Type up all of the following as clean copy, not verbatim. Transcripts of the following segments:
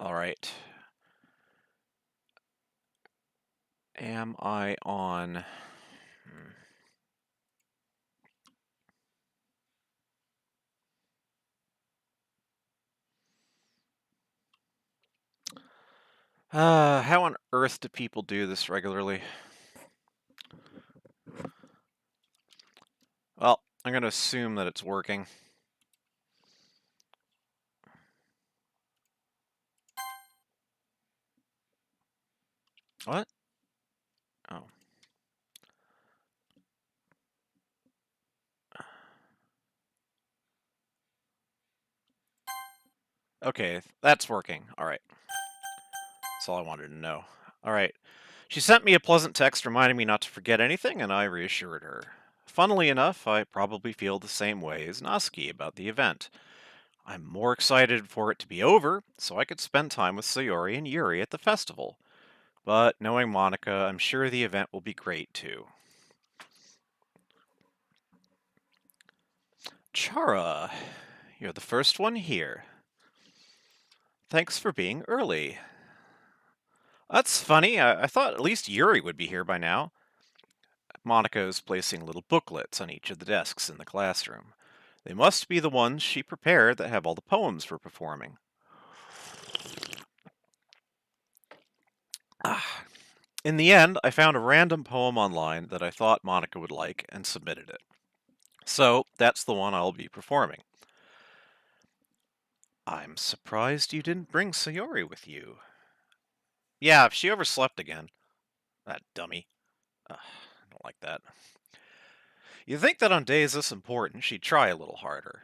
All right. Am I on? How on earth do people do this regularly? Well, I'm going to assume that it's working. What? Oh. Okay, that's working. All right. That's all I wanted to know. All right. She sent me a pleasant text reminding me not to forget anything, and I reassured her. Funnily enough, I probably feel the same way as Naski about the event. I'm more excited for it to be over, so I could spend time with Sayori and Yuri at the festival. But knowing Monica, I'm sure the event will be great too. Chara, you're the first one here. Thanks for being early. That's funny. I thought at least Yuri would be here by now. Monica is placing little booklets on each of the desks in the classroom. They must be the ones she prepared that have all the poems for performing. Ah. In the end, I found a random poem online that I thought Monica would like and submitted it. So that's the one I'll be performing. I'm surprised you didn't bring Sayori with you. Yeah, if she overslept again. That dummy. I don't like that. You'd think that on days this important, she'd try a little harder.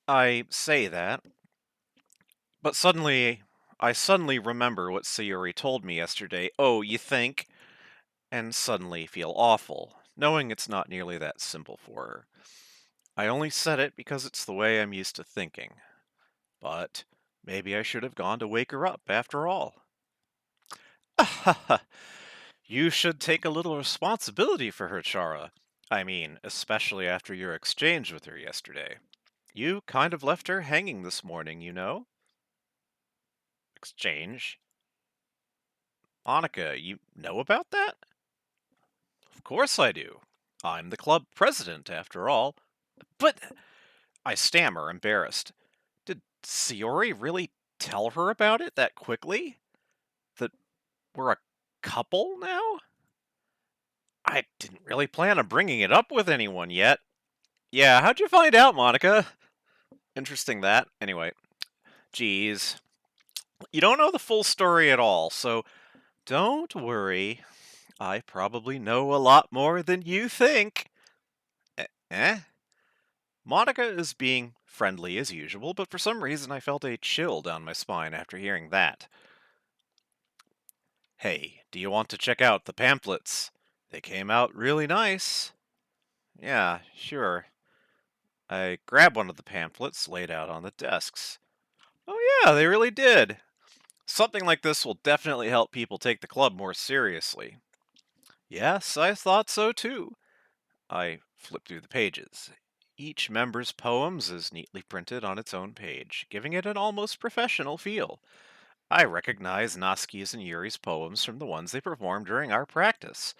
I say that, but I suddenly remember what Sayori told me yesterday. Oh, you think? And suddenly feel awful, knowing it's not nearly that simple for her. I only said it because it's the way I'm used to thinking. But maybe I should have gone to wake her up after all. You should take a little responsibility for her, Chara. I mean, especially after your exchange with her yesterday. You kind of left her hanging this morning, you know? Exchange? Monica, you know about that? Of course I do. I'm the club president, after all. But I stammer, embarrassed. Did Sayori really tell her about it that quickly? That we're a couple now? I didn't really plan on bringing it up with anyone yet. Yeah, how'd you find out, Monica? Interesting that. Anyway, geez. You don't know the full story at all, so don't worry. I probably know a lot more than you think. Eh? Monica is being friendly as usual, but for some reason I felt a chill down my spine after hearing that. Hey, do you want to check out the pamphlets? They came out really nice. Yeah, sure. I grabbed one of the pamphlets laid out on the desks. Oh, yeah, they really did. Something like this will definitely help people take the club more seriously. Yes, I thought so too. I flipped through the pages. Each member's poems is neatly printed on its own page, giving it an almost professional feel. I recognize Naski's and Yuri's poems from the ones they performed during our practice.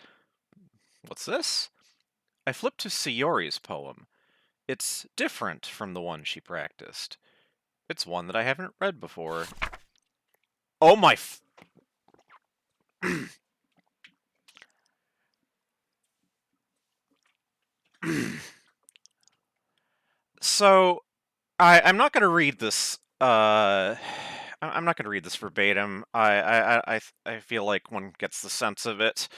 What's this? I flipped to Sayori's poem. It's different from the one she practiced. It's one that I haven't read before. Oh my So, I'm not going to read this. I'm not going to read this verbatim. I feel like one gets the sense of it.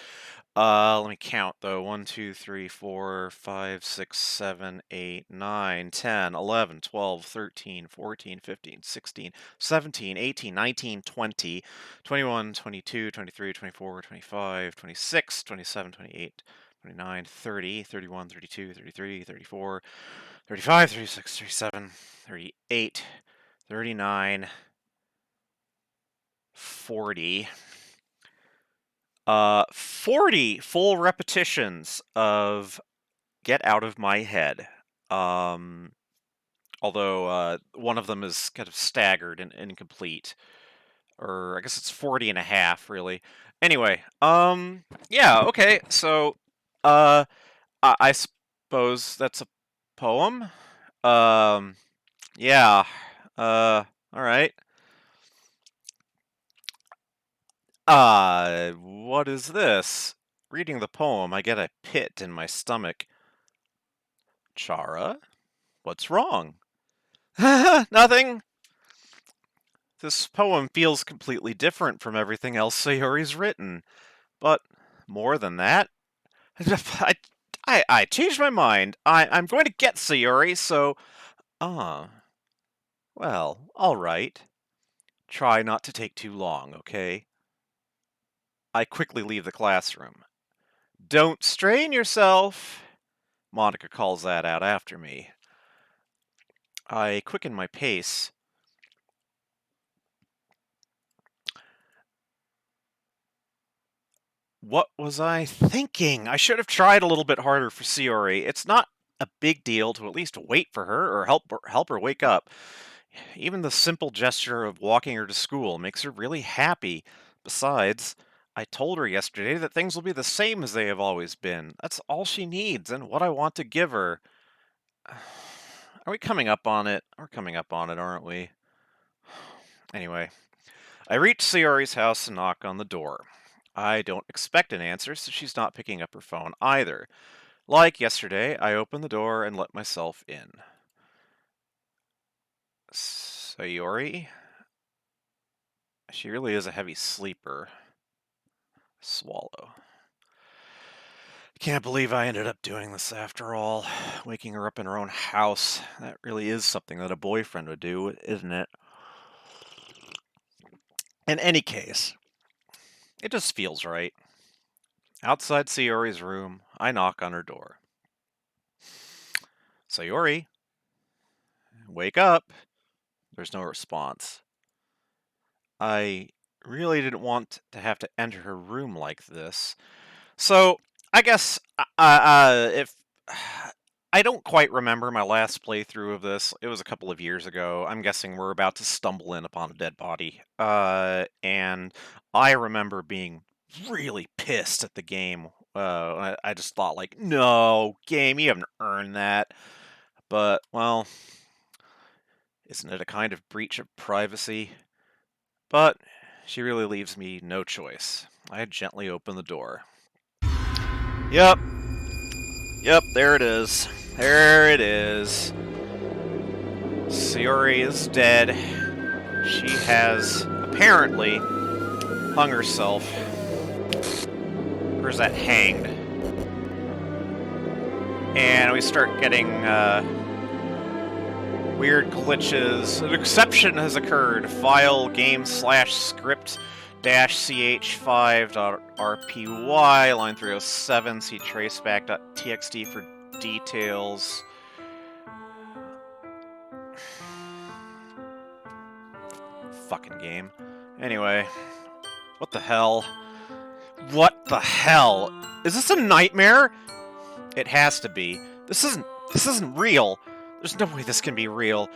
Let me count though. 1, 2, 3, 4, 5, 6, 7, 8, 9, 10, 11, 12, 13, 14, 15, 16, 17, 18, 19, 20, 21, 22, 23, 24, 25, 26, 27, 28, 29, 30, 31, 32, 33, 34, 35, 36, 37, 38, 39, 40. 40 full repetitions of Get Out of My Head. Um, although one of them is kind of staggered and incomplete. Or I guess it's 40 and a half, really. Anyway, yeah, okay, so, uh, I suppose that's a poem? Um, yeah, alright. What is this? Reading the poem, I get a pit in my stomach. Chara? What's wrong? Nothing. This poem feels completely different from everything else Sayori's written. But more than that, I, I changed my mind. I'm going to get Sayori, so... Ah, well, all right. Try not to take too long, okay? I quickly leave the classroom. Don't strain yourself, Monica calls that out after me. I quicken my pace. What was I thinking? I should have tried a little bit harder for Sayori. It's not a big deal to at least wait for her or help her wake up. Even the simple gesture of walking her to school makes her really happy. Besides, I told her yesterday that things will be the same as they have always been. That's all she needs and what I want to give her. Are we coming up on it? We're coming up on it, aren't we? Anyway, I reach Sayori's house and knock on the door. I don't expect an answer, so she's not picking up her phone either. Like yesterday, I open the door and let myself in. Sayori? She really is a heavy sleeper. Swallow. Can't believe I ended up doing this after all. Waking her up in her own house. That really is something that a boyfriend would do, isn't it? In any case, it just feels right. Outside Sayori's room, I knock on her door. Sayori, wake up. There's no response. I really didn't want to have to enter her room like this. So, I guess if I don't quite remember my last playthrough of this. It was a couple of years ago. I'm guessing we're about to stumble in upon a dead body. And I remember being really pissed at the game. I just thought, like, no, game, you haven't earned that. But, well, isn't it a kind of breach of privacy? But she really leaves me no choice. I gently open the door. Yep. Yep, there it is. There it is. Sayori is dead. She has apparently hung herself. Or is that hanged? And we start getting weird glitches. An exception has occurred. File game slash script dash ch5.rpy line 307. See traceback.txt for details. Fucking game. Anyway, what the hell? What the hell? Is this a nightmare? It has to be. This isn't real. There's no way this can be real.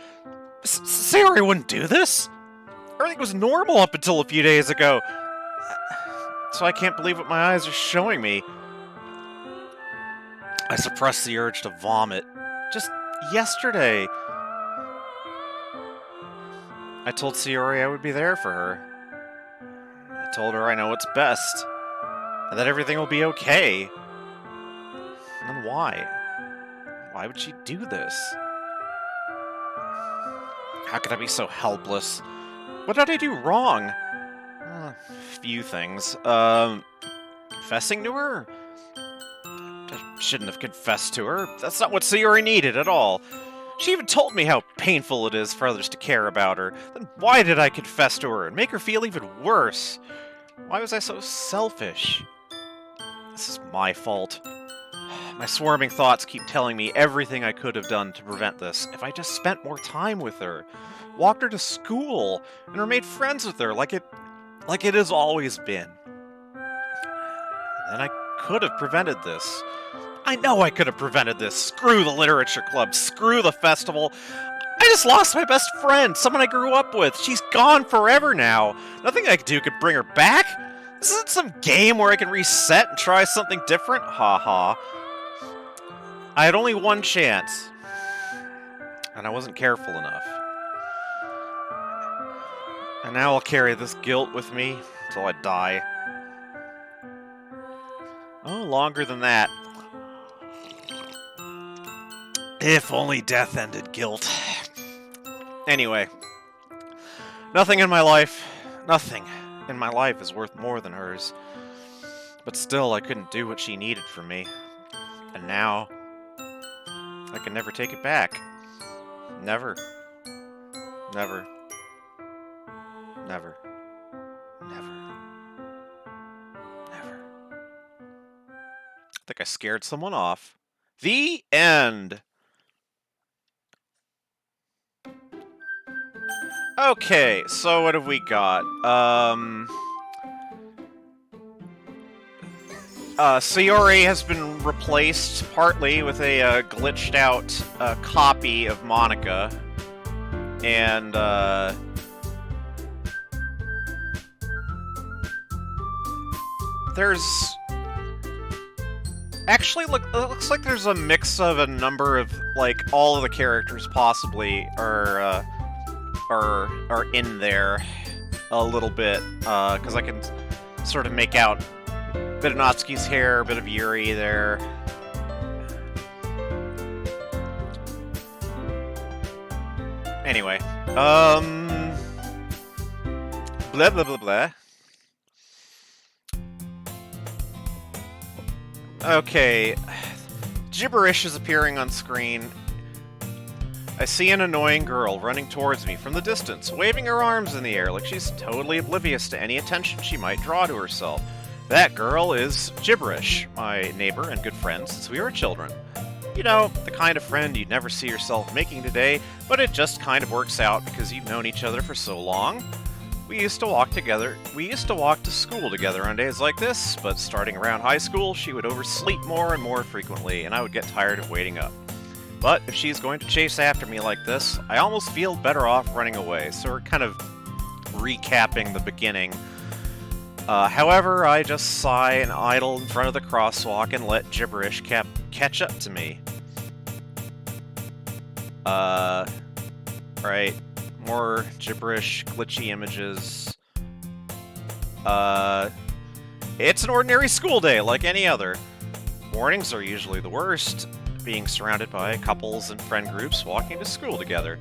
Sayori wouldn't do this. Everything was normal up until a few days ago. So I can't believe what my eyes are showing me. I suppressed the urge to vomit. Just yesterday. I told Sayori I would be there for her. I told her I know what's best. And that everything will be okay. And then why? Why would she do this? How could I be so helpless? What did I do wrong? A few things. Confessing to her? I shouldn't have confessed to her. That's not what Sayori needed at all. She even told me how painful it is for others to care about her. Then why did I confess to her and make her feel even worse? Why was I so selfish? This is my fault. My swarming thoughts keep telling me everything I could have done to prevent this. If I just spent more time with her, walked her to school, and remained friends with her like it has always been. Then I could have prevented this. I know I could have prevented this. Screw the literature club. Screw the festival. I just lost my best friend, someone I grew up with. She's gone forever now. Nothing I can do could bring her back. This isn't some game where I can reset and try something different. Ha. I had only one chance, and I wasn't careful enough. And now I'll carry this guilt with me until I die. Oh, longer than that. If only death ended guilt. Anyway, nothing in my life is worth more than hers. But still, I couldn't do what she needed from me. And now, I can never take it back. Never. Never. Never. Never. Never. I think I scared someone off. The end! Okay, so what have we got? Sayori has been replaced partly with a glitched out copy of Monica. And, there's... Actually, it looks like there's a mix of a number of, like, all of the characters possibly are in there a little bit, because I can sort of make out a bit of Natsuki's hair, a bit of Yuri there. Anyway, blah blah blah blah. Okay, gibberish is appearing on screen. I see an annoying girl running towards me from the distance, waving her arms in the air like she's totally oblivious to any attention she might draw to herself. That girl is Gibberish, my neighbor and good friend since we were children. You know, the kind of friend you'd never see yourself making today, but it just kind of works out because you've known each other for so long. We used to walk to school together on days like this, but starting around high school, she would oversleep more and more frequently, and I would get tired of waiting up. But if she's going to chase after me like this, I almost feel better off running away, so we're kind of recapping the beginning. However, I just sigh and idle in front of the crosswalk and let Gibberish catch up to me. Right. More gibberish, glitchy images. It's an ordinary school day, like any other. Mornings are usually the worst, being surrounded by couples and friend groups walking to school together.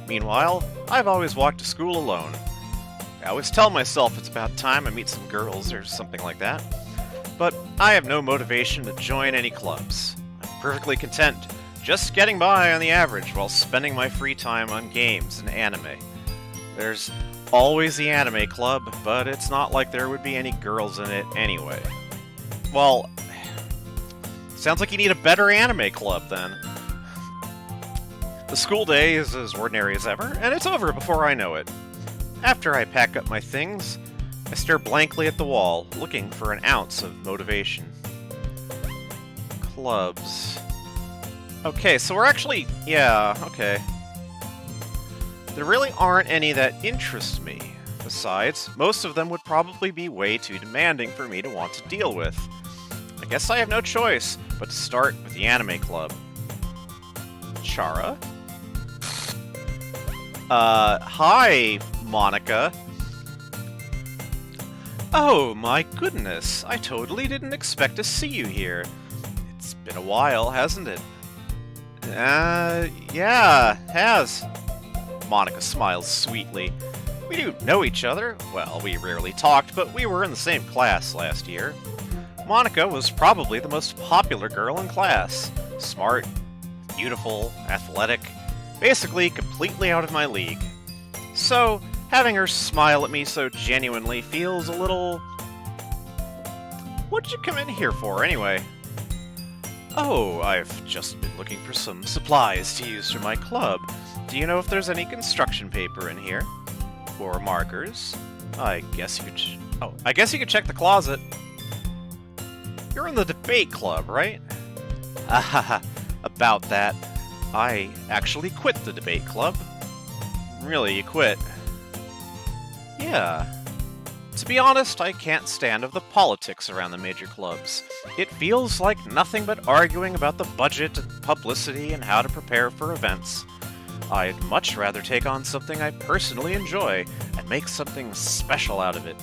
Meanwhile, I've always walked to school alone. I always tell myself it's about time I meet some girls or something like that. But I have no motivation to join any clubs. I'm perfectly content just getting by on the average while spending my free time on games and anime. There's always the anime club, but it's not like there would be any girls in it anyway. Well, sounds like you need a better anime club then. The school day is as ordinary as ever, and it's over before I know it. After I pack up my things, I stare blankly at the wall, looking for an ounce of motivation. Clubs. Okay, so we're actually... yeah, okay. There really aren't any that interest me. Besides, most of them would probably be way too demanding for me to want to deal with. I guess I have no choice but to start with the anime club. Chara? Hi, Monica. Oh my goodness, I totally didn't expect to see you here. It's been a while, hasn't it? Yeah, has. Monica smiles sweetly. We do know each other. Well, we rarely talked, but we were in the same class last year. Monica was probably the most popular girl in class. Smart, beautiful, athletic, basically completely out of my league. So, having her smile at me so genuinely feels a little... What'd you come in here for, anyway? Oh, I've just been looking for some supplies to use for my club. Do you know if there's any construction paper in here? Or markers? I guess you could check the closet. You're in the debate club, right? About that. I actually quit the debate club. Really, you quit? Yeah. To be honest, I can't stand of the politics around the major clubs. It feels like nothing but arguing about the budget and publicity and how to prepare for events. I'd much rather take on something I personally enjoy and make something special out of it.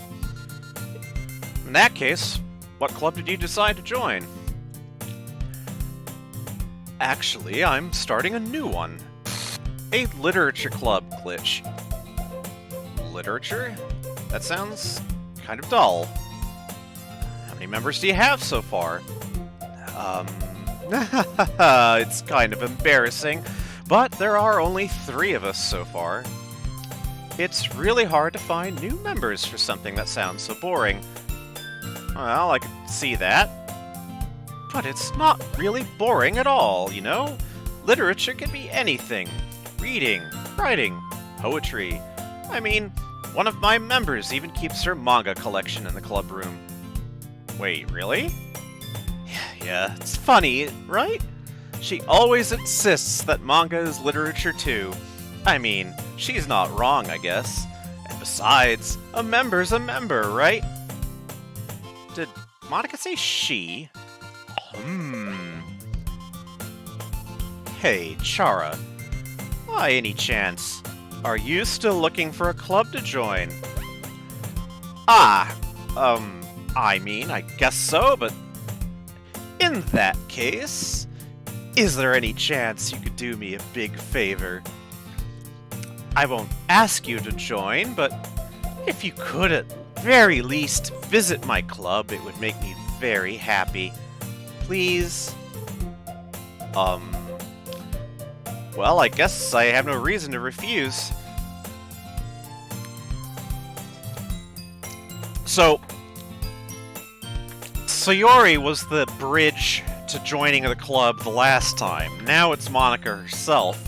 In that case, what club did you decide to join? Actually, I'm starting a new one. A literature club glitch. Literature? That sounds kind of dull. How many members do you have so far? It's kind of embarrassing, but there are only 3 of us so far. It's really hard to find new members for something that sounds so boring. Well, I could see that. But it's not really boring at all, you know? Literature can be anything. Reading, writing, poetry. I mean, one of my members even keeps her manga collection in the club room. Wait, really? Yeah, it's funny, right? She always insists that manga is literature too. I mean, she's not wrong, I guess. And besides, a member's a member, right? Did Monica say she? Hey, Chara. By any chance, are you still looking for a club to join? I mean, I guess so, but in that case, is there any chance you could do me a big favor? I won't ask you to join, but if you could at very least visit my club, it would make me very happy. Please? Well, I guess I have no reason to refuse. So, Sayori was the bridge to joining the club the last time. Now it's Monica herself.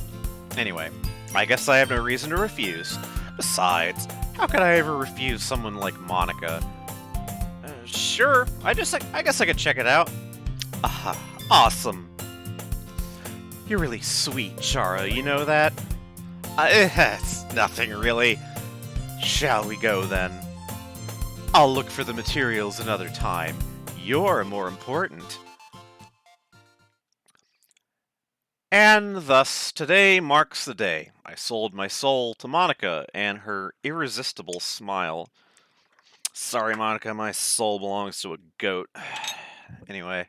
Anyway, I guess I have no reason to refuse. Besides, how could I ever refuse someone like Monica? Sure, I guess I could check it out. Awesome. You're really sweet, Chara, you know that? It's nothing, really. Shall we go, then? I'll look for the materials another time. You're more important. And thus, today marks the day I sold my soul to Monica and her irresistible smile. Sorry, Monica, my soul belongs to a goat. Anyway.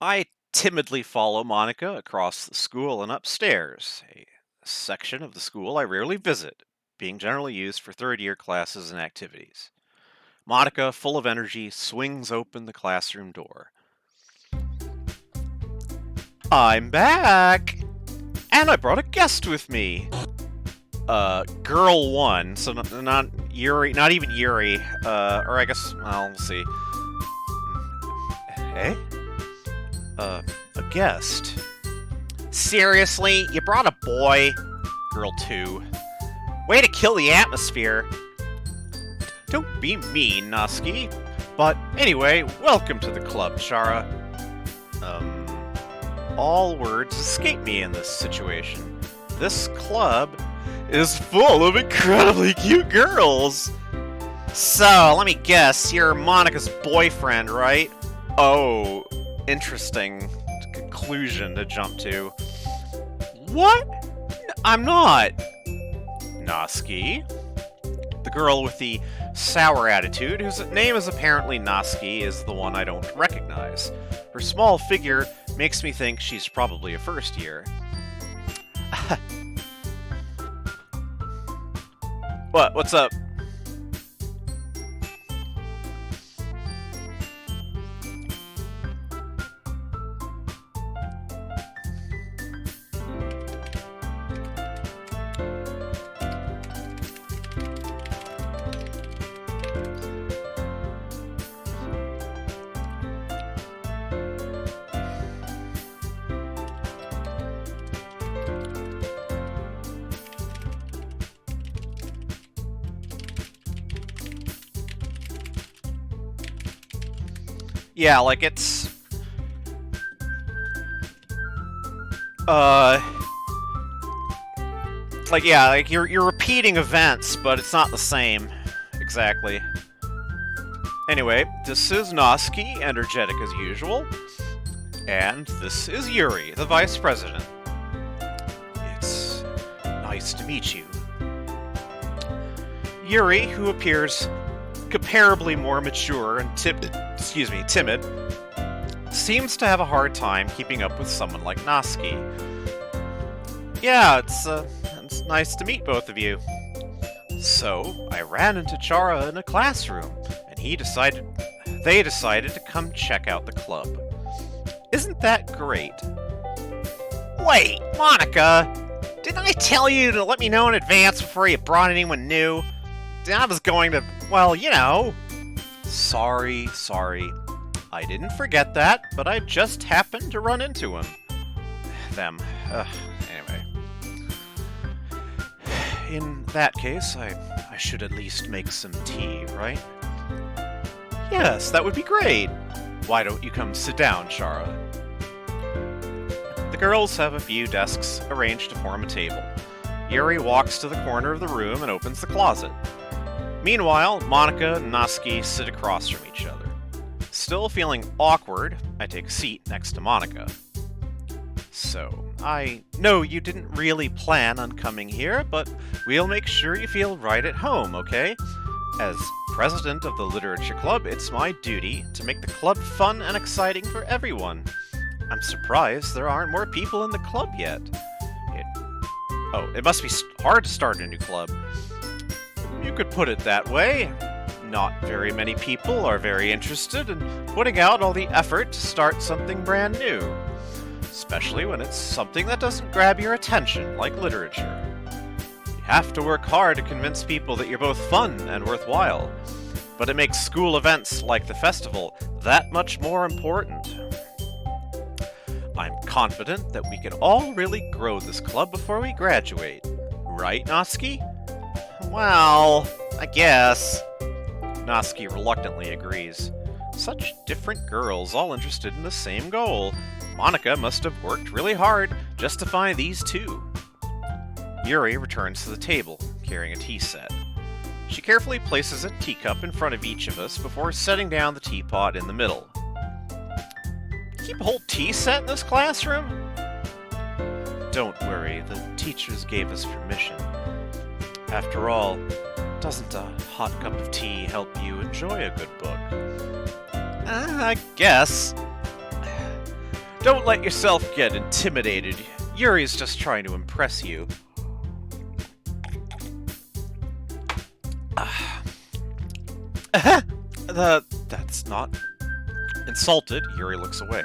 I timidly follow Monica across the school and upstairs, a section of the school I rarely visit, being generally used for third-year classes and activities. Monica, full of energy, swings open the classroom door. I'm back! And I brought a guest with me! Girl 1, so not Yuri, not even Yuri, or I guess, well, we'll see. Hey? A guest. Seriously? You brought a boy? Girl 2. Way to kill the atmosphere. Don't be mean, Natsuki. But anyway, welcome to the club, Chara. All words escape me in this situation. This club is full of incredibly cute girls. So, let me guess, you're Monica's boyfriend, right? Oh, interesting conclusion to jump to. What? I'm not. Natsuki? The girl with the sour attitude, whose name is apparently Natsuki, is the one I don't recognize. Her small figure makes me think she's probably a first year. What's up? Yeah, like it's... Uh, like, yeah, like you're repeating events, but it's not the same. Exactly. Anyway, this is Noski, energetic as usual. And this is Yuri, the vice president. It's nice to meet you. Yuri, who appears comparably more mature and timid, seems to have a hard time keeping up with someone like Noski. Yeah, it's nice to meet both of you. So, I ran into Chara in a classroom, and they decided to come check out the club. Isn't that great? Wait, Monica! Didn't I tell you to let me know in advance before you brought anyone new? I was going to, well, you know. Sorry. I didn't forget that, but I just happened to run into them. Anyway. In that case, I should at least make some tea, right? Yes, that would be great. Why don't you come sit down, Chara? The girls have a few desks arranged to form a table. Yuri walks to the corner of the room and opens the closet. Meanwhile, Monica and Noski sit across from each other. Still feeling awkward, I take a seat next to Monica. So, I know you didn't really plan on coming here, but we'll make sure you feel right at home, okay? As president of the Literature Club, it's my duty to make the club fun and exciting for everyone. I'm surprised there aren't more people in the club yet. It must be hard to start a new club. You could put it that way. Not very many people are very interested in putting out all the effort to start something brand new. Especially when it's something that doesn't grab your attention, like literature. You have to work hard to convince people that you're both fun and worthwhile. But it makes school events like the festival that much more important. I'm confident that we can all really grow this club before we graduate. Right, Noski? Well, I guess. Noski reluctantly agrees. Such different girls, all interested in the same goal. Monica must have worked really hard just to find these two. Yuri returns to the table, carrying a tea set. She carefully places a teacup in front of each of us before setting down the teapot in the middle. Keep a whole tea set in this classroom? Don't worry, the teachers gave us permission. After all, doesn't a hot cup of tea help you enjoy a good book? I guess. Don't let yourself get intimidated. Yuri's just trying to impress you. That's not... Insulted, Yuri looks away.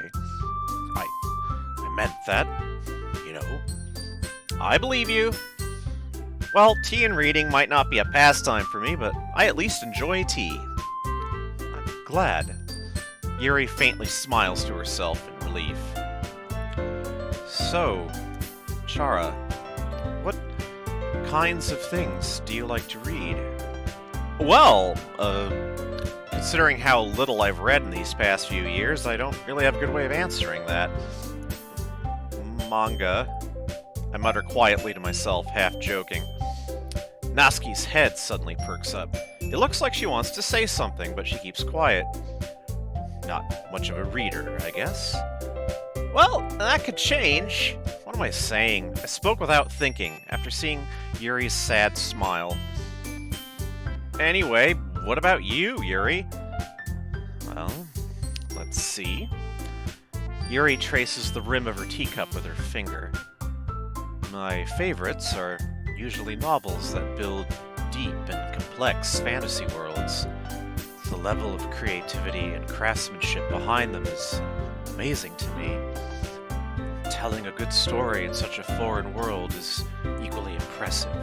I meant that. You know. I believe you. Well, tea and reading might not be a pastime for me, but I at least enjoy tea. I'm glad. Yuri faintly smiles to herself in relief. So, Chara, what kinds of things do you like to read? Well, considering how little I've read in these past few years, I don't really have a good way of answering that. Manga, I mutter quietly to myself, half joking. Noski's head suddenly perks up. It looks like she wants to say something, but she keeps quiet. Not much of a reader, I guess. Well, that could change. What am I saying? I spoke without thinking, after seeing Yuri's sad smile. Anyway, what about you, Yuri? Well, let's see. Yuri traces the rim of her teacup with her finger. My favorites are usually novels that build deep and complex fantasy worlds. The level of creativity and craftsmanship behind them is amazing to me. Telling a good story in such a foreign world is equally impressive.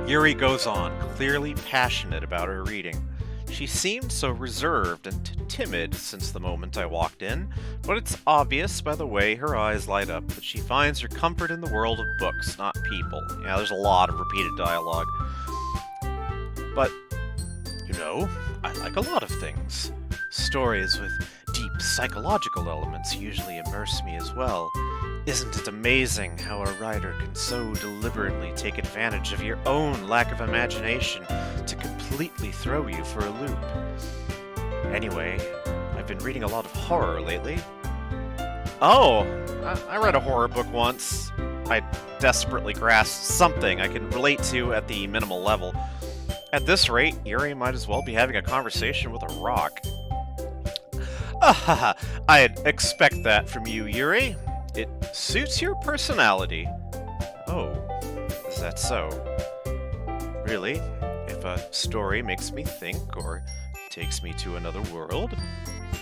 Yuri goes on, clearly passionate about her reading. She seemed so reserved and timid since the moment I walked in, but it's obvious by the way her eyes light up that she finds her comfort in the world of books, not people. Yeah, there's a lot of repeated dialogue. But, you know, I like a lot of things. Stories with deep psychological elements usually immerse me as well. Isn't it amazing how a writer can so deliberately take advantage of your own lack of imagination to completely throw you for a loop? Anyway, I've been reading a lot of horror lately. Oh, I read a horror book once. I desperately grasped something I can relate to at the minimal level. At this rate, Yuri might as well be having a conversation with a rock. I'd expect that from you, Yuri. It suits your personality. Oh, is that so? Really? If a story makes me think or takes me to another world,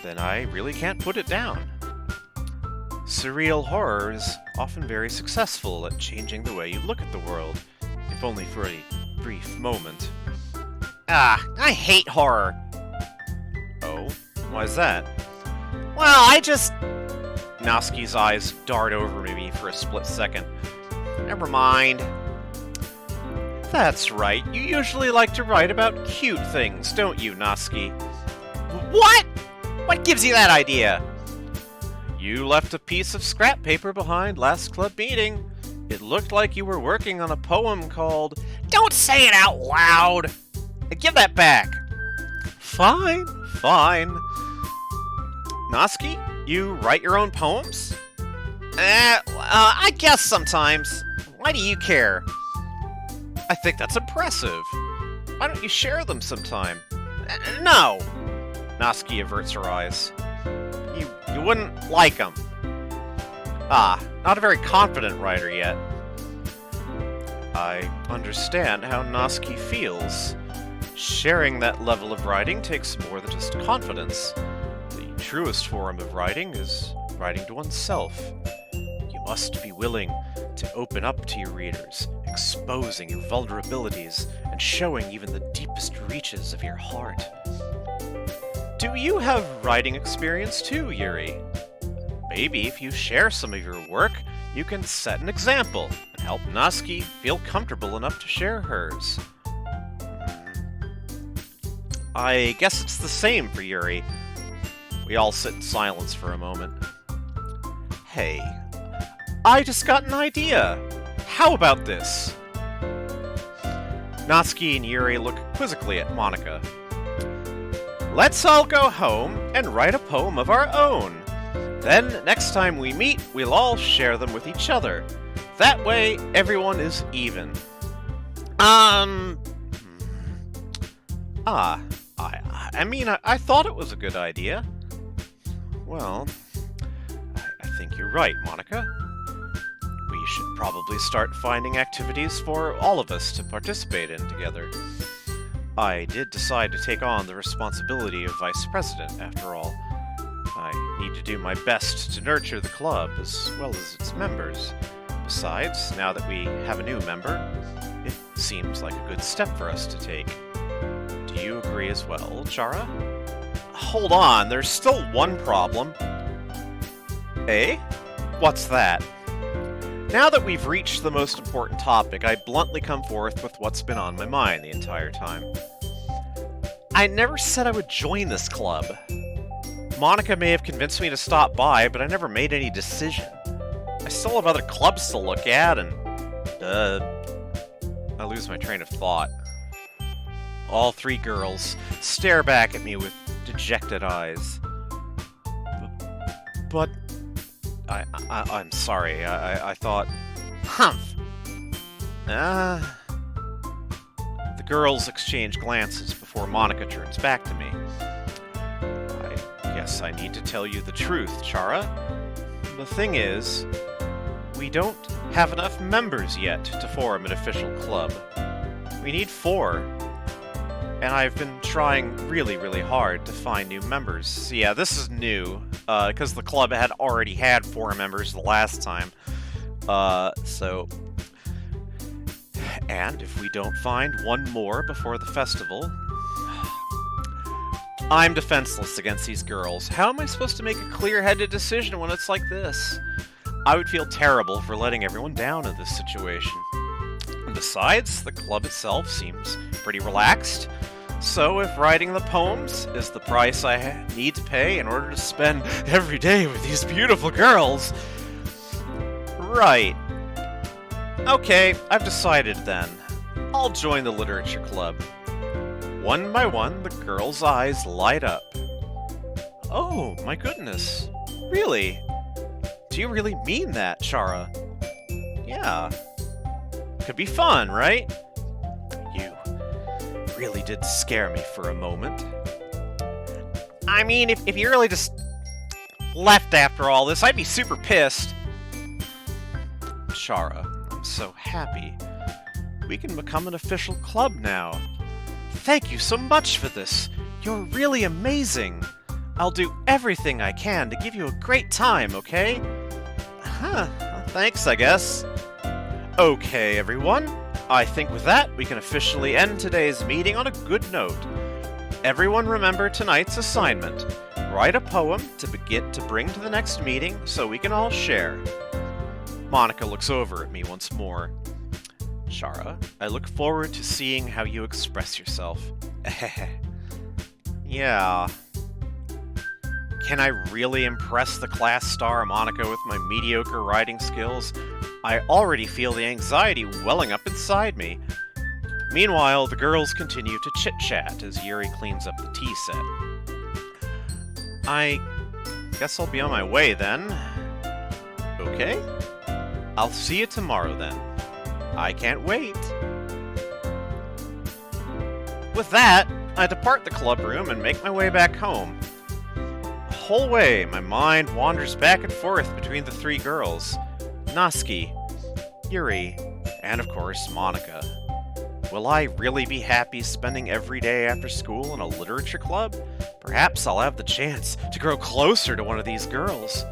then I really can't put it down. Surreal horror is often very successful at changing the way you look at the world, if only for a brief moment. I hate horror. Oh, why's that? Well, I just... Noski's eyes dart over me for a split second. Never mind. That's right, you usually like to write about cute things, don't you, Noski? What? What gives you that idea? You left a piece of scrap paper behind last club meeting. It looked like you were working on a poem called... Don't say it out loud! Give that back! Fine. Noski, you write your own poems? I guess sometimes. Why do you care? I think that's impressive. Why don't you share them sometime? No! Noski averts her eyes. You wouldn't like them. Not a very confident writer yet. I understand how Noski feels. Sharing that level of writing takes more than just confidence. The truest form of writing is writing to oneself. You must be willing to open up to your readers, exposing your vulnerabilities and showing even the deepest reaches of your heart. Do you have writing experience too, Yuri? Maybe if you share some of your work, you can set an example and help Noski feel comfortable enough to share hers. I guess it's the same for Yuri. We all sit in silence for a moment. Hey, I just got an idea. How about this? Noski and Yuri look quizzically at Monika. Let's all go home and write a poem of our own. Then, next time we meet, we'll all share them with each other. That way, everyone is even. I thought it was a good idea. Well, I think you're right, Monika. We should probably start finding activities for all of us to participate in together. I did decide to take on the responsibility of vice president, after all. I need to do my best to nurture the club as well as its members. Besides, now that we have a new member, it seems like a good step for us to take. Do you agree as well, Chara? Hold on, there's still one problem. Eh? What's that? Now that we've reached the most important topic, I bluntly come forth with what's been on my mind the entire time. I never said I would join this club. Monika may have convinced me to stop by, but I never made any decision. I still have other clubs to look at, and... I lose my train of thought. All three girls stare back at me with dejected eyes. But... I'm sorry, I thought... Humph! The girls exchange glances before Monika turns back to me. I guess I need to tell you the truth, Chara. The thing is, we don't have enough members yet to form an official club. We need 4. And I've been trying really, really hard to find new members. So yeah, this is new, because the club had already had 4 members the last time. And if we don't find one more before the festival... I'm defenseless against these girls. How am I supposed to make a clear-headed decision when it's like this? I would feel terrible for letting everyone down in this situation. And besides, the club itself seems pretty relaxed. So if writing the poems is the price I need to pay in order to spend every day with these beautiful girls, Right. Okay, I've decided then. I'll join the literature club. One by one, the girls' eyes light up. Oh, my goodness. Really? Do you really mean that, Chara? Yeah. Could be fun, right? You really did scare me for a moment. I mean, if you really just left after all this, I'd be super pissed. Chara, I'm so happy. We can become an official club now. Thank you so much for this. You're really amazing. I'll do everything I can to give you a great time, okay? Huh, thanks, I guess. Okay, everyone. I think with that, we can officially end today's meeting on a good note. Everyone remember tonight's assignment. Write a poem to bring to the next meeting so we can all share. Monica looks over at me once more. Chara, I look forward to seeing how you express yourself. Yeah. Can I really impress the class star Monica with my mediocre writing skills? I already feel the anxiety welling up inside me. Meanwhile, the girls continue to chit-chat as Yuri cleans up the tea set. I guess I'll be on my way then. Okay? I'll see you tomorrow then. I can't wait. With that, I depart the club room and make my way back home. The whole way, my mind wanders back and forth between the three girls. Natsuki, Yuri, and of course, Monica. Will I really be happy spending every day after school in a literature club? Perhaps I'll have the chance to grow closer to one of these girls.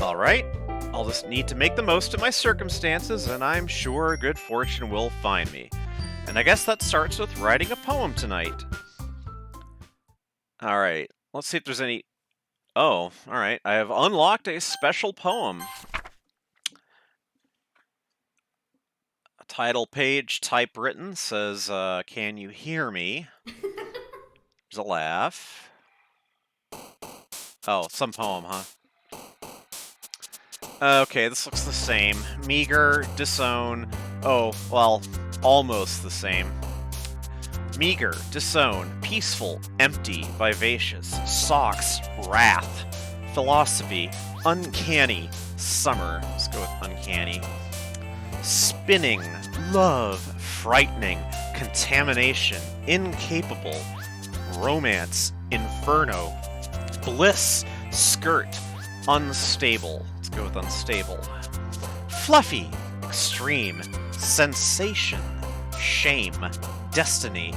Alright, I'll just need to make the most of my circumstances, and I'm sure good fortune will find me. And I guess that starts with writing a poem tonight. Alright, let's see if there's any... Oh, alright, I have unlocked a special poem. A title page typewritten says, can you hear me? There's a laugh. Oh, some poem, huh? Okay, this looks the same. Meager, disown. Oh, well, almost the same. Meager, disown, peaceful, empty, vivacious, socks, wrath, philosophy, uncanny, summer. Let's go with uncanny. Spinning, love, frightening, contamination, incapable, romance, inferno, bliss, skirt, unstable. Let's go with unstable. Fluffy, extreme, sensation, shame, destiny,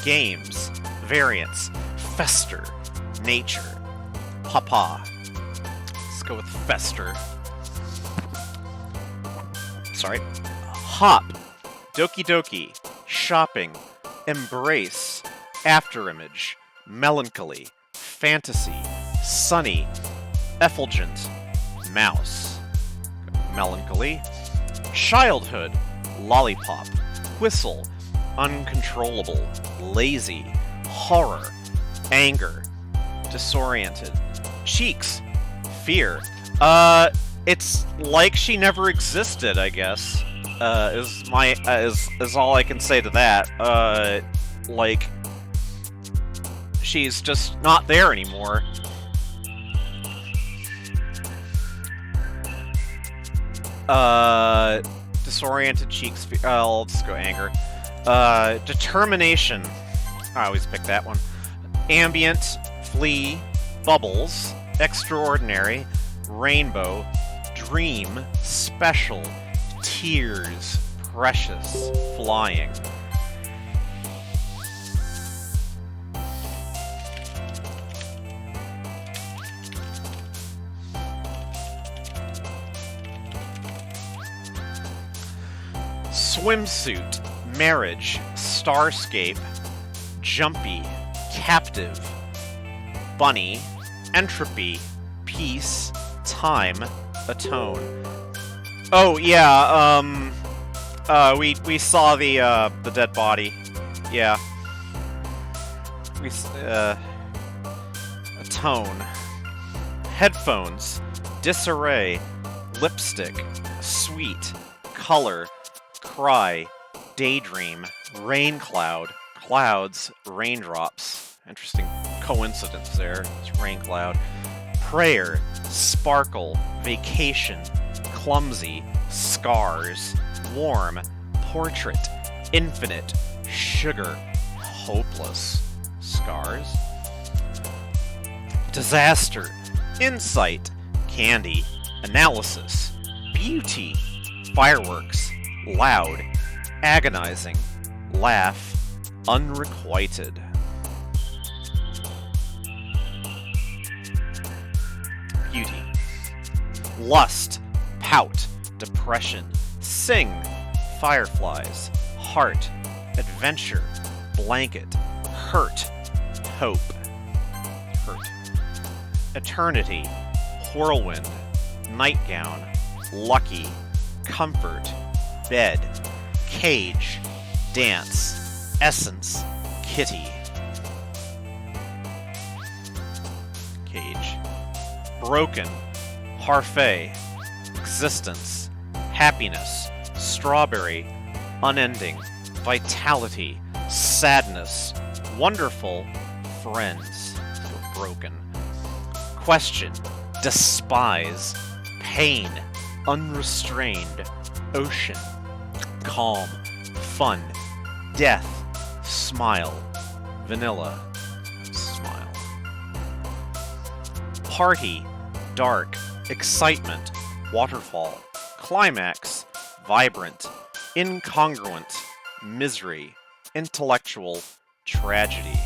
games, variance, fester, nature, papa. Let's go with fester. Sorry. Hop, Doki Doki, shopping, embrace, afterimage, melancholy, fantasy, sunny, effulgent, mouse, melancholy, childhood, lollipop, whistle, uncontrollable, lazy, horror, anger, disoriented, cheeks, fear. It's like she never existed, I guess. Is all I can say to that. Like she's just not there anymore. Disoriented, cheeks. I'll just go anger. Determination. I always pick that one. Ambient, flee, bubbles, extraordinary, rainbow, dream, special, tears, precious, flying. Swimsuit, marriage, starscape, jumpy, captive, bunny, entropy, peace, time, atone. Oh yeah, we saw the dead body. Yeah. Atone. Headphones, disarray, lipstick, sweet, color, cry, daydream, rain cloud, clouds, raindrops. Interesting coincidence there. It's rain cloud. Prayer, sparkle, vacation, clumsy, scars, warm, portrait, infinite, sugar, hopeless, scars. Disaster, insight, candy, analysis, beauty, fireworks, loud, agonizing, laugh, unrequited. Beauty, lust, pout, depression, sing, fireflies, heart, adventure, blanket, hurt, hope, hurt. Eternity, whirlwind, nightgown, lucky, comfort, bed, cage, dance, essence, kitty. Cage. Broken, parfait, existence, happiness, strawberry, unending, vitality, sadness, wonderful, friends. Let's go broken. Question, despise, pain, unrestrained, ocean, calm, fun, death, smile, vanilla, smile. Party, dark, excitement, waterfall, climax, vibrant, incongruent, misery, intellectual, tragedy.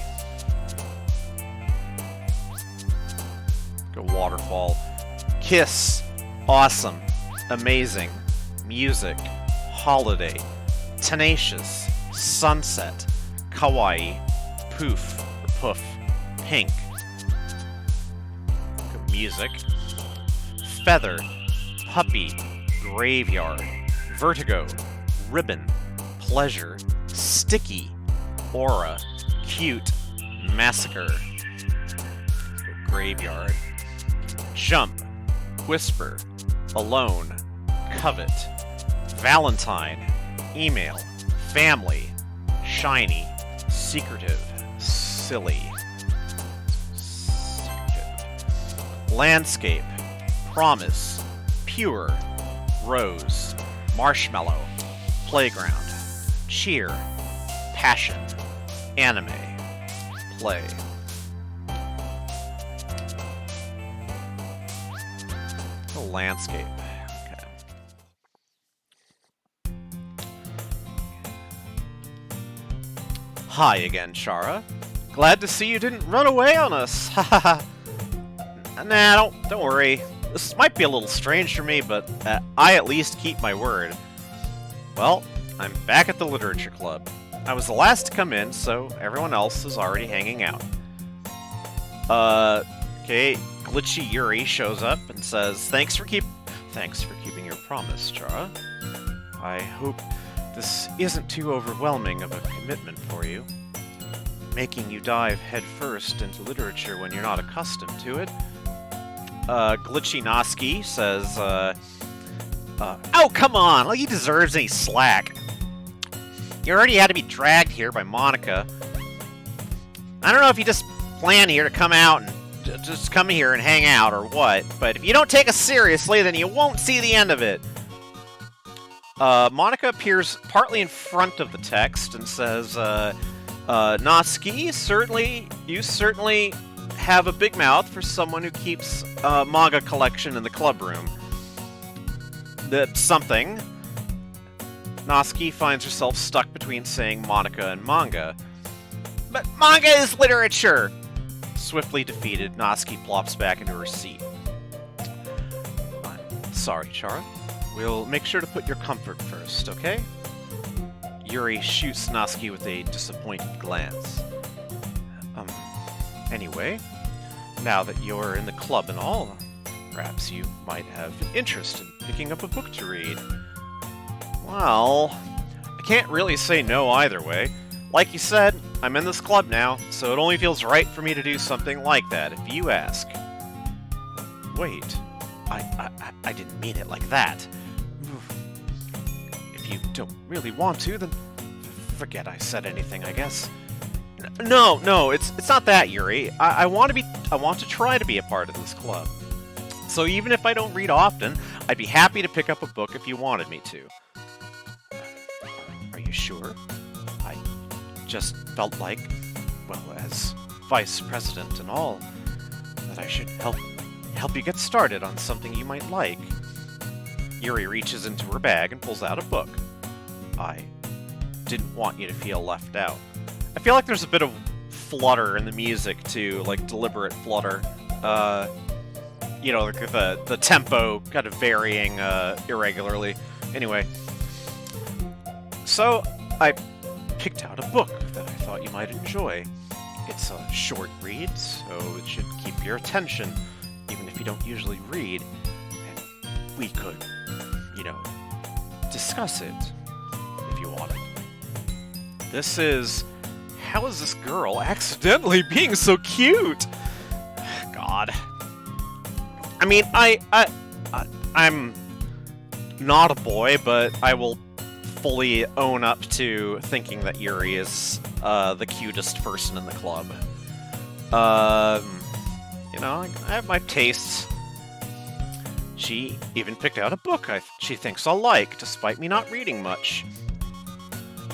Go waterfall. Kiss, awesome, amazing, music, holiday, tenacious, sunset, kawaii, poof, or poof, pink. Go music. Feather, puppy, graveyard, vertigo, ribbon, pleasure, sticky, aura, cute, massacre. Graveyard. Jump, whisper, alone, covet, Valentine, email, family, shiny, secretive, silly. Secretive. Landscape, promise, pure, rose, marshmallow, playground, cheer, passion, anime, play. The landscape. Okay. Hi again, Chara. Glad to see you didn't run away on us. Haha. Nah, don't worry. This might be a little strange for me, but I at least keep my word. Well, I'm back at the Literature Club. I was the last to come in, so everyone else is already hanging out. Okay, Glitchy Yuri shows up and says, Thanks for keeping your promise, Chara. I hope this isn't too overwhelming of a commitment for you. Making you dive headfirst into literature when you're not accustomed to it. Glitchy Noski says, oh, come on! Like he deserves any slack. You already had to be dragged here by Monica. I don't know if you just plan here to come out and just come here and hang out or what, but if you don't take us seriously, then you won't see the end of it. Monica appears partly in front of the text and says, Noski, you certainly have a big mouth for someone who keeps a manga collection in the club room. Something. Noski finds herself stuck between saying Monica and manga. But manga is literature! Swiftly defeated, Noski plops back into her seat. I'm sorry, Chara. We'll make sure to put your comfort first, okay? Yuri shoots Noski with a disappointed glance. Anyway, now that you're in the club and all, perhaps you might have an interest in picking up a book to read. Well, I can't really say no either way. Like you said, I'm in this club now, so it only feels right for me to do something like that, if you ask. Wait, I didn't mean it like that. don't really want to, then forget I said anything, I guess. No, it's not that, Yuri. I want to try to be a part of this club. So even if I don't read often, I'd be happy to pick up a book if you wanted me to. Are you sure? I just felt like, well, as vice president and all, that I should help you get started on something you might like. Yuri reaches into her bag and pulls out a book. I didn't want you to feel left out. I feel like there's a bit of flutter in the music too, like deliberate flutter. You know, like the tempo kind of varying irregularly. Anyway, so I picked out a book that I thought you might enjoy. It's a short read, so it should keep your attention, even if you don't usually read. And we could, you know, discuss it if you wanted. This is How is this girl accidentally being so cute? God. I mean, I'm not a boy, but I will fully own up to thinking that Yuri is the cutest person in the club. You know, I have my tastes. She even picked out a book she thinks I'll like, despite me not reading much.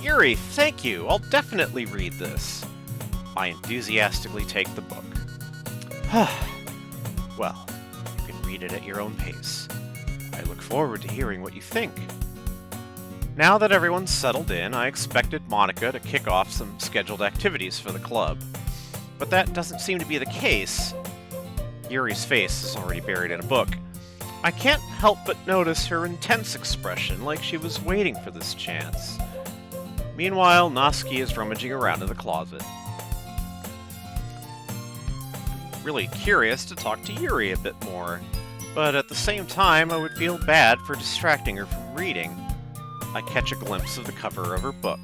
Yuri, thank you. I'll definitely read this. I enthusiastically take the book. Well, you can read it at your own pace. I look forward to hearing what you think. Now that everyone's settled in, I expected Monica to kick off some scheduled activities for the club. But that doesn't seem to be the case. Yuri's face is already buried in a book. I can't help but notice her intense expression, like she was waiting for this chance. Meanwhile, Natsuki is rummaging around in the closet. I'm really curious to talk to Yuri a bit more, but at the same time I would feel bad for distracting her from reading. I catch a glimpse of the cover of her book.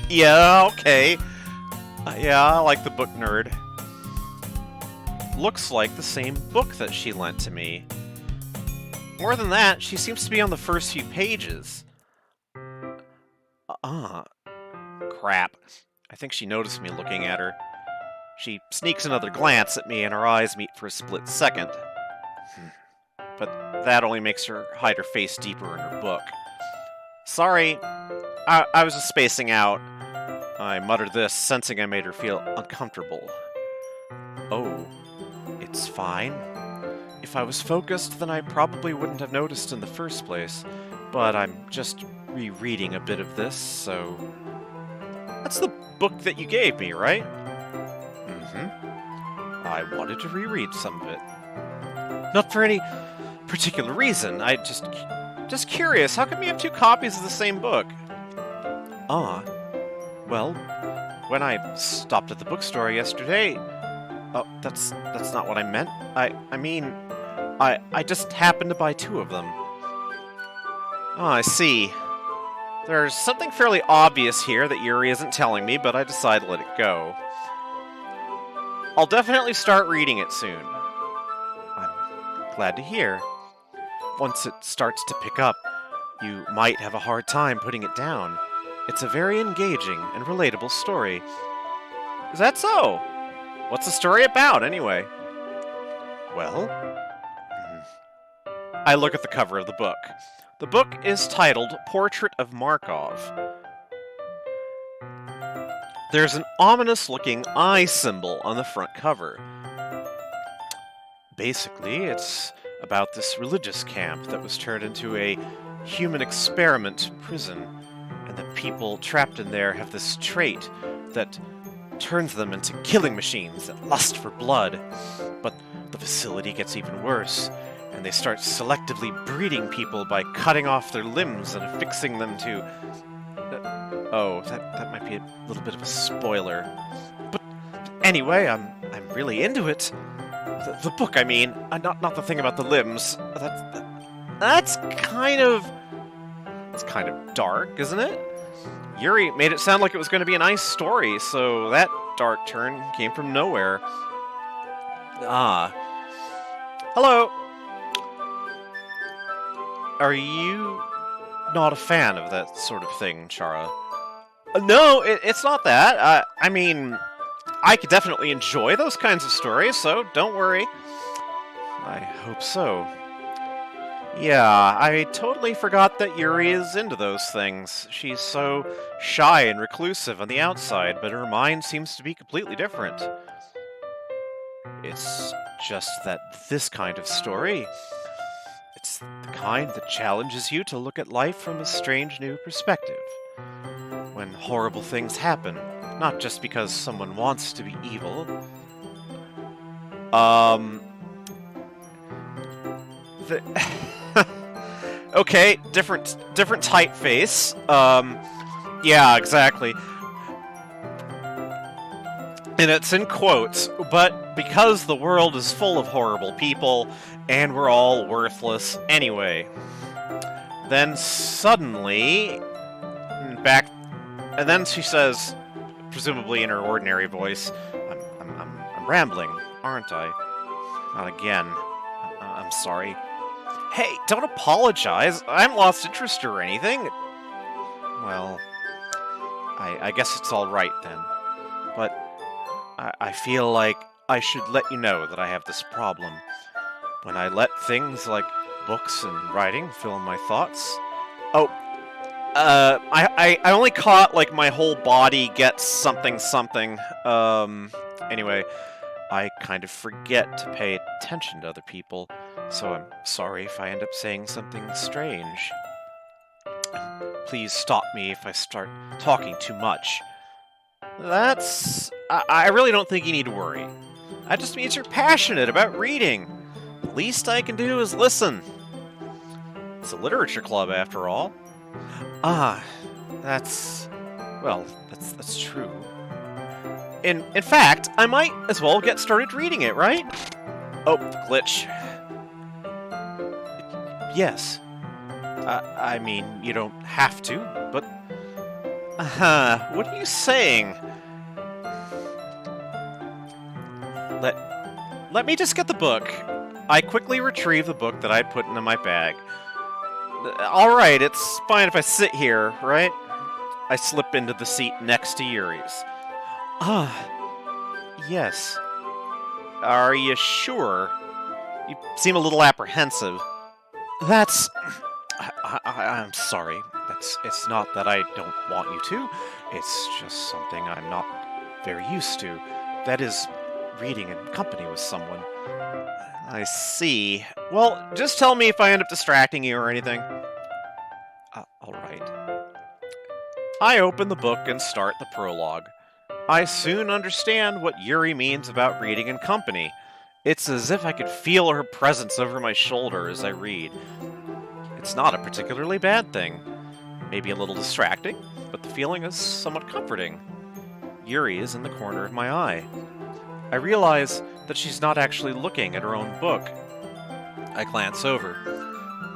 Yeah, okay. Yeah, I like the book, nerd. Looks like the same book that she lent to me. More than that, she seems to be on the first few pages. Crap. I think she noticed me looking at her. She sneaks another glance at me and our eyes meet for a split second. But that only makes her hide her face deeper in her book. Sorry, I was just spacing out. I muttered this, sensing I made her feel uncomfortable. Oh, it's fine. If I was focused, then I probably wouldn't have noticed in the first place. But I'm just rereading a bit of this, so... That's the book that you gave me, right? Mm-hmm. I wanted to reread some of it. Not for any particular reason. I just curious. How come you have two copies of the same book? Well, when I stopped at the bookstore yesterday... Oh, that's not what I meant. I mean, I just happened to buy two of them. Oh, I see. There's something fairly obvious here that Yuri isn't telling me, but I decide to let it go. I'll definitely start reading it soon. I'm glad to hear. Once it starts to pick up, you might have a hard time putting it down. It's a very engaging and relatable story. Is that so? What's the story about, anyway? Well, I look at the cover of the book. The book is titled Portrait of Markov. There's an ominous-looking eye symbol on the front cover. Basically, it's about this religious camp that was turned into a human experiment prison, and the people trapped in there have this trait that turns them into killing machines that lust for blood. But the facility gets even worse, and they start selectively breeding people by cutting off their limbs and affixing them to... that might be a little bit of a spoiler. But anyway, I'm really into it. The book, I mean. Not the thing about the limbs. That's kind of... It's kind of dark, isn't it? Yuri made it sound like it was going to be a nice story, so that dark turn came from nowhere. Hello. Are you not a fan of that sort of thing, Chara. No, it's not that. I mean, I could definitely enjoy those kinds of stories, so don't worry. I hope so. Yeah, I totally forgot that Yuri is into those things. She's so shy and reclusive on the outside, but her mind seems to be completely different. It's just that this kind of story, it's the kind that challenges you to look at life from a strange new perspective. When horrible things happen, not just because someone wants to be evil. Um. The Okay, different typeface. Yeah, exactly. And it's in quotes, but because the world is full of horrible people, and we're all worthless anyway. Then suddenly, back, and then she says, presumably in her ordinary voice, I'm rambling, aren't I? Not again. I'm sorry. Hey, don't apologize. I haven't lost interest or anything. Well, I guess it's all right then. But I feel like I should let you know that I have this problem. When I let things like books and writing fill my thoughts. Oh, I only caught like my whole body gets something. Anyway, I kind of forget to pay attention to other people, so I'm sorry if I end up saying something strange. Please stop me if I start talking too much. I really don't think you need to worry. That just means you're passionate about reading. The least I can do is listen. It's a literature club, after all. Ah, that's true. In fact, I might as well get started reading it, right? Oh, glitch. Yes. I mean, you don't have to, but... What are you saying? Let me just get the book. I quickly retrieve the book that I'd put into my bag. Alright, it's fine if I sit here, right? I slip into the seat next to Yuri's. Yes. Are you sure? You seem a little apprehensive. That's... I'm sorry. It's not that I don't want you to. It's just something I'm not very used to. That is, reading in company with someone. I see. Well, just tell me if I end up distracting you or anything. Alright. I open the book and start the prologue. I soon understand what Yuri means about reading in company. It's as if I could feel her presence over my shoulder as I read. It's not a particularly bad thing. Maybe a little distracting, but the feeling is somewhat comforting. Yuri is in the corner of my eye. I realize that she's not actually looking at her own book. I glance over.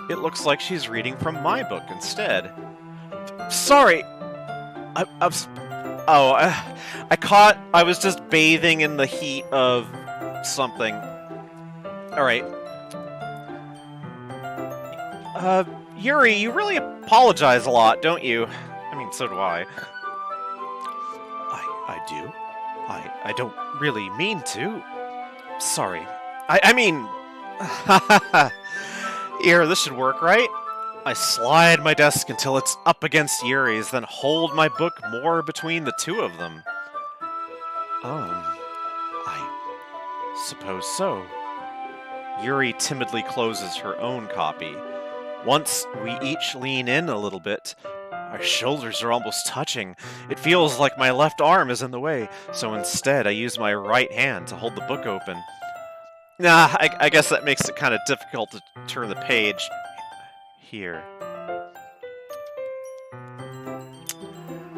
It looks like she's reading from my book instead. Sorry! I was just bathing in the heat of something. Alright. Yuri, you really apologize a lot, don't you? I mean, so do I. I do? I don't really mean to. Sorry. I mean... Here, this should work, right? I slide my desk until it's up against Yuri's, then hold my book more between the two of them. I suppose so. Yuri timidly closes her own copy. Once we each lean in a little bit, our shoulders are almost touching. It feels like my left arm is in the way, so instead I use my right hand to hold the book open. Nah, I guess that makes it kind of difficult to turn the page. Here.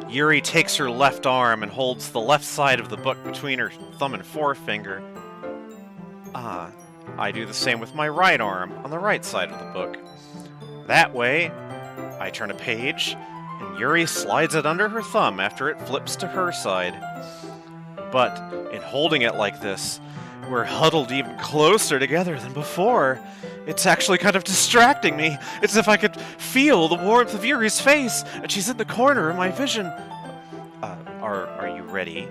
Yuri takes her left arm and holds the left side of the book between her thumb and forefinger. I do the same with my right arm on the right side of the book. That way, I turn a page, and Yuri slides it under her thumb after it flips to her side. But in holding it like this, We're huddled even closer together than before. It's actually kind of distracting me. It's as if I could feel the warmth of Yuri's face, and she's in the corner of my vision. Are you ready?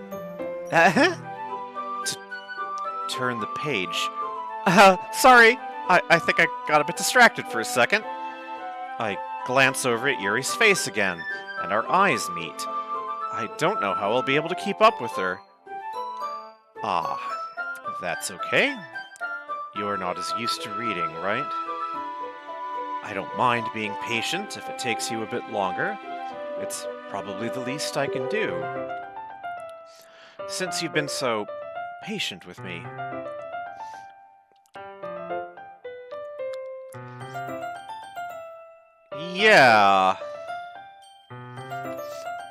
To turn the page. Sorry. I think I got a bit distracted for a second. I glance over at Yuri's face again, and our eyes meet. I don't know how I'll be able to keep up with her. That's okay. You're not as used to reading, right? I don't mind being patient if it takes you a bit longer. It's probably the least I can do. Since you've been so patient with me. Yeah.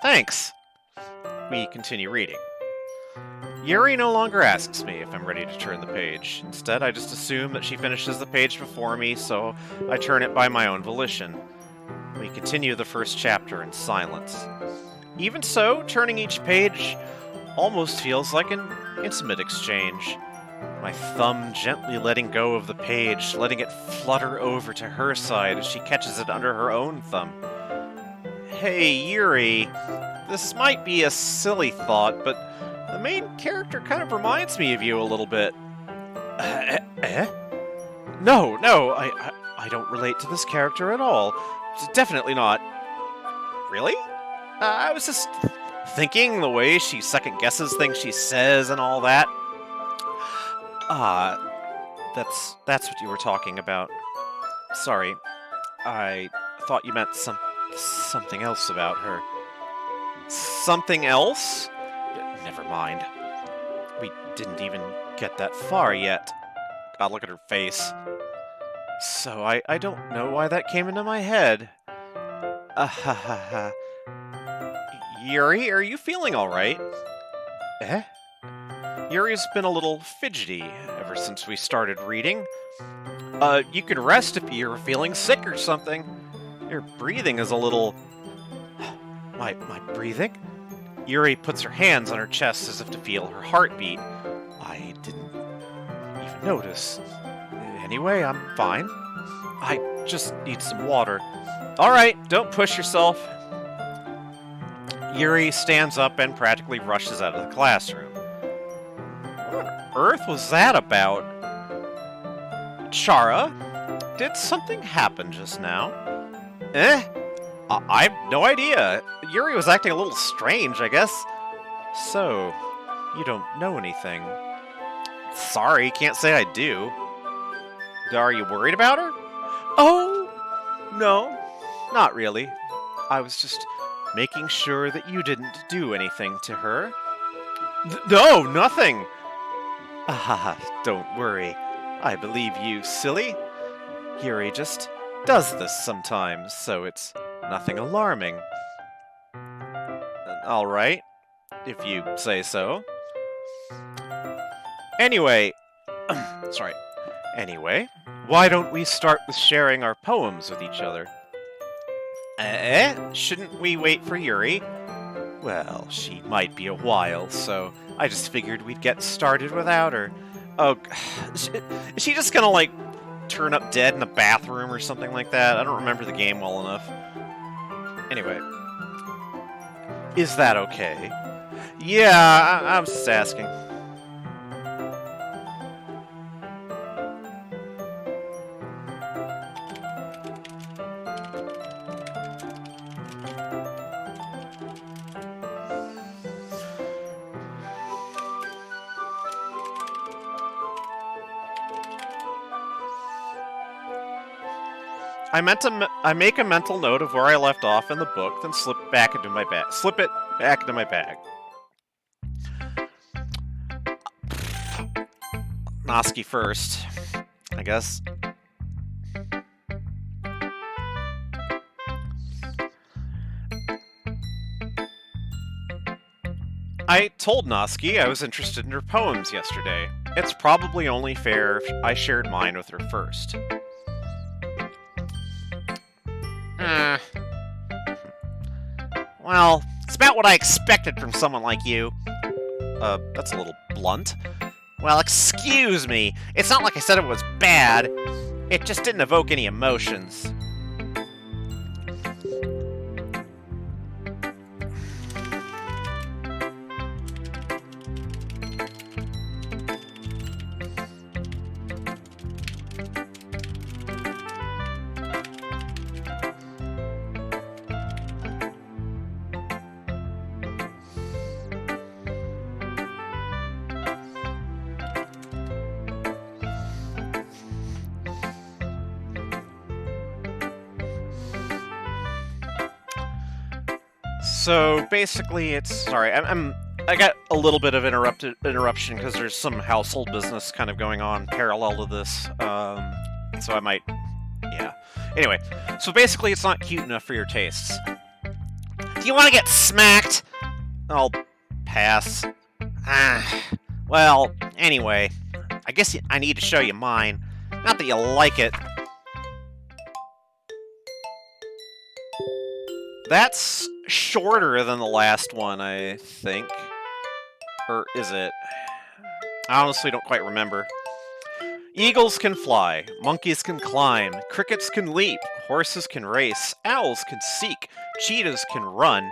Thanks. We continue reading. Yuri no longer asks me if I'm ready to turn the page. Instead, I just assume that she finishes the page before me, so I turn it by my own volition. We continue the first chapter in silence. Even so, turning each page almost feels like an intimate exchange. My thumb gently letting go of the page, letting it flutter over to her side as she catches it under her own thumb. Hey, Yuri, this might be a silly thought, but the main character kind of reminds me of you a little bit. No, I don't relate to this character at all. Definitely not. Really? I was just thinking the way she second guesses things she says and all that. That's what you were talking about. Sorry, I thought you meant something else about her. Something else? Never mind. We didn't even get that far yet. God, look at her face. So I don't know why that came into my head. Yuri, are you feeling alright? Yuri's been a little fidgety ever since we started reading. You could rest if you're feeling sick or something. Your breathing is a little... My breathing? Yuri puts her hands on her chest as if to feel her heartbeat. I didn't even notice. Anyway, I'm fine. I just need some water. Alright, don't push yourself. Yuri stands up and practically rushes out of the classroom. What on earth was that about? Chara? Did something happen just now? I have no idea. Yuri was acting a little strange, I guess. So, you don't know anything. Sorry, can't say I do. Are you worried about her? Oh, no, not really. I was just making sure that you didn't do anything to her. No, nothing. Don't worry. I believe you, silly. Yuri just does this sometimes, so it's nothing alarming. All right, if you say so. Anyway, sorry. Anyway, why don't we start with sharing our poems with each other? Shouldn't we wait for Yuri? Well, she might be a while, so I just figured we'd get started without her. Oh, is she just gonna, like, turn up dead in the bathroom or something like that? I don't remember the game well enough. Anyway. Is that okay? Yeah, I was just asking. I make a mental note of where I left off in the book, then slip it back into my bag. Noski first, I guess. I told Noski I was interested in her poems yesterday. It's probably only fair if I shared mine with her first. Well, it's about what I expected from someone like you. That's a little blunt. Well, excuse me. It's not like I said it was bad. It just didn't evoke any emotions. So basically, sorry. I got a little bit of interruption because there's some household business kind of going on parallel to this. So I might, yeah. Anyway, so basically, it's not cute enough for your tastes. Do you want to get smacked? I'll pass. Well, anyway, I guess I need to show you mine. Not that you like it. That's shorter than the last one, I think. Or is it? I honestly don't quite remember. Eagles can fly, monkeys can climb, crickets can leap, horses can race, owls can seek, cheetahs can run,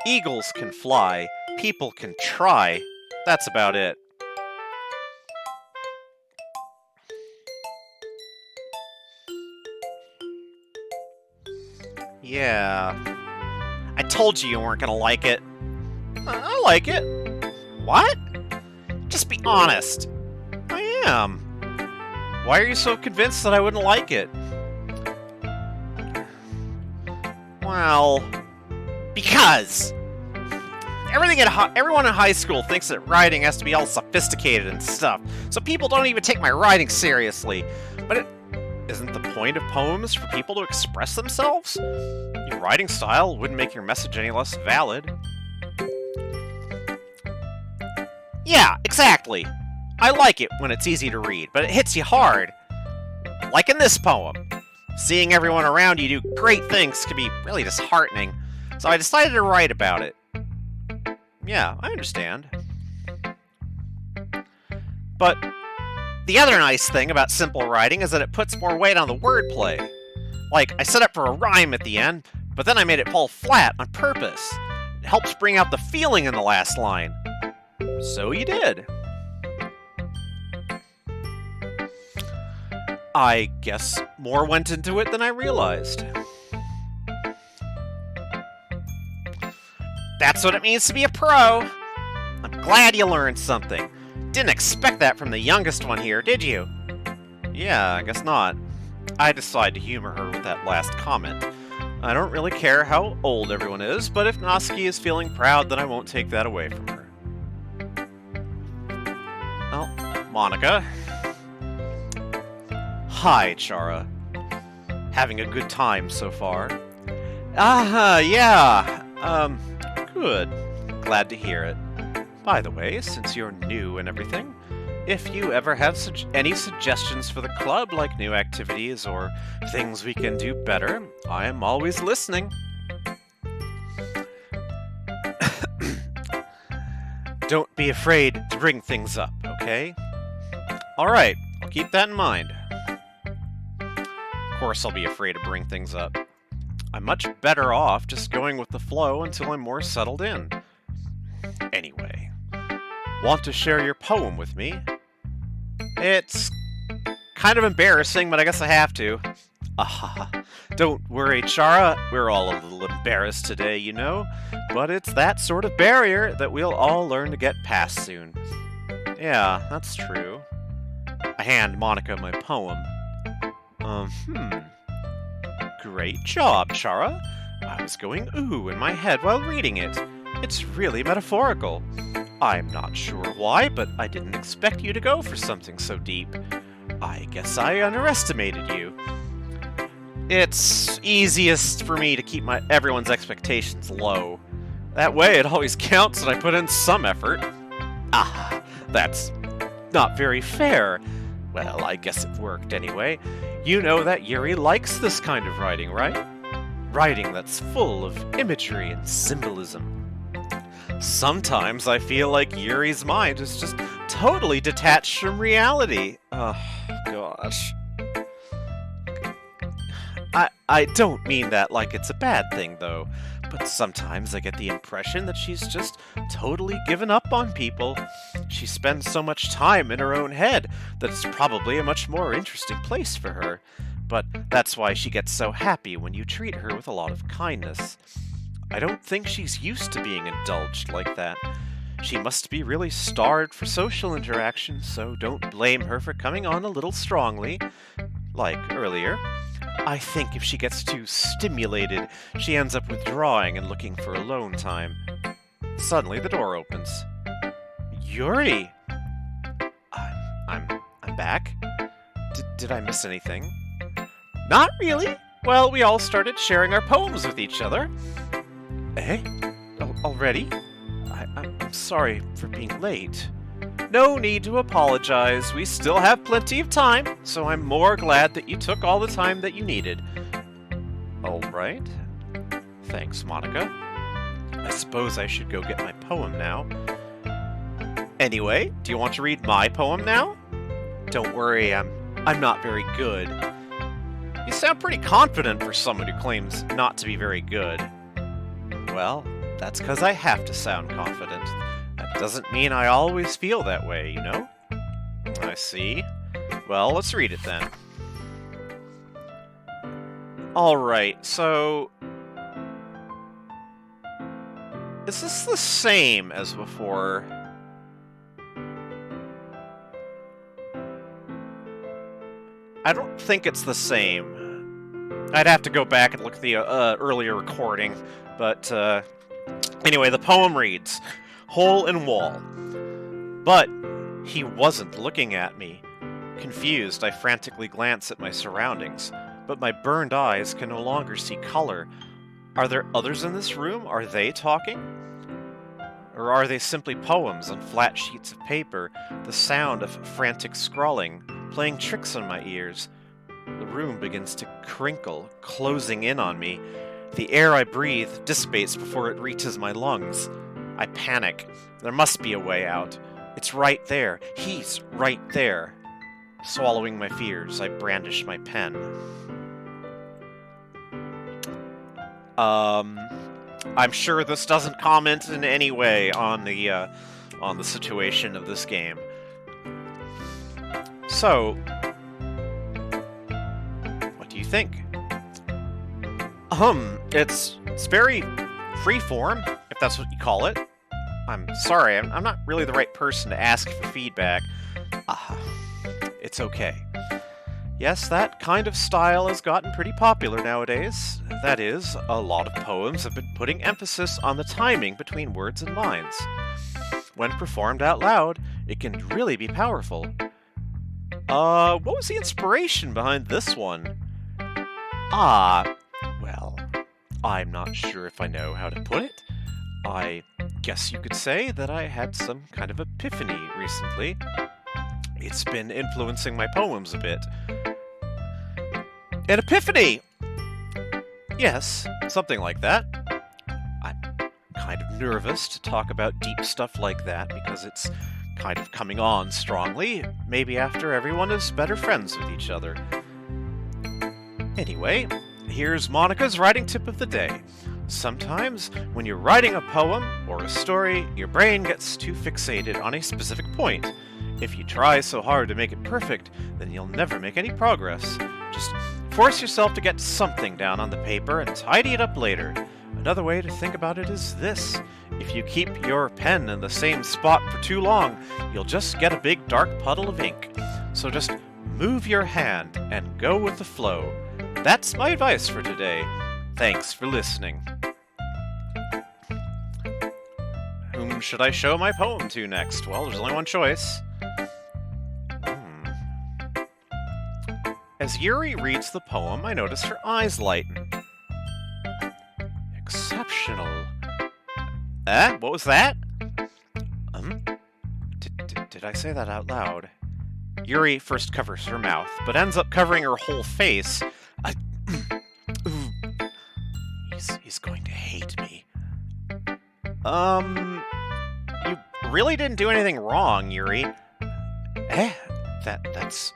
eagles can fly, people can try. That's about it. Yeah. I told you weren't gonna like it. I like it. What? Just be honest. I am. Why are you so convinced that I wouldn't like it? Well, because everyone in high school thinks that writing has to be all sophisticated and stuff, so people don't even take my writing seriously. But isn't the point of poems for people to express themselves? Your writing style wouldn't make your message any less valid. Yeah, exactly. I like it when it's easy to read, but it hits you hard. Like in this poem. Seeing everyone around you do great things can be really disheartening, so I decided to write about it. Yeah, I understand. But the other nice thing about simple writing is that it puts more weight on the wordplay. Like, I set up for a rhyme at the end, but then I made it fall flat on purpose. It helps bring out the feeling in the last line. So you did. I guess more went into it than I realized. That's what it means to be a pro. I'm glad you learned something. Didn't expect that from the youngest one here, did you? Yeah, I guess not. I decided to humor her with that last comment. I don't really care how old everyone is, but if Natsuki is feeling proud, then I won't take that away from her. Oh, Monica. Hi, Chara. Having a good time so far? Yeah. Good. Glad to hear it. By the way, since you're new and everything, if you ever have any suggestions for the club, like new activities or things we can do better, I am always listening. Don't be afraid to bring things up, okay? Alright, I'll keep that in mind. Of course I'll be afraid to bring things up. I'm much better off just going with the flow until I'm more settled in. Anyway, want to share your poem with me? It's kind of embarrassing, but I guess I have to. Don't worry, Chara. We're all a little embarrassed today, you know. But it's that sort of barrier that we'll all learn to get past soon. Yeah, that's true. I hand Monica my poem. Great job, Chara. I was going ooh in my head while reading it. It's really metaphorical. I'm not sure why, but I didn't expect you to go for something so deep. I guess I underestimated you. It's easiest for me to keep everyone's expectations low. That way it always counts and I put in some effort. That's not very fair. Well, I guess it worked anyway. You know that Yuri likes this kind of writing, right? Writing that's full of imagery and symbolism. Sometimes I feel like Yuri's mind is just totally detached from reality. Oh, gosh. I don't mean that like it's a bad thing, though, but sometimes I get the impression that she's just totally given up on people. She spends so much time in her own head that it's probably a much more interesting place for her. But that's why she gets so happy when you treat her with a lot of kindness. I don't think she's used to being indulged like that. She must be really starved for social interaction, so don't blame her for coming on a little strongly, like earlier. I think if she gets too stimulated, she ends up withdrawing and looking for alone time. Suddenly, the door opens. Yuri! I'm back. Did I miss anything? Not really. Well, we all started sharing our poems with each other. Eh? Already? I'm sorry for being late. No need to apologize. We still have plenty of time, so I'm more glad that you took all the time that you needed. All right. Thanks, Monica. I suppose I should go get my poem now. Anyway, do you want to read my poem now? Don't worry, I'm not very good. You sound pretty confident for someone who claims not to be very good. Well, that's because I have to sound confident. That doesn't mean I always feel that way, you know? I see. Well, let's read it then. Alright, so... is this the same as before? I don't think it's the same. I'd have to go back and look at the earlier recording, but anyway, the poem reads, Hole in Wall. But he wasn't looking at me. Confused, I frantically glance at my surroundings, but my burned eyes can no longer see color. Are there others in this room? Are they talking? Or are they simply poems on flat sheets of paper, the sound of frantic scrawling, playing tricks on my ears? The room begins to crinkle, closing in on me. The air I breathe dissipates before it reaches my lungs. I panic. There must be a way out. It's right there. He's right there. Swallowing my fears, I brandish my pen. I'm sure this doesn't comment in any way on the situation of this game. So, what do you think? It's very freeform, if that's what you call it. I'm sorry, I'm not really the right person to ask for feedback. It's okay. Yes, that kind of style has gotten pretty popular nowadays. That is, a lot of poems have been putting emphasis on the timing between words and lines. When performed out loud, it can really be powerful. What was the inspiration behind this one? Well, I'm not sure if I know how to put it. I guess you could say that I had some kind of epiphany recently. It's been influencing my poems a bit. An epiphany! Yes, something like that. I'm kind of nervous to talk about deep stuff like that because it's kind of coming on strongly, maybe after everyone is better friends with each other. Anyway, here's Monica's writing tip of the day. Sometimes, when you're writing a poem or a story, your brain gets too fixated on a specific point. If you try so hard to make it perfect, then you'll never make any progress. Just force yourself to get something down on the paper and tidy it up later. Another way to think about it is this. If you keep your pen in the same spot for too long, you'll just get a big dark puddle of ink. So just move your hand and go with the flow. That's my advice for today. Thanks for listening. Whom should I show my poem to next? Well, there's only one choice. As Yuri reads the poem, I notice her eyes lighten. Exceptional. What was that? Did I say that out loud? Yuri first covers her mouth, but ends up covering her whole face. He's going to hate me. You really didn't do anything wrong, Yuri. Eh? That's...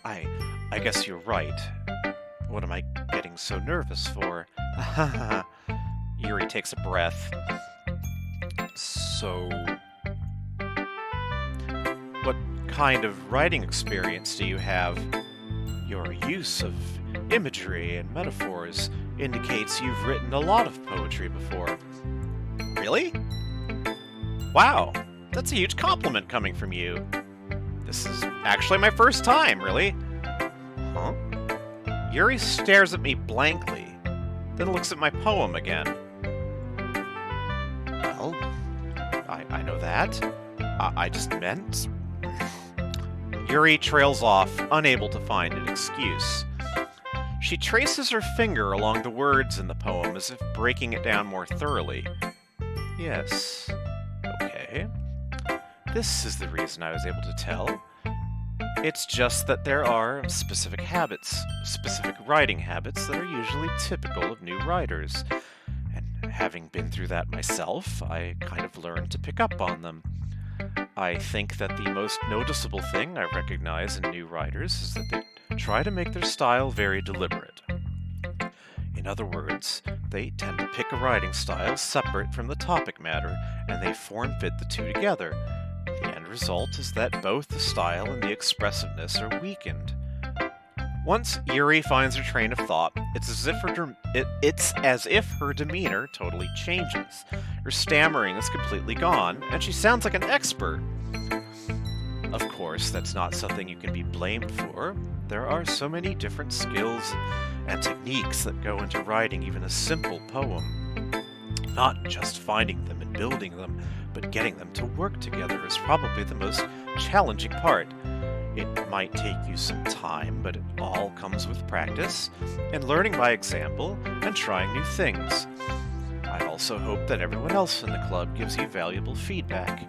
I guess you're right. What am I getting so nervous for? Yuri takes a breath. So... what kind of writing experience do you have? Your use of imagery and metaphors indicates you've written a lot of poetry before. Really? Wow, that's a huge compliment coming from you. This is actually my first time, really. Huh? Yuri stares at me blankly, then looks at my poem again. Well, I know that. I just meant... Yuri trails off, unable to find an excuse. She traces her finger along the words in the poem as if breaking it down more thoroughly. Yes. Okay. This is the reason I was able to tell. It's just that there are specific habits, specific writing habits that are usually typical of new writers. And having been through that myself, I kind of learned to pick up on them. I think that the most noticeable thing I recognize in new writers is that they try to make their style very deliberate. In other words, they tend to pick a writing style separate from the topic matter, and they form-fit the two together. The end result is that both the style and the expressiveness are weakened. Once Yuri finds her train of thought, it's as if her demeanor totally changes. Her stammering is completely gone, and she sounds like an expert. Of course, that's not something you can be blamed for. There are so many different skills and techniques that go into writing even a simple poem. Not just finding them and building them, but getting them to work together is probably the most challenging part. It might take you some time, but it all comes with practice, and learning by example, and trying new things. I also hope that everyone else in the club gives you valuable feedback.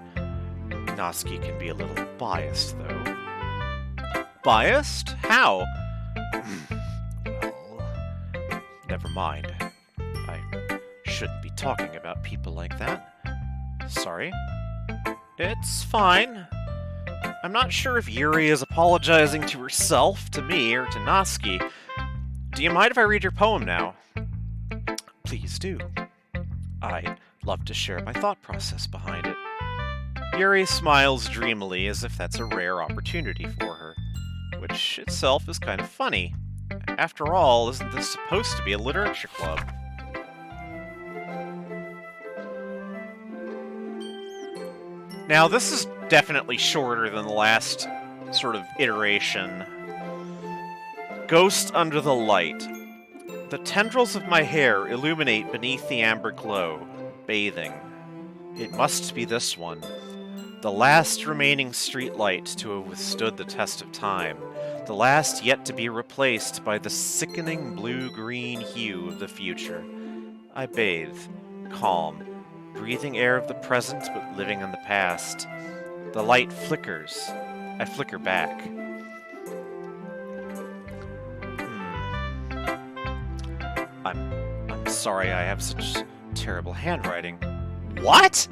Noski can be a little biased, though. Biased? How? Well, never mind. I shouldn't be talking about people like that. Sorry. It's fine. I'm not sure if Yuri is apologizing to herself, to me, or to Noski. Do you mind if I read your poem now? Please do. I'd love to share my thought process behind it. Yuri smiles dreamily as if that's a rare opportunity for her, which itself is kind of funny. After all, isn't this supposed to be a literature club? Now, this is definitely shorter than the last sort of iteration. Ghost under the light. The tendrils of my hair illuminate beneath the amber glow, bathing. It must be this one. The last remaining street light to have withstood the test of time. The last yet to be replaced by the sickening blue-green hue of the future. I bathe, calm, breathing air of the present but living in the past. The light flickers. I flicker back. I'm sorry I have such terrible handwriting. What?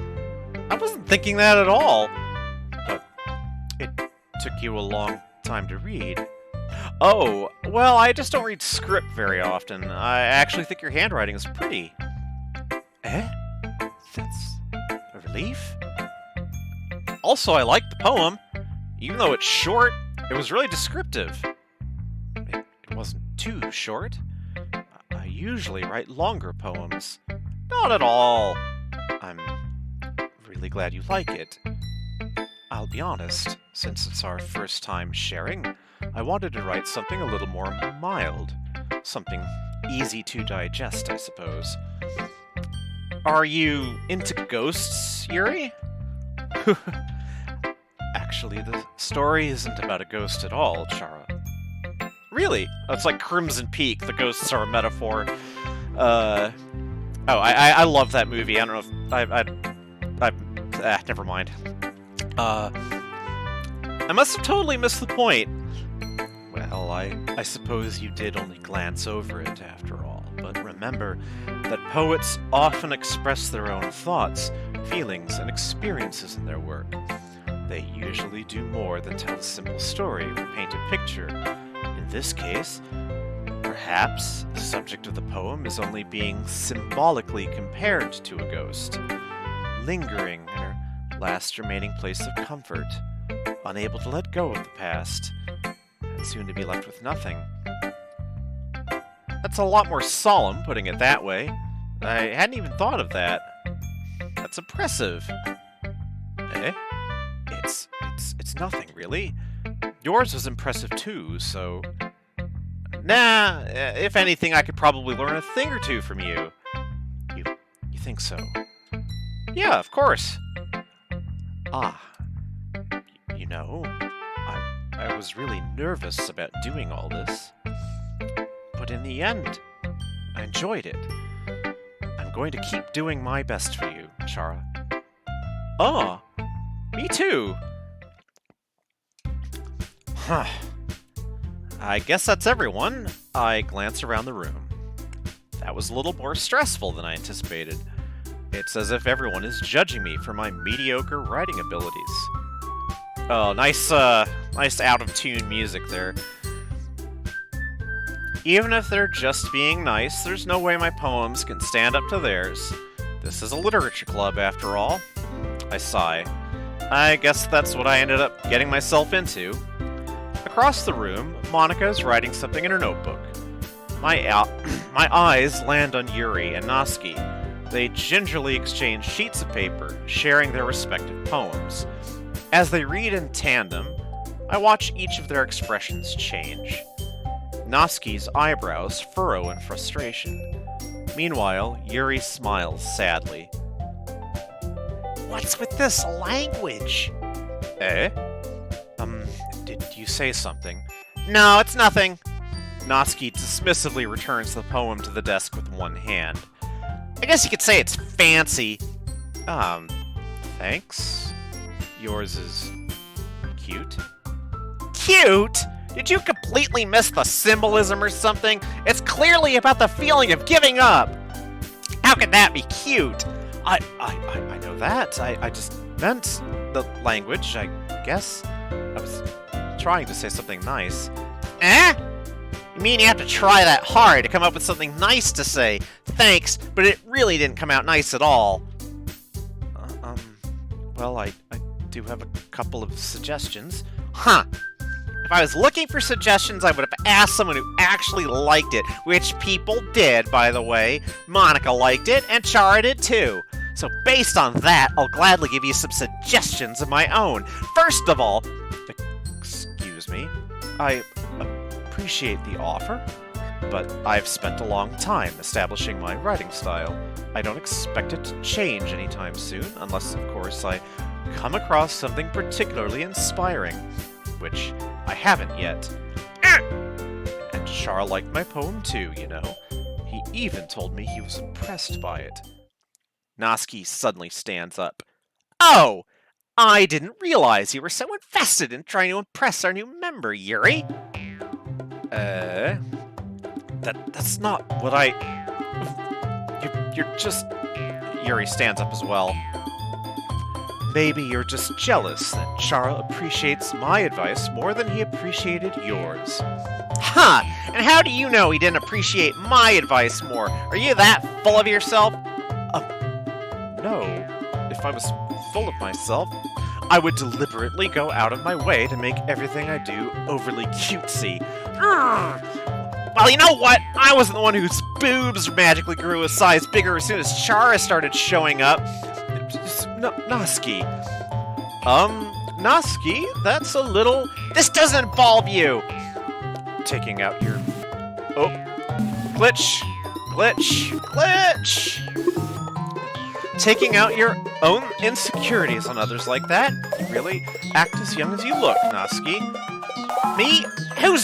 I wasn't thinking that at all. But it took you a long time to read. Oh, well, I just don't read script very often. I actually think your handwriting is pretty. Eh? That's a relief? Also, I like the poem. Even though it's short, it was really descriptive. It wasn't too short. I usually write longer poems. Not at all. I'm really glad you like it. I'll be honest, since it's our first time sharing, I wanted to write something a little more mild. Something easy to digest, I suppose. Are you into ghosts, Yuri? Actually, the story isn't about a ghost at all, Chara. Really? Oh, it's like Crimson Peak. The ghosts are a metaphor. I love that movie. I don't know if never mind. I must have totally missed the point. Well, I suppose you did only glance over it after all. But remember that poets often express their own thoughts feelings, and experiences in their work. They usually do more than tell a simple story or paint a picture. In this case, perhaps the subject of the poem is only being symbolically compared to a ghost, lingering in her last remaining place of comfort, unable to let go of the past, and soon to be left with nothing. That's a lot more solemn, putting it that way. I hadn't even thought of that. That's impressive. Eh? It's nothing, really. Yours was impressive too, so... Nah, if anything, I could probably learn a thing or two from you. You think so? Yeah, of course. Ah. You know, I was really nervous about doing all this. But in the end, I enjoyed it. I'm going to keep doing my best for you, Chara. Oh, me too. Huh. I guess that's everyone. I glance around the room. That was a little more stressful than I anticipated. It's as if everyone is judging me for my mediocre writing abilities. Oh, nice out-of-tune music there. Even if they're just being nice, there's no way my poems can stand up to theirs. This is a literature club, after all. I sigh. I guess that's what I ended up getting myself into. Across the room, Monica is writing something in her notebook. My eyes land on Yuri and Noski. They gingerly exchange sheets of paper, sharing their respective poems. As they read in tandem, I watch each of their expressions change. Noski's eyebrows furrow in frustration. Meanwhile, Yuri smiles sadly. What's with this language? Eh? Did you say something? No, it's nothing. Noski dismissively returns the poem to the desk with one hand. I guess you could say it's fancy. Thanks. Yours is... cute? Cute? Did you completely miss the symbolism or something? It's clearly about the feeling of giving up. How could that be cute? I know that. I just meant the language, I guess. I was trying to say something nice. Eh? You mean you have to try that hard to come up with something nice to say? Thanks, but it really didn't come out nice at all. Well, I do have a couple of suggestions. Huh. If I was looking for suggestions, I would have asked someone who actually liked it, which people did, by the way. Monica liked it, and Chara did too. So based on that, I'll gladly give you some suggestions of my own. First of all, excuse me, I appreciate the offer, but I've spent a long time establishing my writing style. I don't expect it to change anytime soon, unless, of course, I come across something particularly inspiring, which I haven't yet. And Chara liked my poem too, you know. He even told me he was impressed by it. Noski suddenly stands up. Oh! I didn't realize you were so invested in trying to impress our new member, Yuri. That's not what I... You're just... Yuri stands up as well. Maybe you're just jealous that Chara appreciates my advice more than he appreciated yours. Huh! And how do you know he didn't appreciate my advice more? Are you that full of yourself? No. If I was full of myself, I would deliberately go out of my way to make everything I do overly cutesy. Well, you know what? I wasn't the one whose boobs magically grew a size bigger as soon as Chara started showing up. Noski. Noski, that's a little... This doesn't involve you! Taking out your... Oh. Glitch. Taking out your own insecurities on others like that? You really act as young as you look, Noski. Me?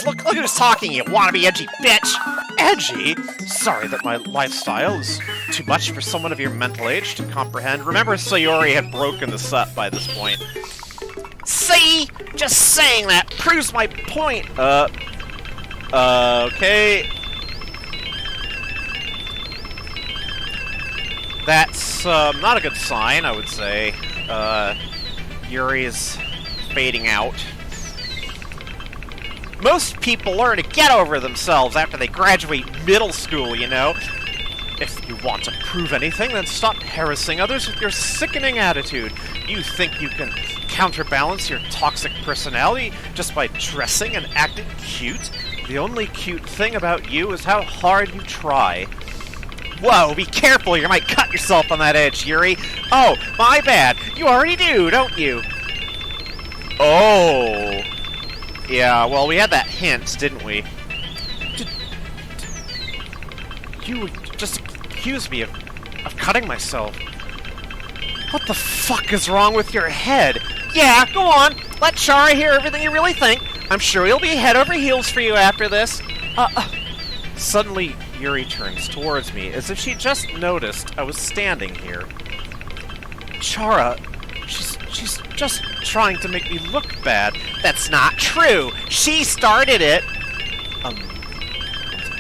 Look who's talking, you wannabe edgy bitch! Edgy? Sorry that my lifestyle is too much for someone of your mental age to comprehend. Remember, Sayori had broken this up by this point. See? Just saying that proves my point. Okay. That's not a good sign, I would say. Yuri is fading out. Most people learn to get over themselves after they graduate middle school, you know? If you want to prove anything, then stop harassing others with your sickening attitude. You think you can counterbalance your toxic personality just by dressing and acting cute? The only cute thing about you is how hard you try. Whoa, be careful, you might cut yourself on that edge, Yuri. Oh, my bad. You already do, don't you? Oh. Yeah, well, we had that hint, didn't we? You just accused me of cutting myself. What the fuck is wrong with your head? Yeah, go on. Let Chara hear everything you really think. I'm sure he'll be head over heels for you after this. Suddenly, Yuri turns towards me, as if she just noticed I was standing here. Chara, she's just trying to make me look bad. That's not true. She started it.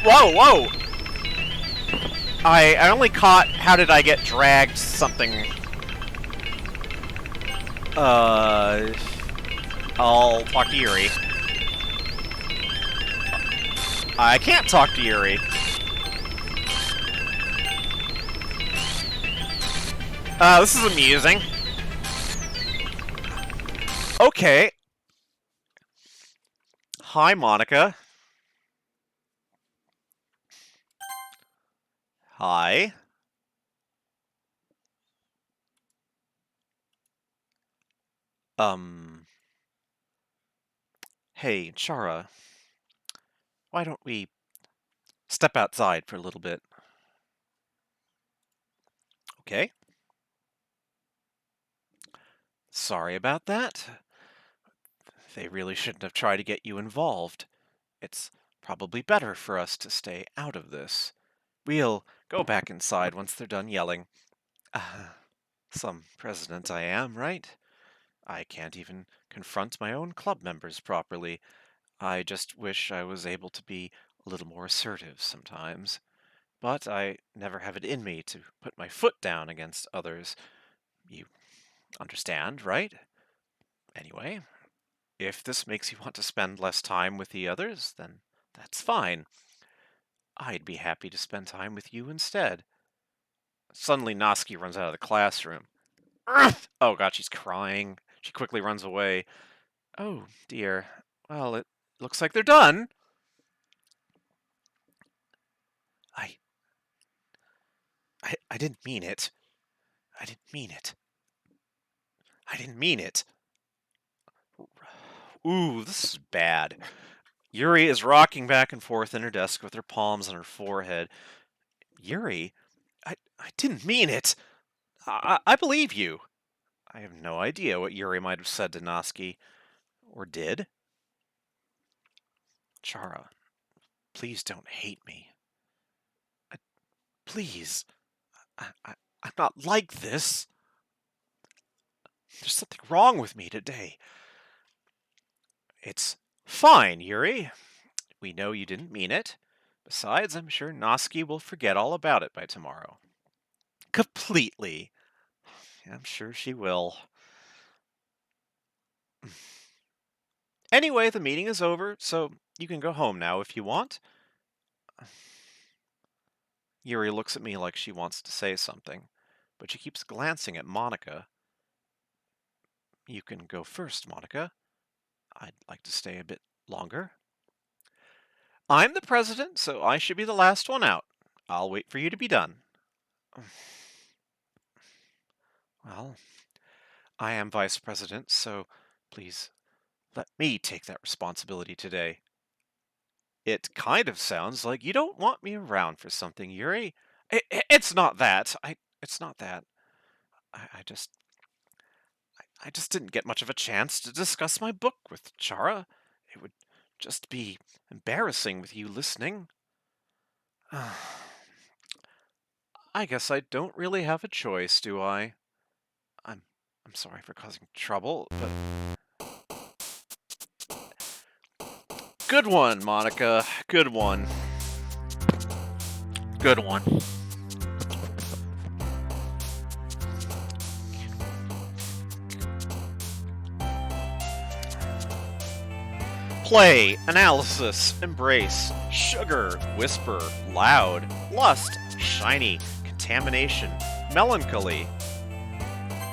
Whoa. I only caught how did I get dragged something. I'll talk to Yuri. I can't talk to Yuri. This is amusing. Okay. Hi, Monica. Hi. Hey, Chara. Why don't we step outside for a little bit? Okay. Sorry about that. They really shouldn't have tried to get you involved. It's probably better for us to stay out of this. We'll go back inside once they're done yelling. Some president I am, right? I can't even confront my own club members properly. I just wish I was able to be a little more assertive sometimes. But I never have it in me to put my foot down against others. You understand, right? Anyway, if this makes you want to spend less time with the others, then that's fine. I'd be happy to spend time with you instead. Suddenly, Noski runs out of the classroom. Oh god, she's crying. She quickly runs away. Oh dear. Well, it looks like they're done. I I didn't mean it. I didn't mean it. I didn't mean it. Ooh, this is bad. Yuri is rocking back and forth in her desk with her palms on her forehead. Yuri? I didn't mean it. I believe you. I have no idea what Yuri might have said to Noski. Or did. Chara, please don't hate me. Please. I'm not like this. There's something wrong with me today. It's fine, Yuri. We know you didn't mean it. Besides, I'm sure Noski will forget all about it by tomorrow. Completely. I'm sure she will. Anyway, the meeting is over, so you can go home now if you want. Yuri looks at me like she wants to say something, but she keeps glancing at Monica. You can go first, Monica. I'd like to stay a bit longer. I'm the president, so I should be the last one out. I'll wait for you to be done. Well, I am vice president, so please let me take that responsibility today. It kind of sounds like you don't want me around for something, Yuri. It's not that. It's not that. I just didn't get much of a chance to discuss my book with Chara. It would just be embarrassing with you listening. I guess I don't really have a choice, do I? I'm sorry for causing trouble, but good one, Monica. Good one. Good one. Play, analysis, embrace, sugar, whisper, loud, lust, shiny, contamination, melancholy,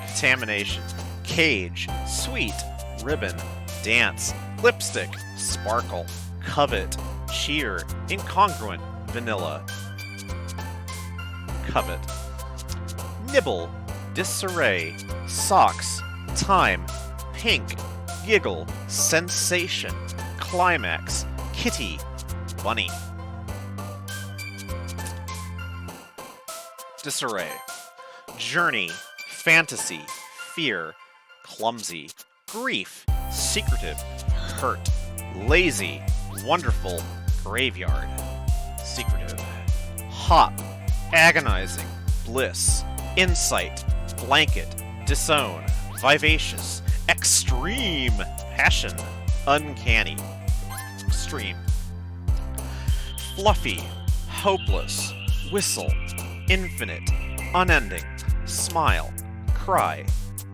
contamination, cage, sweet, ribbon, dance, lipstick, sparkle, covet, cheer, incongruent, vanilla, covet, nibble, disarray, socks, time, pink, giggle, sensation, climax, kitty, bunny. Disarray. Journey, fantasy, fear, clumsy, grief, secretive, hurt, lazy, wonderful, graveyard, secretive. Hop, agonizing, bliss, insight, blanket, disown, vivacious, extreme, passion, uncanny, extreme. Fluffy, hopeless, whistle, infinite, unending, smile, cry,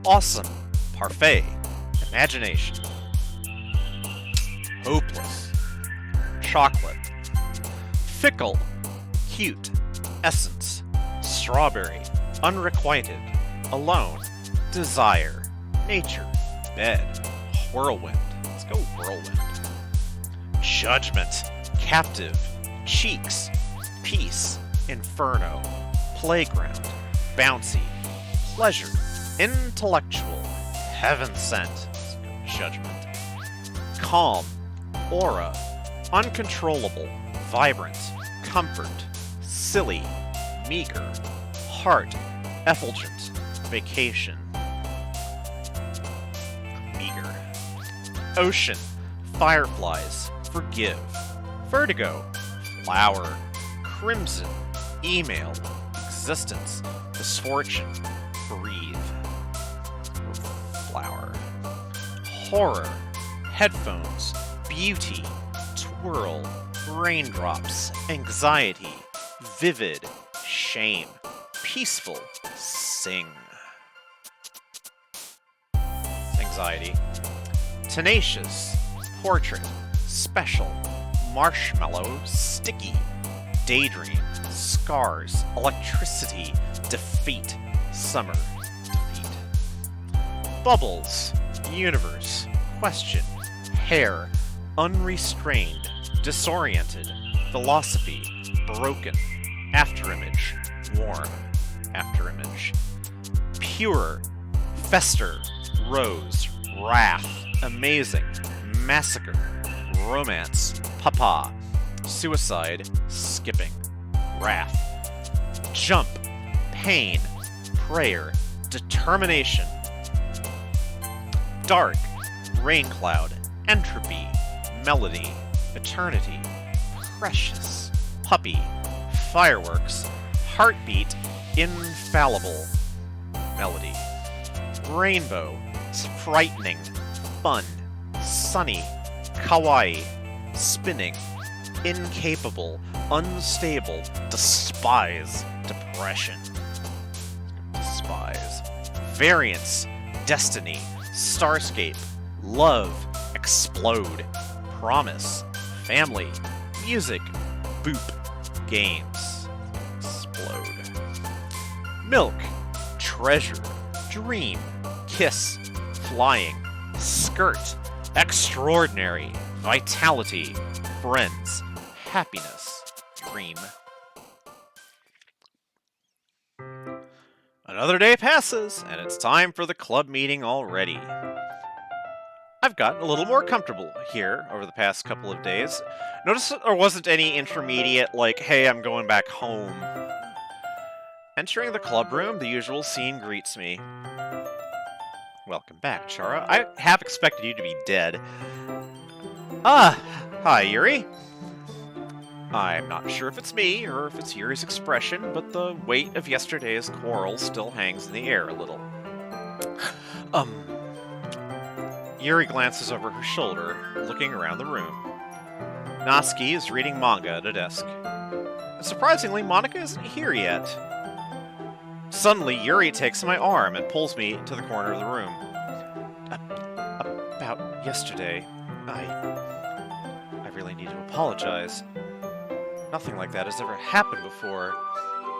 awesome, parfait, imagination. Hopeless, chocolate, fickle, cute, essence, strawberry, unrequited, alone, desire, nature, bed, whirlwind. Let's go whirlwind. Judgment, captive, cheeks, peace, inferno, playground, bouncy, pleasure, intellectual, heaven sent, judgment, calm, aura, uncontrollable, vibrant, comfort, silly, meager, heart, effulgent, vacation, meager, ocean, fireflies, forgive, vertigo, flower, crimson, email, existence, misfortune, breathe, flower, horror, headphones, beauty, twirl, raindrops, anxiety, vivid, shame, peaceful, sing. Anxiety. Tenacious, portrait, special, marshmallow, sticky, daydream, scars, electricity, defeat, summer, defeat. Bubbles, universe, question, hair, unrestrained, disoriented, philosophy, broken, afterimage, warm, afterimage. Pure, fester, rose, wrath, amazing, massacre, romance, papa, suicide, skipping, wrath. Jump, pain, prayer, determination. Dark, rain cloud, entropy, melody, eternity, precious, puppy, fireworks, heartbeat, infallible, melody. Rainbow, frightening, fun, sunny, kawaii, spinning, incapable, unstable, despise, depression, despise. Variance, destiny, starscape, love, explode, promise, family, music, boop, games, explode. Milk, treasure, dream, kiss, flying, skirt, extraordinary, vitality, friends, happiness, dream. Another day passes, and it's time for the club meeting already. I've gotten a little more comfortable here over the past couple of days. Notice there wasn't any intermediate, like, hey, I'm going back home. Entering the club room, the usual scene greets me. Welcome back, Chara. I half expected you to be dead. Ah, hi, Yuri. I'm not sure if it's me or if it's Yuri's expression, but the weight of yesterday's quarrel still hangs in the air a little. Yuri glances over her shoulder, looking around the room. Natsuki is reading manga at a desk. Surprisingly, Monika isn't here yet. Suddenly, Yuri takes my arm and pulls me to the corner of the room. About yesterday, really need to apologize. Nothing like that has ever happened before,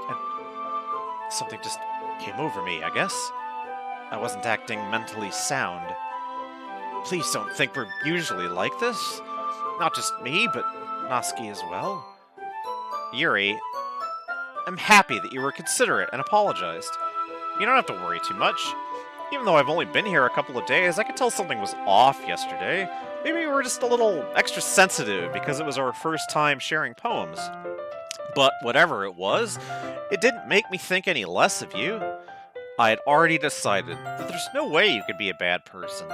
and something just came over me, I guess. I wasn't acting mentally sound. Please don't think we're usually like this. Not just me, but Noski as well. Yuri, I'm happy that you were considerate and apologized. You don't have to worry too much. Even though I've only been here a couple of days, I could tell something was off yesterday. Maybe we were just a little extra sensitive because it was our first time sharing poems. But whatever it was, it didn't make me think any less of you. I had already decided that there's no way you could be a bad person.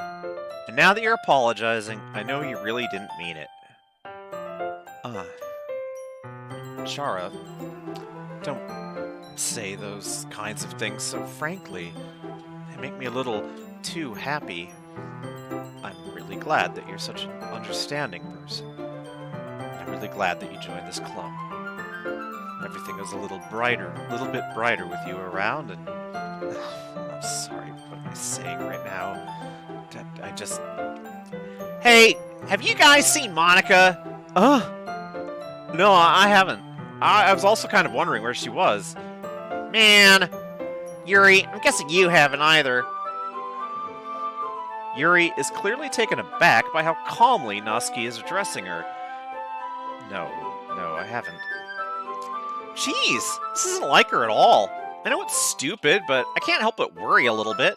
And now that you're apologizing, I know you really didn't mean it. Chara, don't say those kinds of things so frankly. They make me a little too happy. I'm really glad that you're such an understanding person. I'm really glad that you joined this club. Everything is a little bit brighter with you around, and I'm sorry, what am I saying right now? I just... Hey, have you guys seen Monica? No, I haven't. I was also kind of wondering where she was. Man, Yuri, I'm guessing you haven't either. Yuri is clearly taken aback by how calmly Noski is addressing her. No, I haven't. Jeez, this isn't like her at all. I know it's stupid, but I can't help but worry a little bit.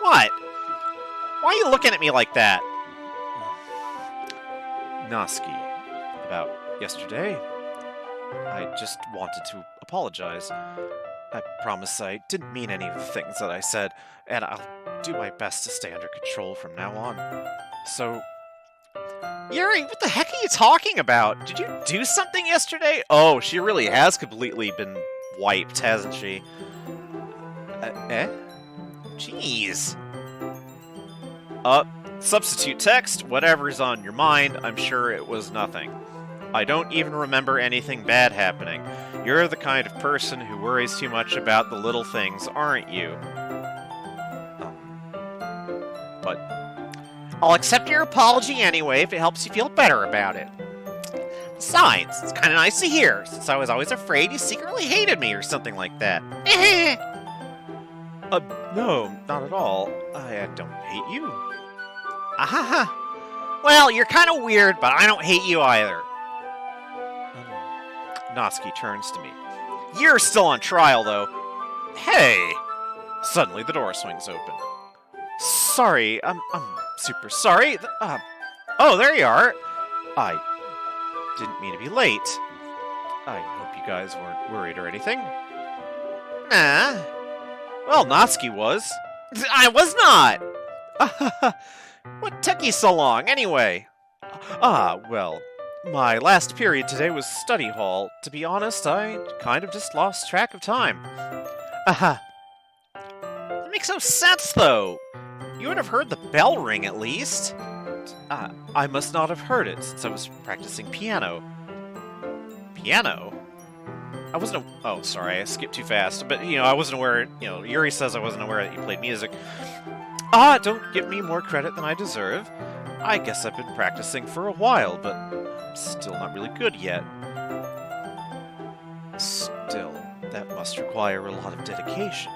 What? Why are you looking at me like that? Noski, about yesterday, I just wanted to apologize. I promise I didn't mean any of the things that I said, and I'll do my best to stay under control from now on. So... Yuri, what the heck are you talking about? Did you do something yesterday? Oh, she really has completely been wiped, hasn't she? Jeez. Substitute text, whatever's on your mind, I'm sure it was nothing. I don't even remember anything bad happening. You're the kind of person who worries too much about the little things, aren't you? But I'll accept your apology anyway if it helps you feel better about it. Besides, it's kind of nice to hear, since I was always afraid you secretly hated me or something like that. No, not at all. I don't hate you. Well, you're kind of weird, but I don't hate you either. Noski turns to me. You're still on trial, though. Hey! Suddenly, the door swings open. Sorry, I'm super sorry. Oh, there you are. I didn't mean to be late. I hope you guys weren't worried or anything. Nah. Well, Noski was. I was not! What took you so long, anyway? Well, my last period today was study hall. To be honest, I kind of just lost track of time. That makes no sense, though. You would have heard the bell ring, at least. I must not have heard it, since I was practicing piano. Piano? I wasn't... Oh, sorry, I skipped too fast. But, I wasn't aware... Yuri says I wasn't aware that you played music. Don't give me more credit than I deserve. I guess I've been practicing for a while, but I'm still not really good yet. Still, that must require a lot of dedication.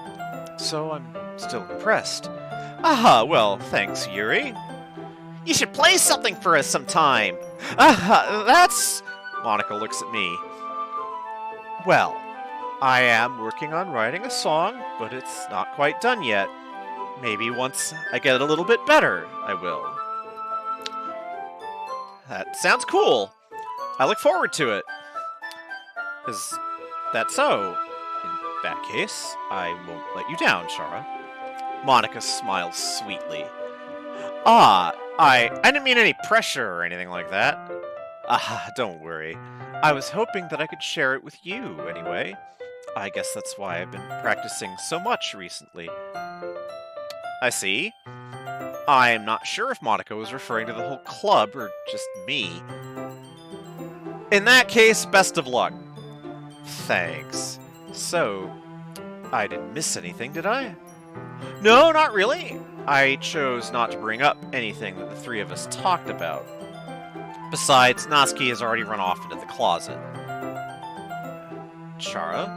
So I'm still impressed. Well, thanks, Yuri. You should play something for us sometime. That's... Monica looks at me. Well, I am working on writing a song, but it's not quite done yet. Maybe once I get it a little bit better, I will. That sounds cool. I look forward to it. Is that so? In that case, I won't let you down, Chara. Monica smiles sweetly. I didn't mean any pressure or anything like that. Don't worry. I was hoping that I could share it with you, anyway. I guess that's why I've been practicing so much recently. I see. I'm not sure if Monica was referring to the whole club or just me. In that case, best of luck. Thanks. So, I didn't miss anything, did I? No, not really. I chose not to bring up anything that the three of us talked about. Besides, Natsuki has already run off into the closet. Chara,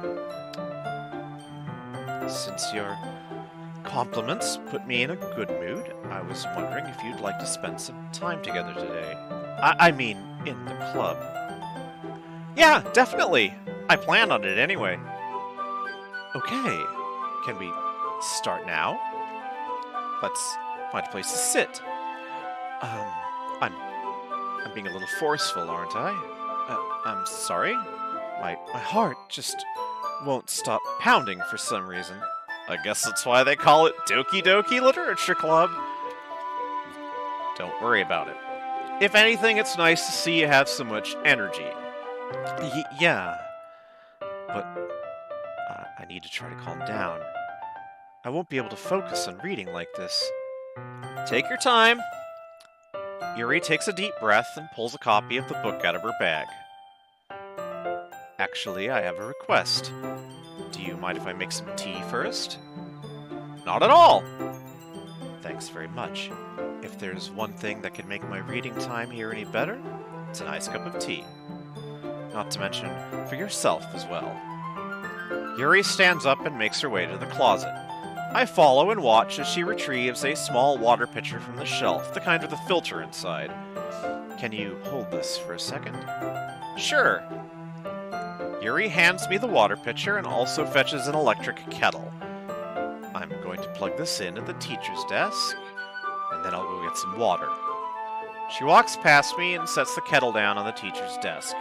since your compliments put me in a good mood, I was wondering if you'd like to spend some time together today. I mean, in the club. Yeah, definitely. I plan on it anyway. Okay, can we start now? Let's find a place to sit. Um, I'm being a little forceful, aren't I? I'm sorry. My heart just won't stop pounding for some reason. I guess that's why they call it Doki Doki Literature Club. Don't worry about it. If anything, it's nice to see you have so much energy. Yeah, but I need to try to calm down. I won't be able to focus on reading like this. Take your time. Yuri takes a deep breath and pulls a copy of the book out of her bag. Actually, I have a request. Do you mind if I make some tea first? Not at all! Thanks very much. If there's one thing that could make my reading time here any better, it's a nice cup of tea. Not to mention for yourself as well. Yuri stands up and makes her way to the closet. I follow and watch as she retrieves a small water pitcher from the shelf, the kind with a filter inside. Can you hold this for a second? Sure. Yuri hands me the water pitcher and also fetches an electric kettle. I'm going to plug this in at the teacher's desk, and then I'll go get some water. She walks past me and sets the kettle down on the teacher's desk.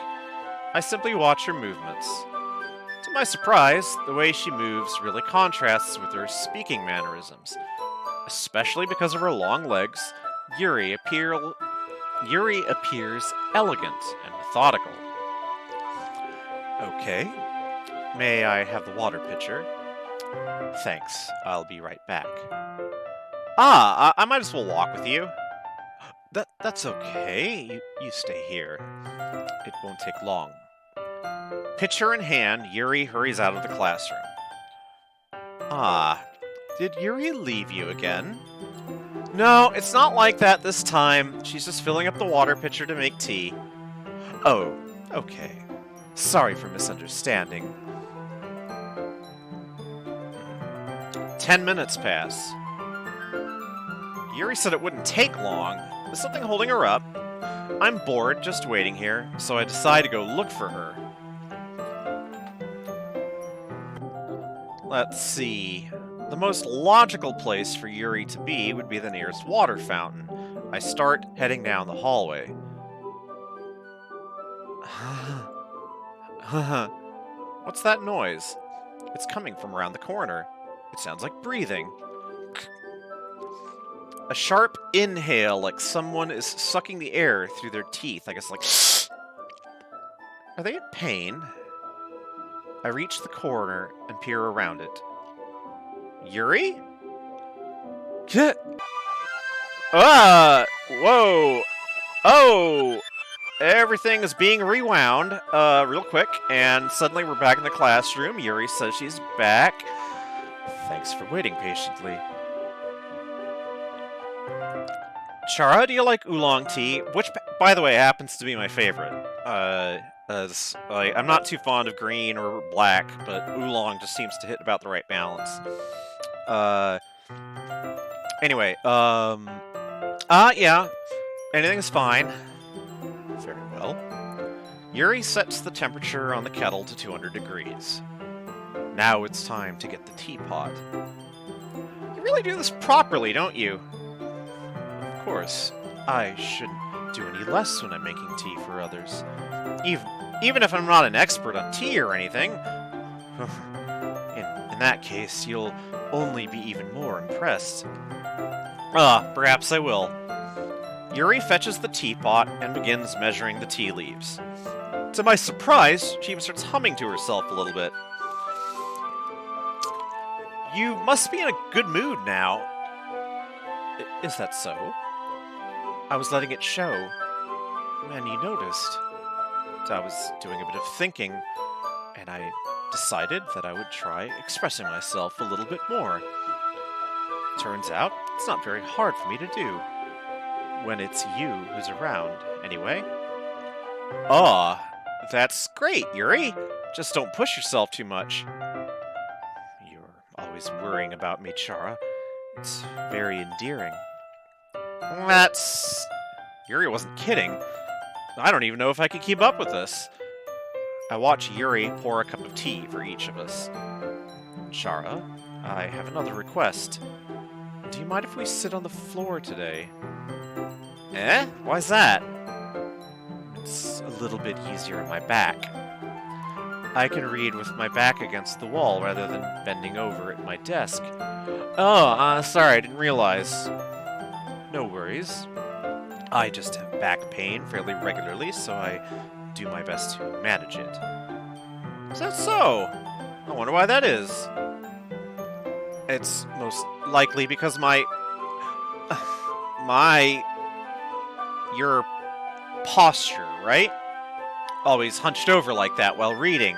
I simply watch her movements. To my surprise, the way she moves really contrasts with her speaking mannerisms. Especially because of her long legs, Yuri appears elegant and methodical. Okay, may I have the water pitcher? Thanks, I'll be right back. I might as well walk with you. That's okay, you stay here. It won't take long. Pitcher in hand, Yuri hurries out of the classroom. Did Yuri leave you again? No, it's not like that this time. She's just filling up the water pitcher to make tea. Oh, okay. Sorry for misunderstanding. 10 minutes pass. Yuri said it wouldn't take long. Is something holding her up? I'm bored just waiting here, so I decide to go look for her. Let's see. The most logical place for Yuri to be would be the nearest water fountain. I start heading down the hallway. What's that noise? It's coming from around the corner. It sounds like breathing. A sharp inhale, like someone is sucking the air through their teeth. I guess like... Are they in pain? I reach the corner and peer around it. Yuri? Whoa! Oh! Everything is being rewound, real quick, and suddenly we're back in the classroom. Yuri says she's back. Thanks for waiting patiently. Chara, do you like oolong tea? Which, by the way, happens to be my favorite. I'm not too fond of green or black, but oolong just seems to hit about the right balance. Anyway, yeah. Anything is fine. Very well. Yuri sets the temperature on the kettle to 200 degrees. Now it's time to get the teapot. You really do this properly, don't you? Of course. I shouldn't do any less when I'm making tea for others. Even if I'm not an expert on tea or anything. In that case, you'll only be even more impressed. Perhaps I will. Yuri fetches the teapot and begins measuring the tea leaves. To my surprise, she even starts humming to herself a little bit. You must be in a good mood now. Is that so? I was letting it show, and you noticed. I was doing a bit of thinking, and I decided that I would try expressing myself a little bit more. Turns out, it's not very hard for me to do. When it's you who's around, anyway. Ah, that's great, Yuri. Just don't push yourself too much. You're always worrying about me, Chara. It's very endearing. That's... Yuri wasn't kidding. I don't even know if I could keep up with this. I watch Yuri pour a cup of tea for each of us. Chara, I have another request. Do you mind if we sit on the floor today? Eh? Why's that? It's a little bit easier on my back. I can read with my back against the wall rather than bending over at my desk. Oh, sorry, I didn't realize. No worries. I just have back pain fairly regularly, so I do my best to manage it. Is that so? I wonder why that is. It's most likely because your posture, right? Always hunched over like that while reading.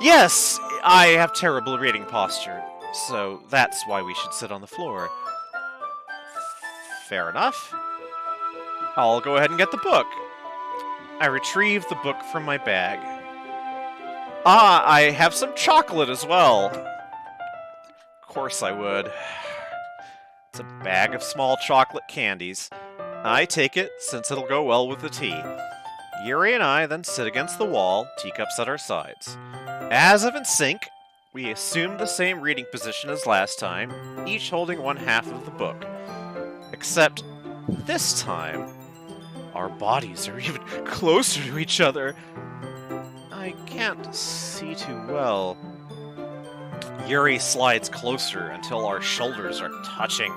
Yes, I have terrible reading posture, so that's why we should sit on the floor. Fair enough. I'll go ahead and get the book. I retrieve the book from my bag. Ah, I have some chocolate as well. Of course I would. It's a bag of small chocolate candies. I take it since it'll go well with the tea. Yuri and I then sit against the wall, teacups at our sides. As if in sync, we assume the same reading position as last time, each holding one half of the book. Except, this time, our bodies are even closer to each other. I can't see too well. Yuri slides closer until our shoulders are touching.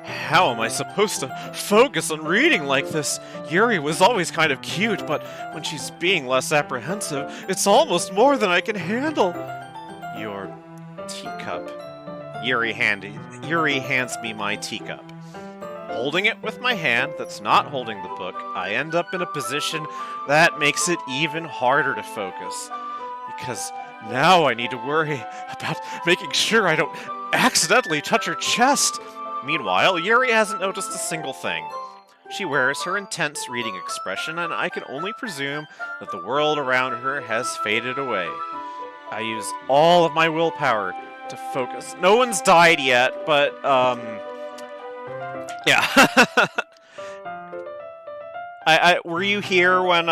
How am I supposed to focus on reading like this? Yuri was always kind of cute, but when she's being less apprehensive, it's almost more than I can handle. Your teacup. Yuri hands me my teacup. Holding it with my hand that's not holding the book, I end up in a position that makes it even harder to focus. Because now I need to worry about making sure I don't accidentally touch her chest. Meanwhile, Yuri hasn't noticed a single thing. She wears her intense reading expression, and I can only presume that the world around her has faded away. I use all of my willpower to focus. No one's died yet, but, yeah. Were you here when,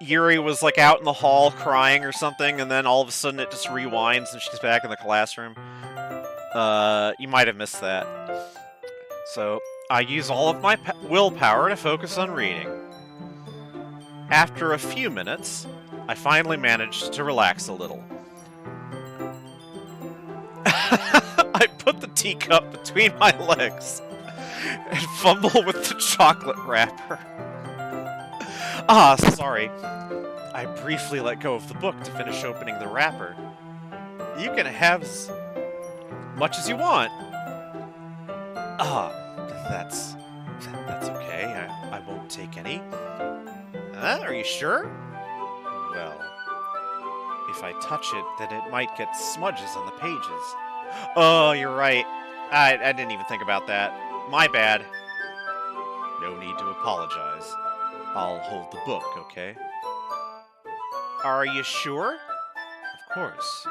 Yuri was, like, out in the hall crying or something, and then all of a sudden it just rewinds and she's back in the classroom? You might have missed that. So, I use all of my willpower to focus on reading. After a few minutes, I finally managed to relax a little. I put the teacup between my legs and fumble with the chocolate wrapper. Ah, sorry. I briefly let go of the book to finish opening the wrapper. You can have as much as you want. Ah, that's okay. I won't take any. Are you sure? Well, if I touch it, then it might get smudges on the pages. Oh, you're right. I didn't even think about that. My bad. No need to apologize. I'll hold the book, okay? Are you sure? Of course.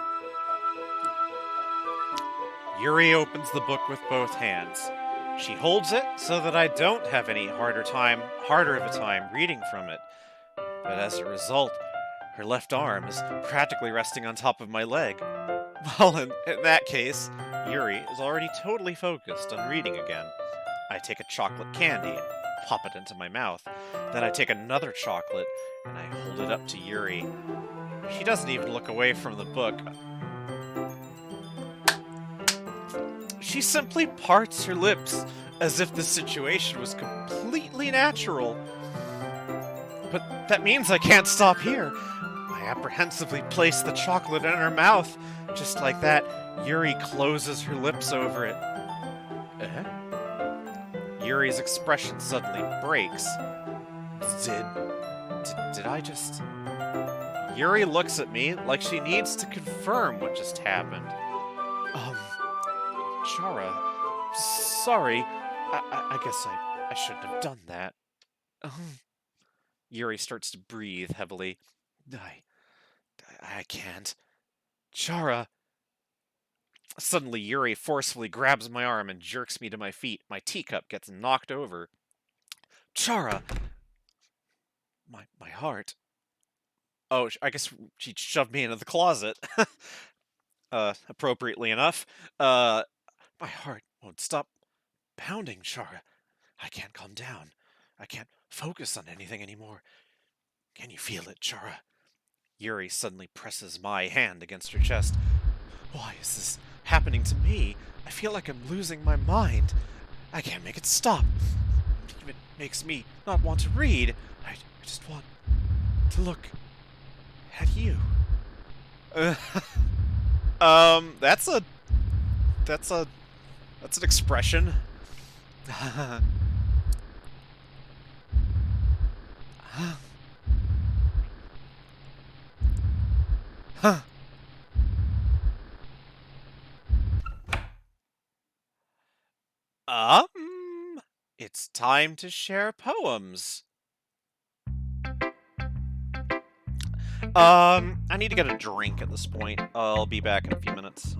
Yuri opens the book with both hands. She holds it so that I don't have any harder of a time reading from it. But as a result, her left arm is practically resting on top of my leg. Well, in that case, Yuri is already totally focused on reading again. I take a chocolate candy and pop it into my mouth. Then I take another chocolate and I hold it up to Yuri. She doesn't even look away from the book. She simply parts her lips as if the situation was completely natural. But that means I can't stop here. I apprehensively place the chocolate in her mouth. Just like that, Yuri closes her lips over it. Yuri's expression suddenly breaks. Did I just... Yuri looks at me like she needs to confirm what just happened. Chara, sorry. I guess I shouldn't have done that. Yuri starts to breathe heavily. I can't. Chara! Suddenly, Yuri forcefully grabs my arm and jerks me to my feet. My teacup gets knocked over. Chara! My heart. Oh, I guess she shoved me into the closet. Appropriately enough. My heart won't stop pounding, Chara. I can't calm down. I can't focus on anything anymore. Can you feel it, Chara? Yuri suddenly presses my hand against her chest. Why is this happening to me? I feel like I'm losing my mind. I can't make it stop. It makes me not want to read. I just want to look at you. That's an expression. Huh. It's time to share poems. I need to get a drink at this point. I'll be back in a few minutes.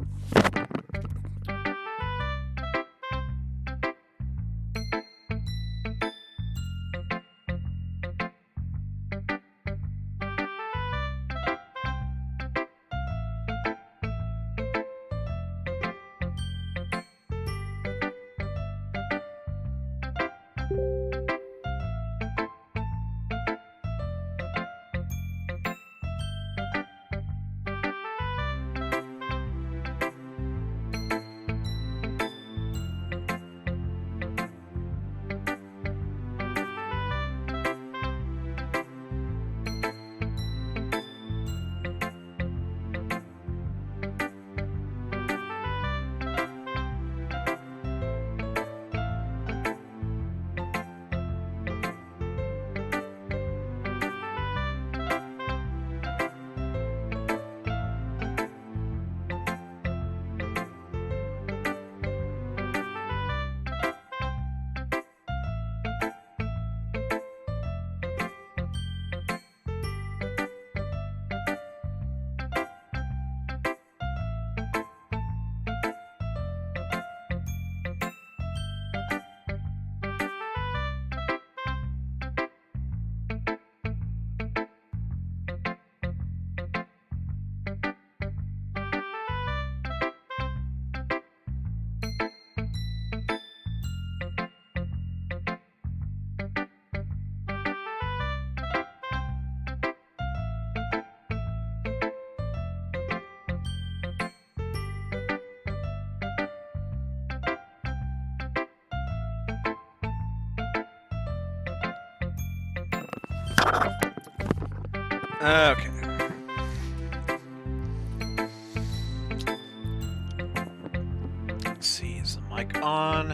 Okay. Let's see, is the mic on?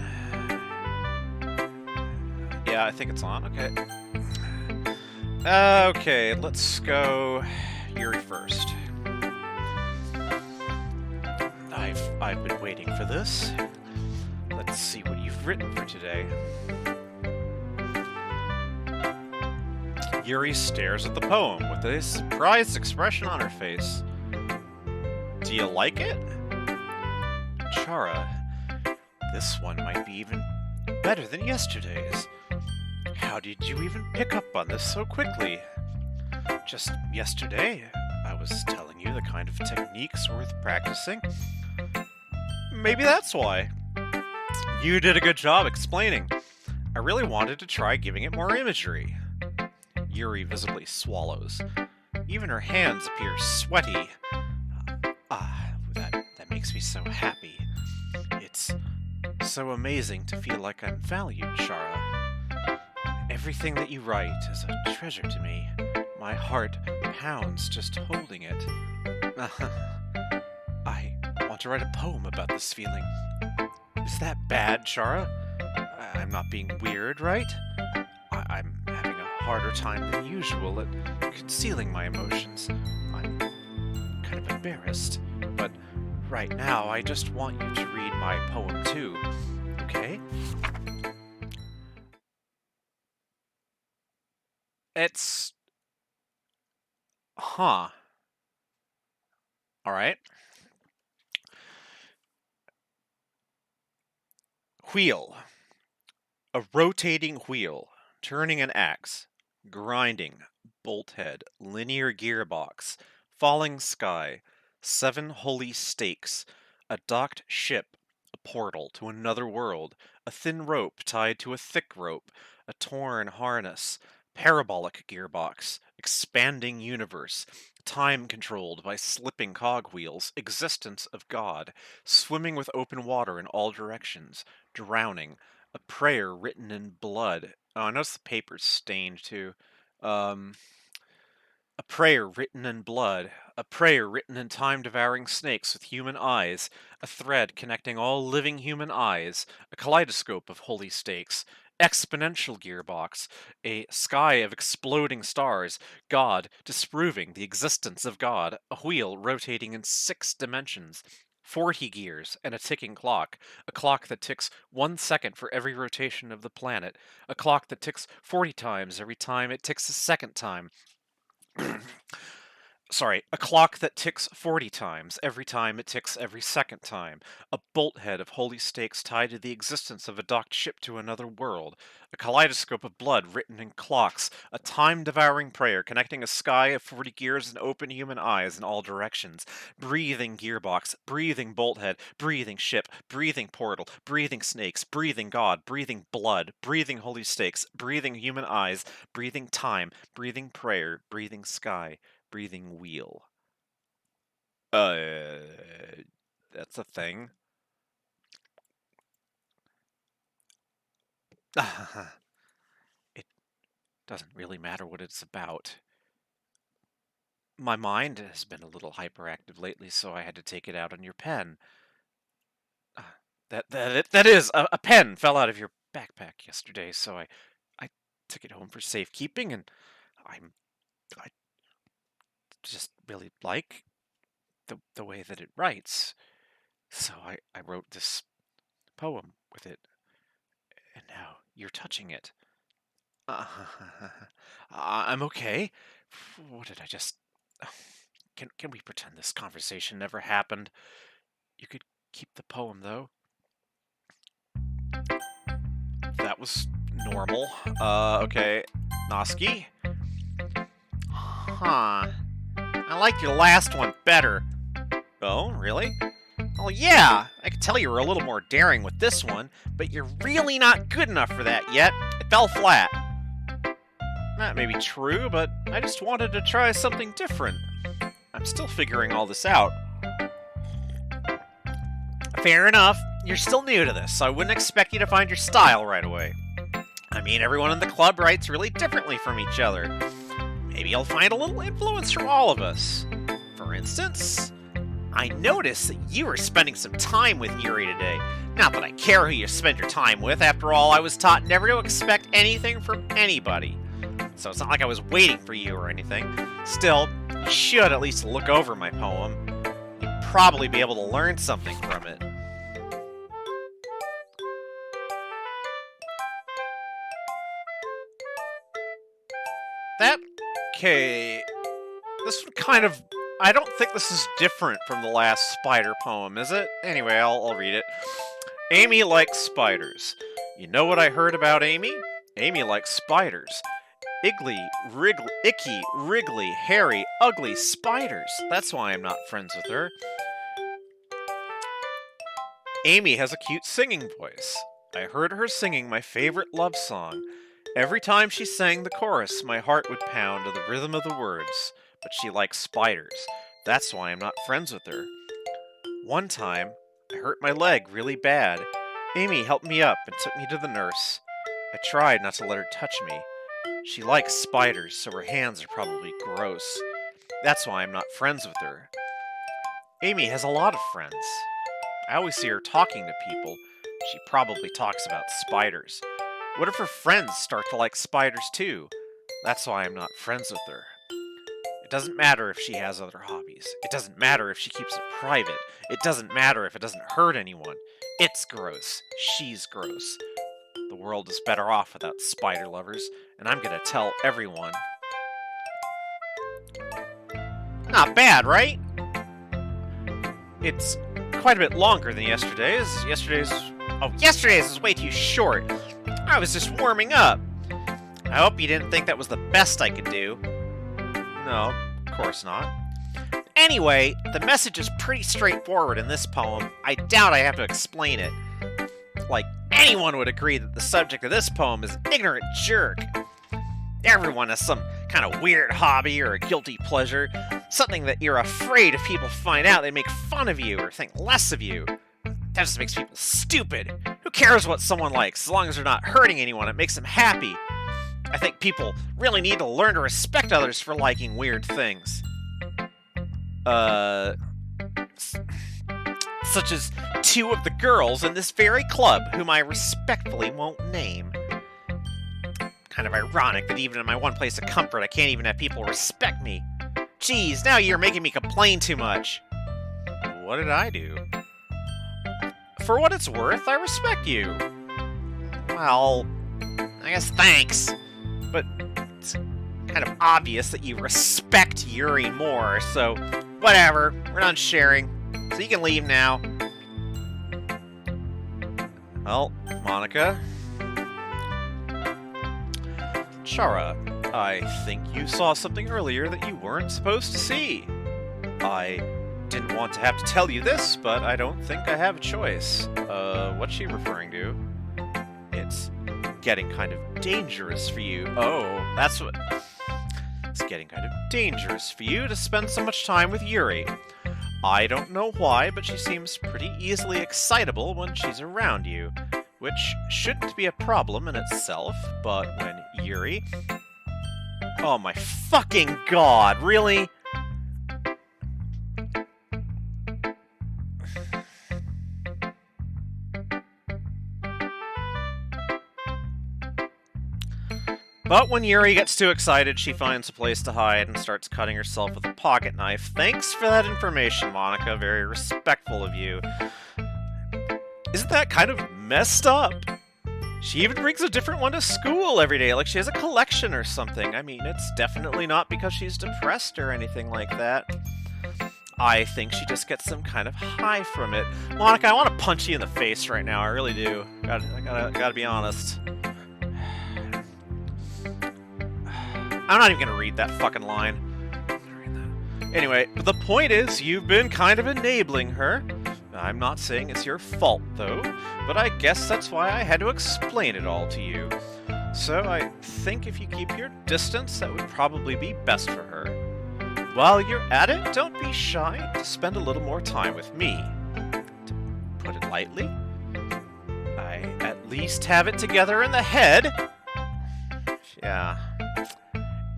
Yeah, I think it's on. Okay. Okay, let's go Yuri first. I've been waiting for this. Let's see what you've written for today. Yuri stares at the poem with a surprised expression on her face. Do you like it? Chara, this one might be even better than yesterday's. How did you even pick up on this so quickly? Just yesterday, I was telling you the kind of techniques worth practicing. Maybe that's why. You did a good job explaining. I really wanted to try giving it more imagery. Yuri visibly swallows. Even her hands appear sweaty. That makes me so happy. It's so amazing to feel like I'm valued, Chara. Everything that you write is a treasure to me. My heart pounds just holding it. I want to write a poem about this feeling. Is that bad, Chara? I'm not being weird, right? I'm having a harder time than usual at concealing my emotions. I'm kind of embarrassed, but right now. I just want you to read my poem too, okay? It's... Huh. Alright. Wheel. A rotating wheel, turning an axe, grinding, bolt head, linear gearbox, falling sky, 7 holy stakes, a docked ship, a portal to another world, a thin rope tied to a thick rope, a torn harness, parabolic gearbox, expanding universe, time controlled by slipping cogwheels, existence of God, swimming with open water in all directions, drowning, a prayer written in blood. Oh, I noticed the paper's stained too. Um, a prayer written in blood, a prayer written in time-devouring snakes with human eyes, a thread connecting all living human eyes, a kaleidoscope of holy stakes, exponential gearbox, a sky of exploding stars, God disproving the existence of God, a wheel rotating in 6 dimensions, 40 gears and a ticking clock, a clock that ticks 1 second for every rotation of the planet, a clock that ticks 40 times every time it ticks a second time, sorry, a clock that ticks 40 times every time it ticks every second time, a bolt head of holy stakes tied to the existence of a docked ship to another world, a kaleidoscope of blood written in clocks, a time-devouring prayer connecting a sky of 40 gears and open human eyes in all directions, breathing gearbox, breathing bolt head, breathing ship, breathing portal, breathing snakes, breathing God, breathing blood, breathing holy stakes, breathing human eyes, breathing time, breathing prayer, breathing sky, breathing wheel. Uh, that's a thing. It doesn't really matter what it's about. My mind has been a little hyperactive lately, so I had to take it out on your pen. Uh, that is a pen fell out of your backpack yesterday, so I took it home for safekeeping, and I just really like the way that it writes, so I wrote this poem with it, and now you're touching it. Uh, I'm okay. What did I just... Can we pretend this conversation never happened? You could keep the poem, though. That was normal. Okay. Noski? Huh. I liked your last one better. Oh, really? Oh, yeah. I could tell you were a little more daring with this one, but you're really not good enough for that yet. It fell flat. That may be true, but I just wanted to try something different. I'm still figuring all this out. Fair enough. You're still new to this, so I wouldn't expect you to find your style right away. I mean, everyone in the club writes really differently from each other. Maybe you'll find a little influence from all of us. For instance, I noticed that you were spending some time with Yuri today. Not that I care who you spend your time with. After all, I was taught never to expect anything from anybody. So it's not like I was waiting for you or anything. Still, you should at least look over my poem. You'd probably be able to learn something from it. That... Okay... This would kind of... I don't think this is different from the last spider poem, is it? Anyway, I'll read it. Amy likes spiders. You know what I heard about Amy? Amy likes spiders. Icky, wriggly, hairy, ugly spiders. That's why I'm not friends with her. Amy has a cute singing voice. I heard her singing my favorite love song. Every time she sang the chorus, my heart would pound to the rhythm of the words. But she likes spiders. That's why I'm not friends with her. One time, I hurt my leg really bad. Amy helped me up and took me to the nurse. I tried not to let her touch me. She likes spiders, so her hands are probably gross. That's why I'm not friends with her. Amy has a lot of friends. I always see her talking to people. She probably talks about spiders. What if her friends start to like spiders too? That's why I'm not friends with her. It doesn't matter if she has other hobbies. It doesn't matter if she keeps it private. It doesn't matter if it doesn't hurt anyone. It's gross. She's gross. The world is better off without spider lovers, and I'm gonna tell everyone. Not bad, right? It's quite a bit longer than yesterday's. Yesterday's is way too short. I was just warming up. I hope you didn't think that was the best I could do. No, of course not. Anyway, the message is pretty straightforward in this poem. I doubt I have to explain it. Like, anyone would agree that the subject of this poem is an ignorant jerk. Everyone has some kind of weird hobby or a guilty pleasure, something that you're afraid if people find out they make fun of you or think less of you. That just makes people stupid. Who cares what someone likes, as long as they're not hurting anyone, it makes them happy. I think people really need to learn to respect others for liking weird things. Such as 2 of the girls in this very club, whom I respectfully won't name. Kind of ironic that even in my one place of comfort, I can't even have people respect me. Geez, now you're making me complain too much. What did I do? For what it's worth, I respect you. Well, I guess thanks. But it's kind of obvious that you respect Yuri more, so whatever. We're done sharing. So you can leave now. Well, Monica. Chara, I think you saw something earlier that you weren't supposed to see. I didn't want to have to tell you this, but I don't think I have a choice. What's she referring to? It's getting kind of dangerous for you. Oh, that's what... It's getting kind of dangerous for you to spend so much time with Yuri. I don't know why, but she seems pretty easily excitable when she's around you, which shouldn't be a problem in itself, but when Yuri... Oh my fucking god, really? But when Yuri gets too excited, she finds a place to hide and starts cutting herself with a pocket knife. Thanks for that information, Monica. Very respectful of you. Isn't that kind of messed up? She even brings a different one to school every day, like she has a collection or something. I mean, it's definitely not because she's depressed or anything like that. I think she just gets some kind of high from it. Monica, I want to punch you in the face right now. I really do. I gotta be honest. I'm not even gonna read that fucking line. Anyway, the point is, you've been kind of enabling her. I'm not saying it's your fault, though, but I guess that's why I had to explain it all to you. So I think if you keep your distance, that would probably be best for her. While you're at it, don't be shy to spend a little more time with me. To put it lightly, I at least have it together in the head. Yeah.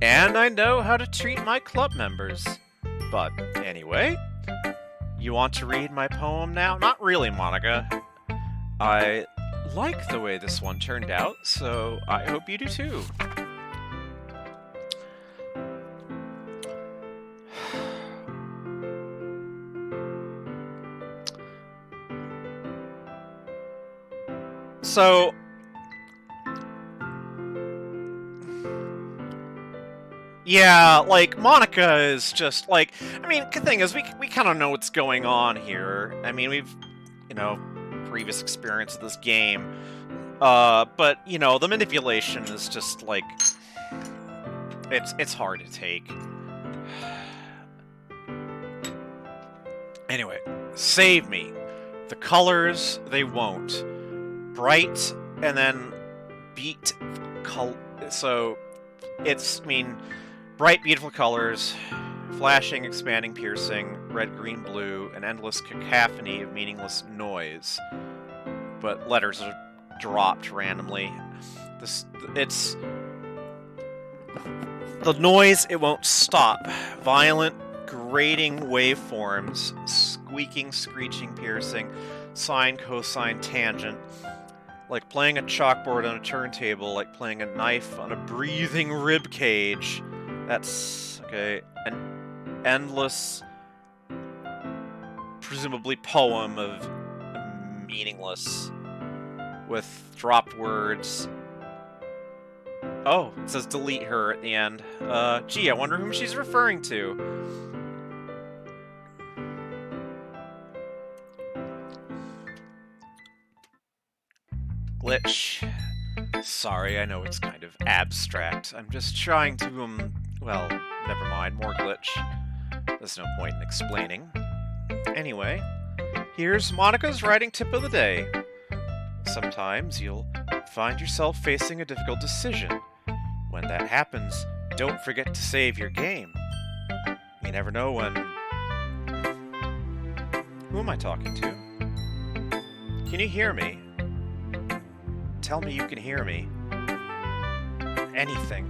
And I know how to treat my club members. But anyway, you want to read my poem now? Not really, Monica. I like the way this one turned out, so I hope you do too. So... yeah, like, Monica is just, like... I mean, the thing is, we kind of know what's going on here. I mean, we've, previous experience of this game. But, the manipulation is just, like... It's hard to take. Anyway, save me. The colors, they won't. Bright, and then beat... So, it's, bright, beautiful colors, flashing, expanding, piercing, red, green, blue, an endless cacophony of meaningless noise. But letters are dropped randomly. It's... the noise, it won't stop. Violent, grating waveforms, squeaking, screeching, piercing, sine, cosine, tangent. Like playing a chalkboard on a turntable, like playing a knife on a breathing rib cage. That's Okay, an endless, presumably poem of meaningless with dropped words. Oh, it says delete her at the end. Gee, I wonder whom she's referring to. Glitch. Sorry, I know it's kind of abstract. I'm just trying to, well, never mind, more glitch. There's no point in explaining. Anyway, here's Monica's writing tip of the day. Sometimes you'll find yourself facing a difficult decision. When that happens, don't forget to save your game. You never know when... Who am I talking to? Can you hear me? Tell me you can hear me. Anything.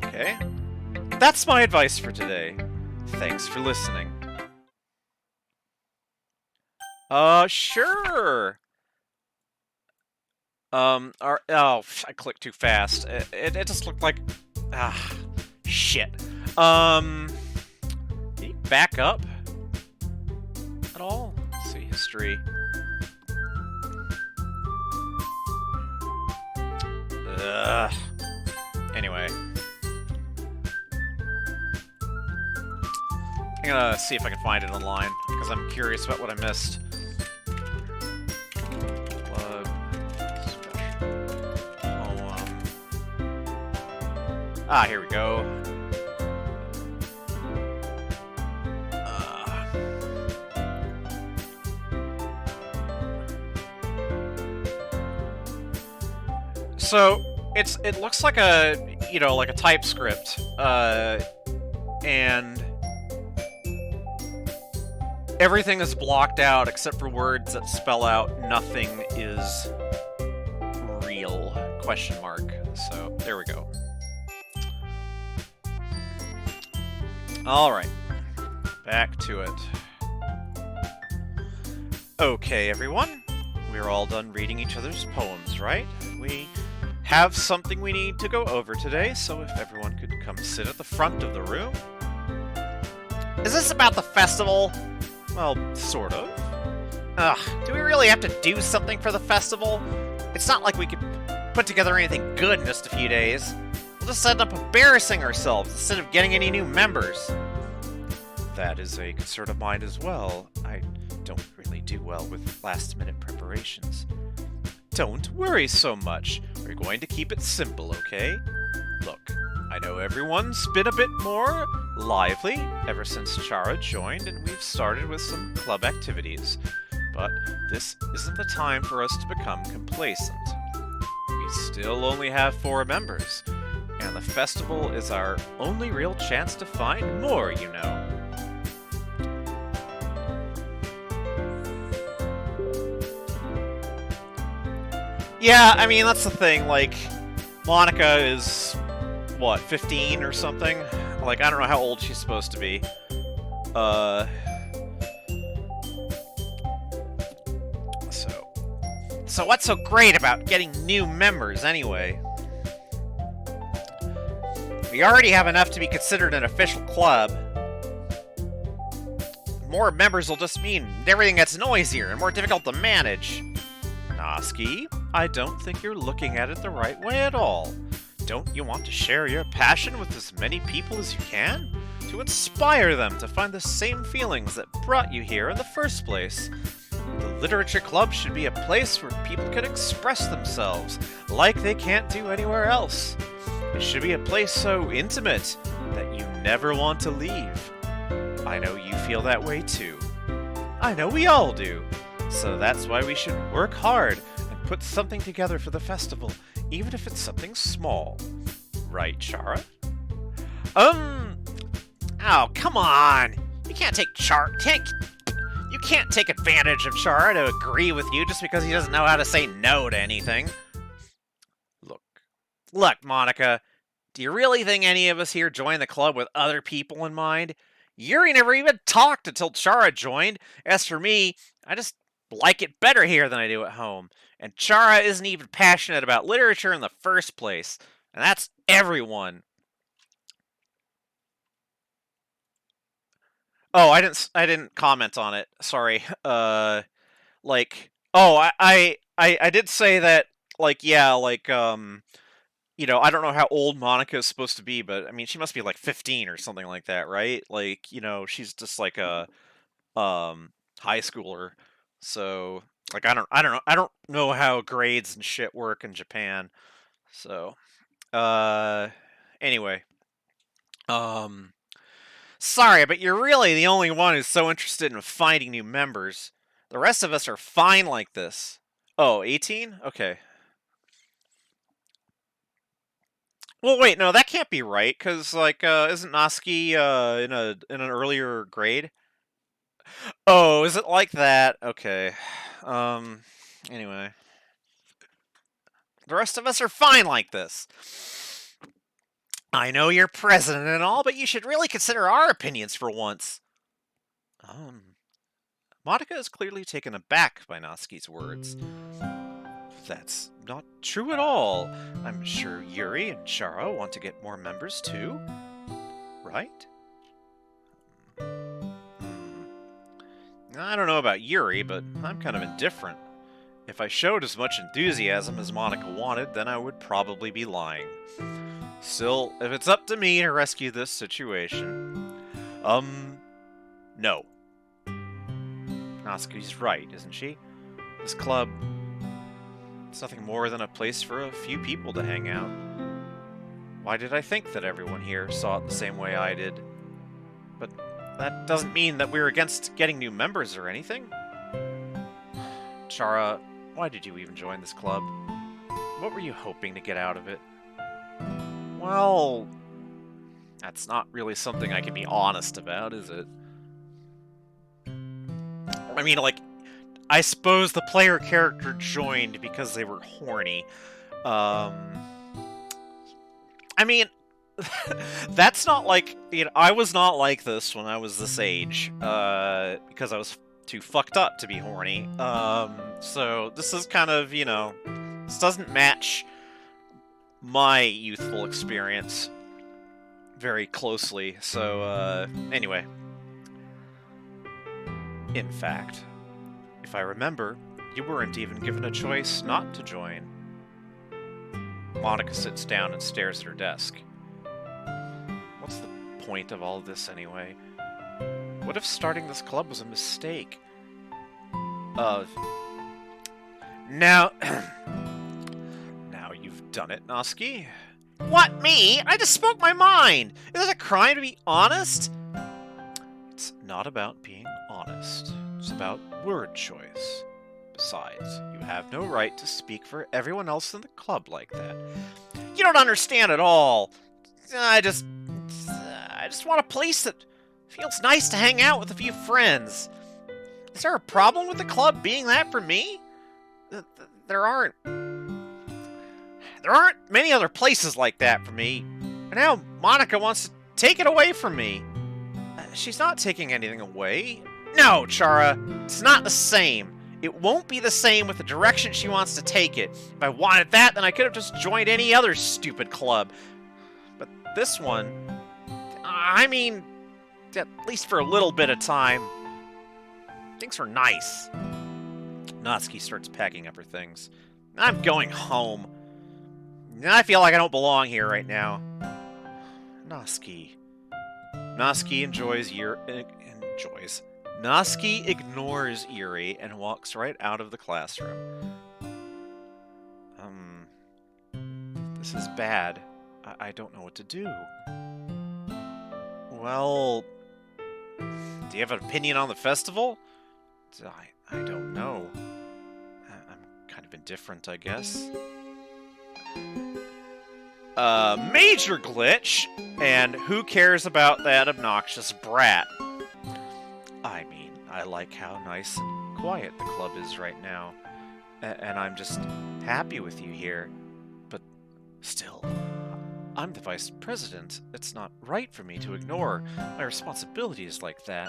Okay. That's my advice for today. Thanks for listening. Sure. Oh, I clicked too fast. It just looked like... shit. Can you back up at all? Let's see, history. Anyway. I'm gonna see if I can find it online, because I'm curious about what I missed. Club special poem. Here we go. So it looks like a like a TypeScript, and everything is blocked out except for words that spell out nothing is real ? So there we go. All right, back to it. Okay, everyone, we're all done reading each other's poems, right? We have something we need to go over today, so if everyone could come sit at the front of the room. Is this about the festival? Well, sort of. Ugh, do we really have to do something for the festival? It's not like we could put together anything good in just a few days. We'll just end up embarrassing ourselves instead of getting any new members. That is a concern of mine as well. I don't really do well with last-minute preparations. Don't worry so much. We're going to keep it simple, okay? Look, I know everyone's been a bit more lively ever since Chara joined, and we've started with some club activities. But this isn't the time for us to become complacent. We still only have 4 members, and the festival is our only real chance to find more, you know. Yeah, I mean, that's the thing, like, Monica is, what, 15 or something? Like, I don't know how old she's supposed to be. So what's so great about getting new members, anyway? We already have enough to be considered an official club. More members will just mean everything gets noisier and more difficult to manage. Noski, I don't think you're looking at it the right way at all. Don't you want to share your passion with as many people as you can? To inspire them to find the same feelings that brought you here in the first place. The Literature Club should be a place where people can express themselves like they can't do anywhere else. It should be a place so intimate that you never want to leave. I know you feel that way too. I know we all do. So that's why we should work hard and put something together for the festival, even if it's something small. Right, Chara? Oh, come on! You can't take You can't take advantage of Chara to agree with you just because he doesn't know how to say no to anything. Look, Monica, do you really think any of us here joined the club with other people in mind? Yuri never even talked until Chara joined. As for me, I just like it better here than I do at home. And Chara isn't even passionate about literature in the first place. And that's everyone. Oh, I didn't comment on it. Sorry. Like, oh, I did say that, like, yeah, like, I don't know how old Monica is supposed to be, but I mean, she must be like 15 or something like that, right? Like, she's just like a high schooler. So, like, I don't know how grades and shit work in Japan. So, uh anyway, um sorry, but you're really the only one who's so interested in finding new members. The rest of us are fine like this. Oh, 18? Okay. Well, wait, no, that can't be right, because, like, isn't Noski, in an earlier grade? Oh, is it like that? Okay. Um, anyway. The rest of us are fine like this. I know you're president and all, but you should really consider our opinions for once. Um, Monica is clearly taken aback by Noski's words. That's not true at all. I'm sure Yuri and Chara want to get more members too, right? Hmm. I don't know about Yuri, but I'm kind of indifferent. If I showed as much enthusiasm as Monica wanted, then I would probably be lying. Still, if it's up to me to rescue this situation, no. Natsuki's right, isn't she? This club, it's nothing more than a place for a few people to hang out. Why did I think that everyone here saw it the same way I did? But that doesn't mean that we're against getting new members or anything. Chara, why did you even join this club? What were you hoping to get out of it? Well, that's not really something I can be honest about, is it? I mean, like, I suppose the player character joined because they were horny. Um, I mean, that's not like, I was not like this when I was this age, because I was too fucked up to be horny. So this is kind of, this doesn't match my youthful experience very closely. So, anyway. In fact, if I remember, you weren't even given a choice not to join. Monica sits down and stares at her desk. What's the point of all this anyway? What if starting this club was a mistake? Now... now you've done it, Noski. What, me? I just spoke my mind! Is it a crime to be honest? It's not about being honest. It's about word choice. Besides, you have no right to speak for everyone else in the club like that. You don't understand at all. I just want a place that feels nice to hang out with a few friends. Is there a problem with the club being that for me? There aren't many other places like that for me. And now Monica wants to take it away from me. She's not taking anything away. No, Chara, it's not the same. It won't be the same with the direction she wants to take it. If I wanted that, then I could have just joined any other stupid club. But this one, I mean, at least for a little bit of time, things were nice. Natsuki starts packing up her things. I'm going home. I feel like I don't belong here right now. Natsuki. Natsuki Natsuki ignores Yuri and walks right out of the classroom. This is bad. I don't know what to do. Well, do you have an opinion on the festival? I don't know. I'm kind of indifferent, I guess. Major glitch, and who cares about that obnoxious brat? I mean, I like how nice and quiet the club is right now, and I'm just happy with you here, but still, I'm the vice president. It's not right for me to ignore my responsibilities like that.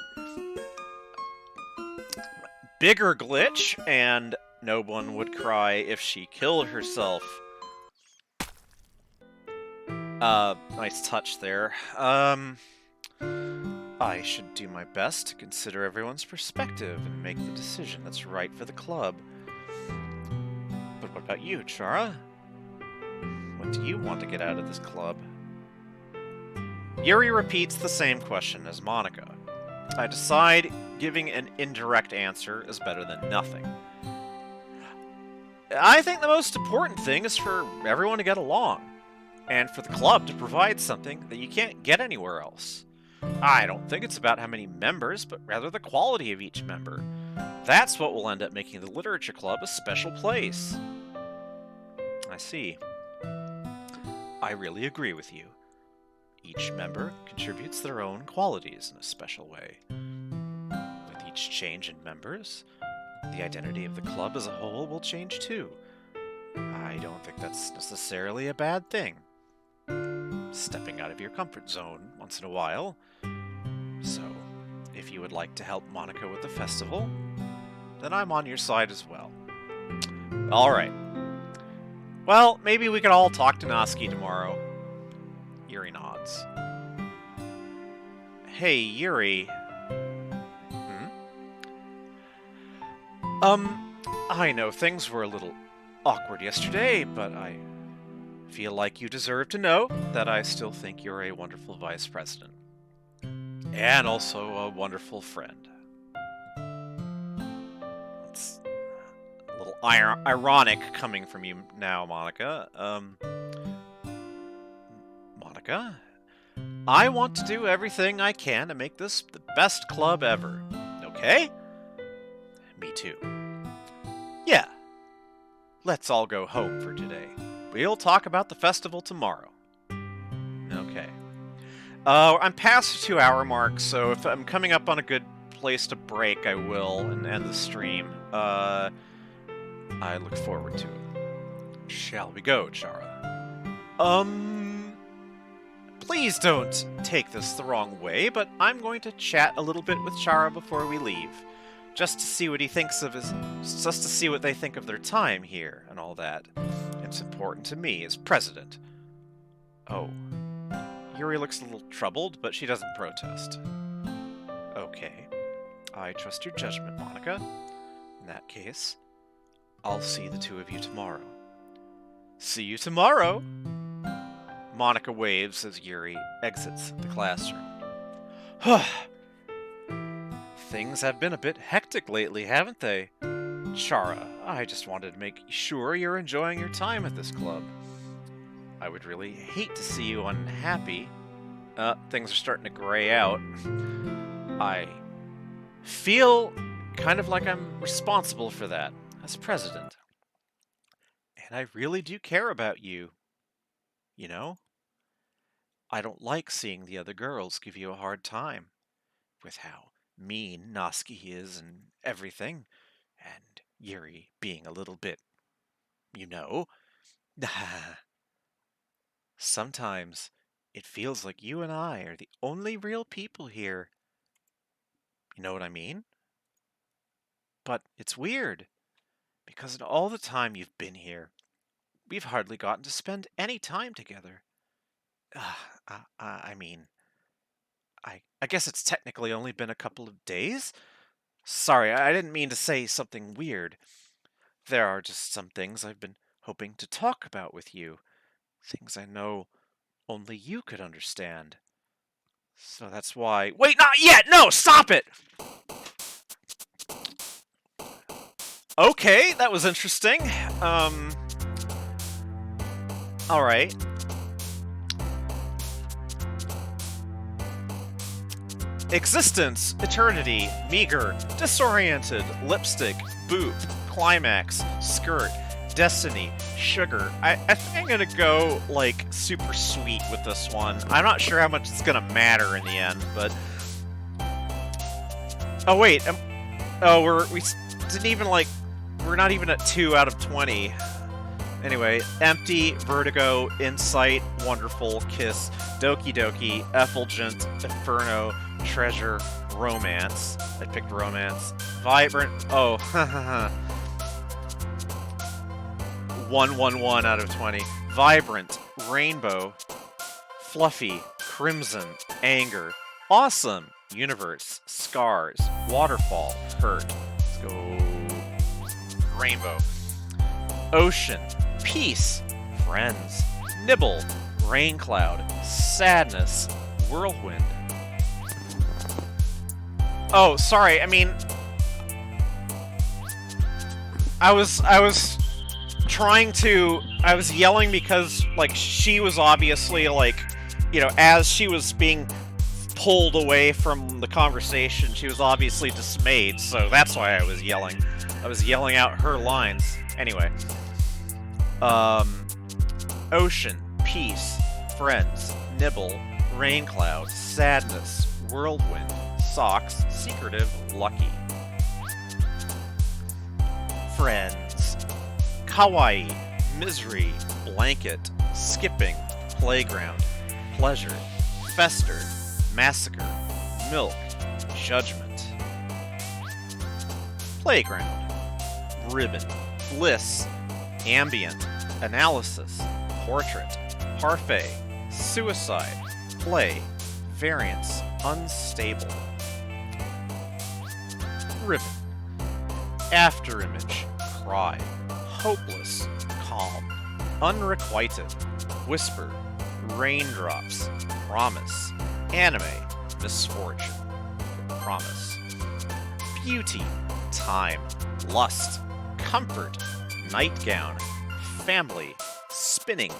Bigger glitch, and no one would cry if she killed herself. Nice touch there. I should do my best to consider everyone's perspective and make the decision that's right for the club. But what about you, Chara? What do you want to get out of this club? Yuri repeats the same question as Monica. I decide giving an indirect answer is better than nothing. I think the most important thing is for everyone to get along, and for the club to provide something that you can't get anywhere else. I don't think it's about how many members, but rather the quality of each member. That's what will end up making the Literature Club a special place. I see. I really agree with you. Each member contributes their own qualities in a special way. With each change in members, the identity of the club as a whole will change too. I don't think that's necessarily a bad thing. Stepping out of your comfort zone once in a while. So, if you would like to help Monica with the festival, then I'm on your side as well. Alright. Well, maybe we could all talk to Natsuki tomorrow. Yuri nods. Hey, Yuri. I know things were a little awkward yesterday, but I feel like you deserve to know that I still think you're a wonderful vice president. And also a wonderful friend. It's a little ironic coming from you now, Monica. Monica? I want to do everything I can to make this the best club ever. Okay? Me too. Yeah. Let's all go home for today. We'll talk about the festival tomorrow. Okay. I'm past the 2-hour mark, so if I'm coming up on a good place to break, I will and end the stream. I look forward to it. Shall we go, Chara? Please don't take this the wrong way, but I'm going to chat a little bit with Chara before we leave. Just to see what he thinks of just to see what they think of their time here and all that. It's important to me as president. Oh. Yuri looks a little troubled, but she doesn't protest. Okay. I trust your judgment, Monica. In that case, I'll see the two of you tomorrow. See you tomorrow! Monica waves as Yuri exits the classroom. Things have been a bit hectic lately, haven't they? Chara, I just wanted to make sure you're enjoying your time at this club. I would really hate to see you unhappy. Things are starting to gray out. I feel kind of like I'm responsible for that as president. And I really do care about you. You know? I don't like seeing the other girls give you a hard time with how mean Natsuki is and everything, and Yuri being a little bit, you know. Sometimes it feels like you and I are the only real people here. You know what I mean? But it's weird, because in all the time you've been here, we've hardly gotten to spend any time together. I mean, I guess it's technically only been a couple of days? Sorry, I didn't mean to say something weird. There are just some things I've been hoping to talk about with you. Things I know only you could understand. So that's why... Wait, not yet! No, stop it! Okay, that was interesting. Alright. Existence, eternity, meager, disoriented, lipstick, booth, climax, skirt, destiny, sugar. I think I'm gonna go, like, super sweet with this one. I'm not sure how much it's gonna matter in the end, but... Oh, wait. We didn't even, like... We're not even at 2 out of 20. Anyway, empty, vertigo, insight, wonderful, kiss, doki doki, effulgent, inferno, treasure, romance. I picked romance. Vibrant. Oh, 1 out of 20. Vibrant, rainbow, Fluffy, crimson, anger, awesome, universe, scars, waterfall, hurt. Let's go rainbow. Ocean, peace, friends, nibble, rain cloud, sadness, whirlwind. Oh, sorry, I mean, I was yelling because, like, she was obviously, like, you know, as she was being pulled away from the conversation, she was obviously dismayed, so that's why I was yelling. I was yelling out her lines. Anyway. Ocean, peace, friends, nibble, rain cloud, sadness, whirlwind, socks, secretive, lucky. Friends. Kawaii, misery, blanket, skipping, playground, pleasure, fester, massacre, milk, judgment. Playground. Ribbon, bliss, ambient, analysis, portrait, parfait, suicide, play, variance, unstable. Ribbon. Afterimage, cry, hopeless, calm, unrequited, whisper, raindrops, promise, anime, misfortune, promise. Beauty, time, lust, comfort, nightgown, family, spinning,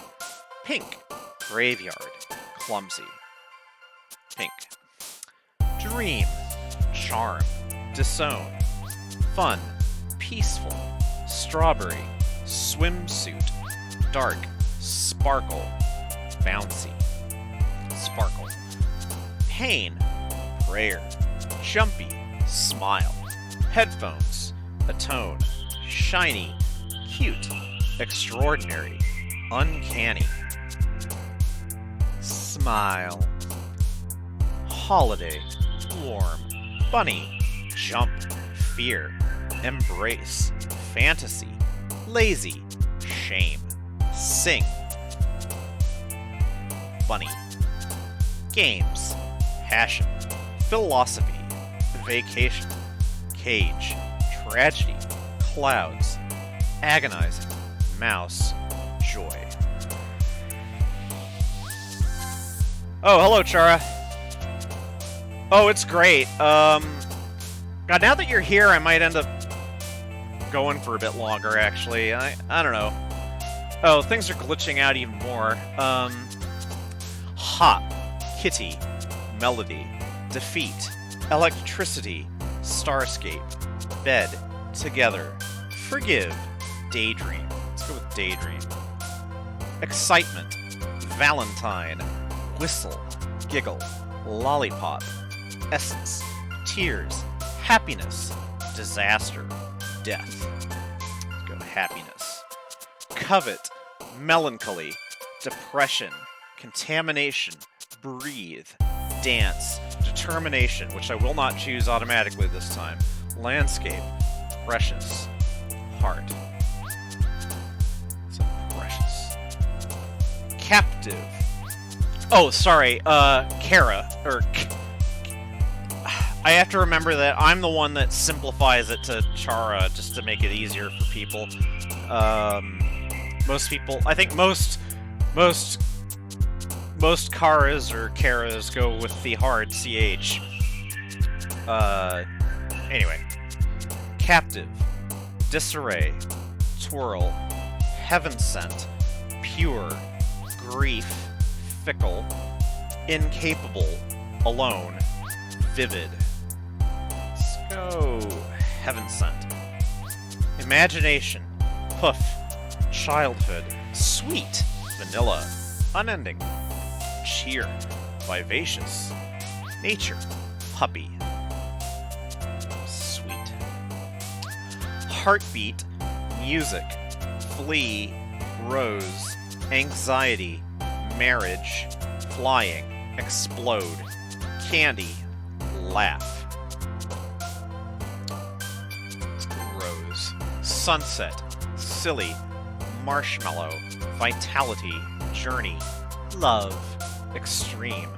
pink, graveyard, clumsy, pink. Dream, charm, disown, fun, peaceful, strawberry, swimsuit, dark, sparkle, bouncy, sparkle. Pain, prayer, jumpy, smile, headphones, atone, shiny, cute, extraordinary, uncanny. Smile. Holiday, warm, bunny, jump, fear, embrace, fantasy, lazy, shame, sing. Bunny. Games, passion, philosophy, vacation, cage, tragedy, clouds, agonizing, mouse, joy. Oh, hello, Chara. Oh, it's great. God, now that you're here, I might end up going for a bit longer, actually. I don't know. Oh, things are glitching out even more. Hop, kitty, melody, defeat, electricity, starscape, bed, together, forgive, daydream. Let's go with daydream. Excitement, Valentine, whistle, giggle, lollipop, essence, tears, happiness, disaster, death. Let's go happiness. Covet, melancholy, depression, contamination, breathe, dance, determination, which I will not choose automatically this time, landscape, precious, heart. So precious. Captive. Oh, sorry, Chara, or... I have to remember that I'm the one that simplifies it to Chara, just to make it easier for people. Most people... I think most Charas or Charas go with the hard CH. Anyway. Captive. Disarray. Twirl. Heaven sent. Pure. Grief. Fickle. Incapable. Alone. Vivid. Let's go. Heaven sent. Imagination. Hoof. Childhood. Sweet. Vanilla. Unending. Cheer. Vivacious. Nature. Puppy. Sweet. Heartbeat. Music. Flee. Rose. Anxiety. Marriage. Flying. Explode. Candy. Laugh. Rose. Sunset. Silly. Marshmallow. Vitality. Journey. Love. extreme,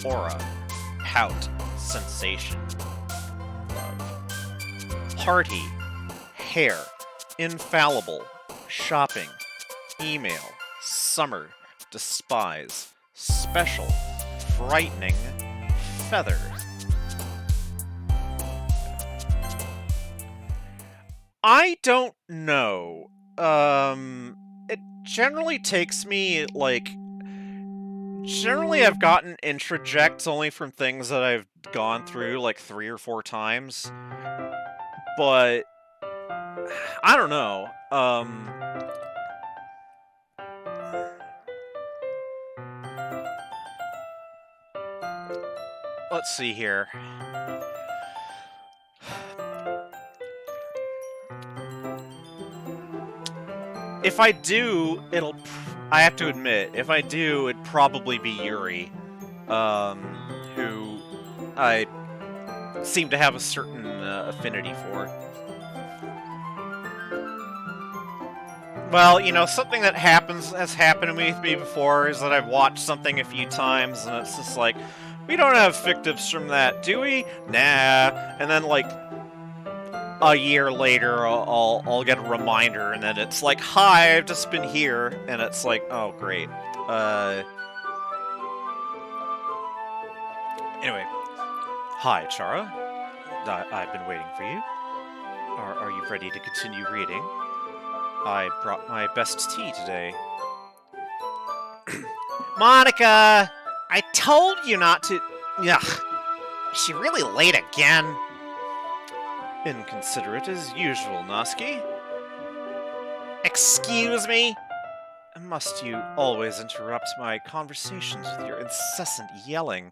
aura, pout, sensation, love. Party, hair, infallible, shopping, email, summer, despise, special, frightening, feather. I don't know. It generally takes me, like, generally I've gotten introjects only from things that I've gone through, like, 3 or 4 times, but I don't know. Let's see here. If I do, I have to admit, if I do, it'd probably be Yuri, who I seem to have a certain affinity for. Well, you know, something that has happened to me before is that I've watched something a few times, and it's just like, we don't have fictives from that, do we? Nah. And then, like, a year later, I'll get a reminder, and then it's like, hi, I've just been here, and it's like, oh, great. Anyway. Hi, Chara. I've been waiting for you. Are you ready to continue reading? I brought my best tea today. Monica! I told you not to... Ugh. Is she really late again? Inconsiderate as usual, Noski. Excuse me? Must you always interrupt my conversations with your incessant yelling?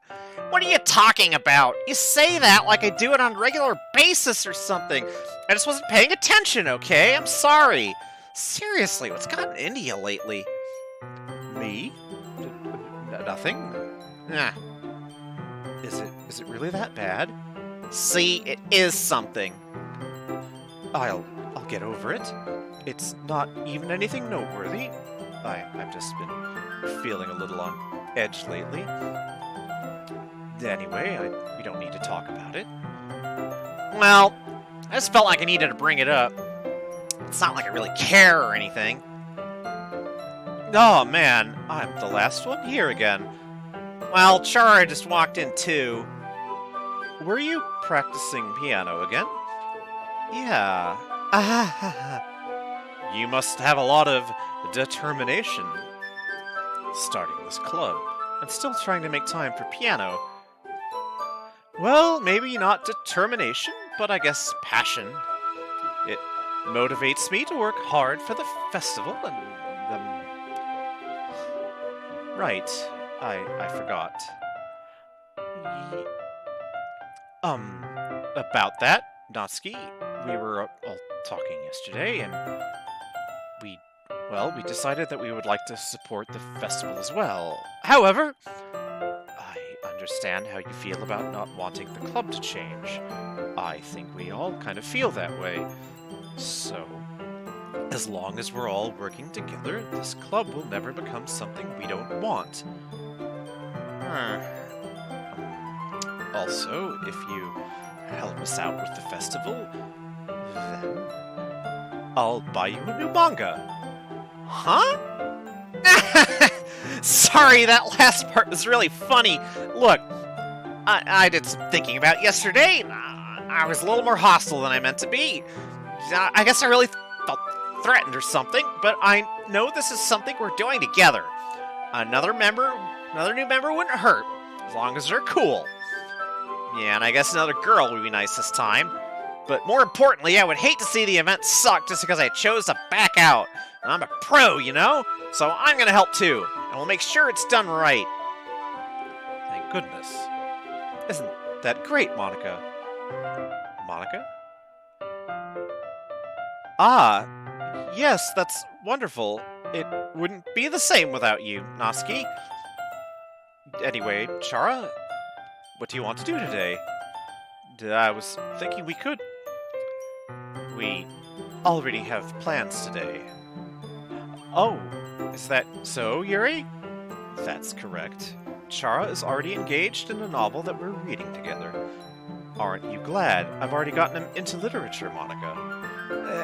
What are you talking about? You say that like I do it on a regular basis or something. I just wasn't paying attention, okay? I'm sorry. Seriously, what's gotten into you lately? Me? Nothing? Nah. Is it really that bad? See, it is something. I'll get over it. It's not even anything noteworthy. I've just been feeling a little on edge lately. Anyway, we don't need to talk about it. Well, I just felt like I needed to bring it up. It's not like I really care or anything. Oh man, I'm the last one here again. Well, Chara just walked in too. Were you practicing piano again? Yeah. You must have a lot of determination. Starting this club, and still trying to make time for piano. Well, maybe not determination, but I guess passion. It motivates me to work hard for the festival and... Right, I forgot. About that, Natsuki, we were all talking yesterday, and we decided that we would like to support the festival as well. However, I understand how you feel about not wanting the club to change. I think we all kind of feel that way. So, as long as we're all working together, this club will never become something we don't want. Also, if you help us out with the festival, then I'll buy you a new manga. Huh? Sorry, that last part was really funny. Look, I did some thinking about yesterday. I was a little more hostile than I meant to be. I guess I really felt threatened or something, but I know this is something we're doing together. Another new member wouldn't hurt, as long as they're cool. Yeah, and I guess another girl would be nice this time. But more importantly, I would hate to see the event suck just because I chose to back out. And I'm a pro, you know? So I'm gonna help too, and we'll make sure it's done right. Thank goodness. Isn't that great, Monica? Monica? Ah, yes, that's wonderful. It wouldn't be the same without you, Natsuki. Anyway, Chara, what do you want to do today? I was thinking we could... We already have plans today. Oh, is that so, Yuri? That's correct. Chara is already engaged in a novel that we're reading together. Aren't you glad? I've already gotten him into literature, Monica.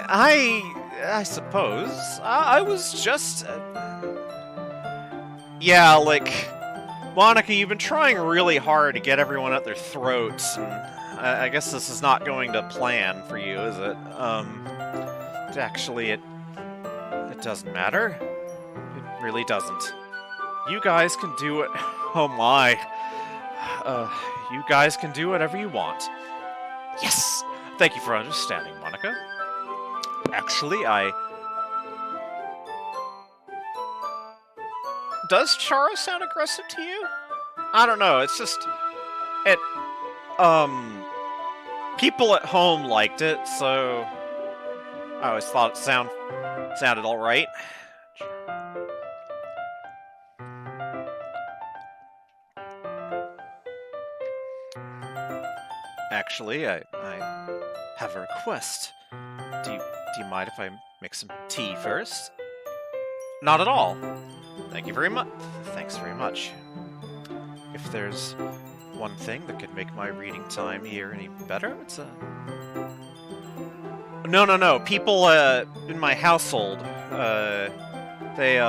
I suppose. I was just... Yeah, like... Monica, you've been trying really hard to get everyone at their throats, and I guess this is not going to plan for you, is it? Actually, it doesn't matter. It really doesn't. You guys can do it. Oh my. You guys can do whatever you want. Yes! Thank you for understanding, Monica. Actually, Does Chara sound aggressive to you? I don't know, it's just... It... People at home liked it, so... I always thought it sounded alright. Actually, I have a request. Do you mind if I make some tea first? Not at all. Thank you very much. Thanks very much. If there's one thing that could make my reading time here any better, it's a... No. People, in my household, they,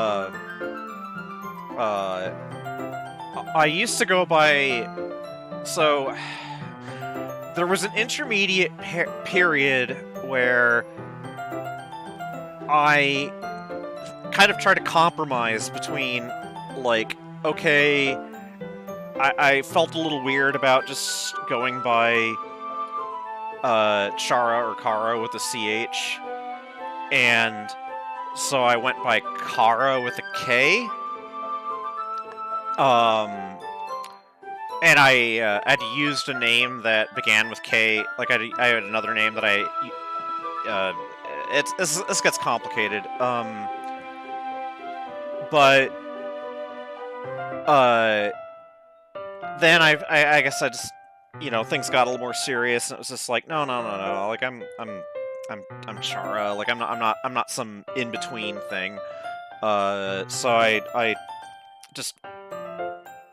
I used to go by... So... There was an intermediate period where I kind of tried to compromise between, like, okay, I felt a little weird about just going by Chara or Kara with a CH, and so I went by Kara with a K. And I had used a name that began with K. Like, I had another name that this gets complicated. But then I guess I just, things got a little more serious, and it was just like, no. Like, I'm Chara. Like, I'm not some in between thing. So I just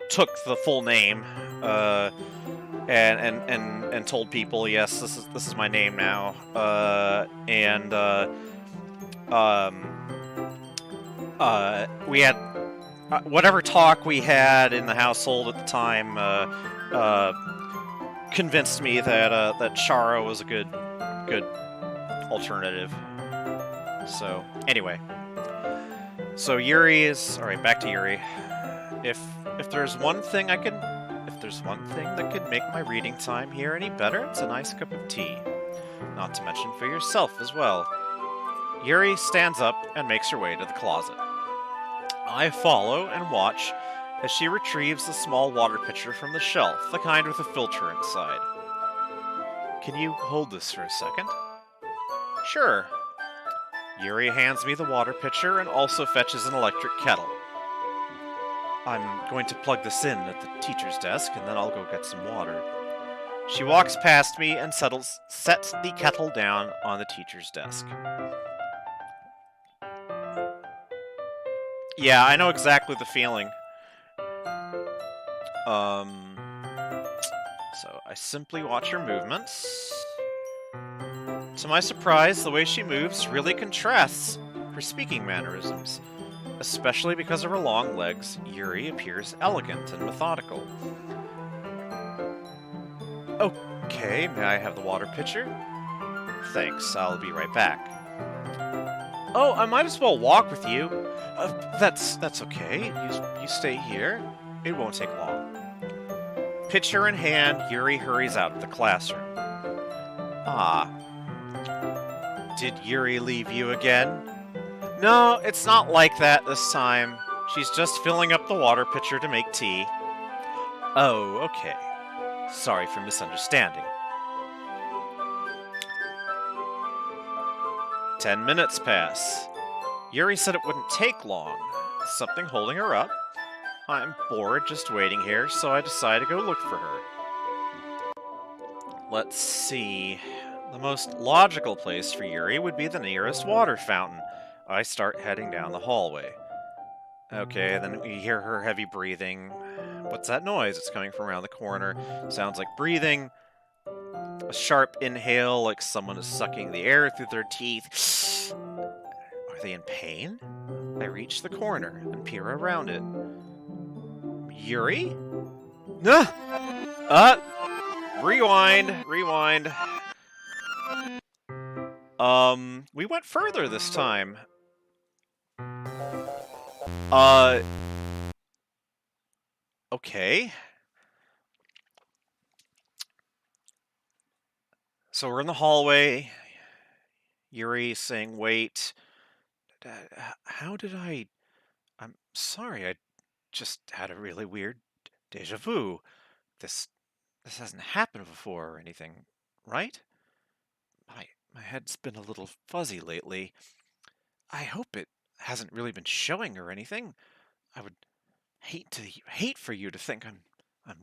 took the full name, and told people, yes, this is my name now, we had whatever talk we had in the household at the time convinced me that Chara was a good alternative. So anyway, so Yuri is all right. Back to Yuri. If there's one thing that could make my reading time here any better, it's a nice cup of tea. Not to mention for yourself as well. Yuri stands up and makes her way to the closet. I follow and watch as she retrieves a small water pitcher from the shelf, the kind with a filter inside. Can you hold this for a second? Sure. Yuri hands me the water pitcher and also fetches an electric kettle. I'm going to plug this in at the teacher's desk, and then I'll go get some water. She walks past me and sets the kettle down on the teacher's desk. Yeah, I know exactly the feeling. So I simply watch her movements. To my surprise, the way she moves really contrasts her speaking mannerisms. Especially because of her long legs, Yuri appears elegant and methodical. Okay, may I have the water pitcher? Thanks, I'll be right back. Oh, I might as well walk with you. That's okay. You stay here. It won't take long. Pitcher in hand, Yuri hurries out of the classroom. Ah. Did Yuri leave you again? No, it's not like that this time. She's just filling up the water pitcher to make tea. Oh, okay. Sorry for misunderstanding. 10 minutes pass. Yuri said it wouldn't take long. Is something holding her up? I'm bored just waiting here, so I decide to go look for her. Let's see. The most logical place for Yuri would be the nearest water fountain. I start heading down the hallway. Okay, then we hear her heavy breathing. What's that noise? It's coming from around the corner. Sounds like breathing. A sharp inhale, like someone is sucking the air through their teeth. Are they in pain? I reach the corner and peer around it. Yuri? Uh, rewind. We went further this time. Okay. So we're in the hallway. Yuri saying, wait. How did I... I'm sorry, I just had a really weird deja vu. This hasn't happened before or anything, right? My head's been a little fuzzy lately. I hope it hasn't really been showing or anything. I would hate for you to think I'm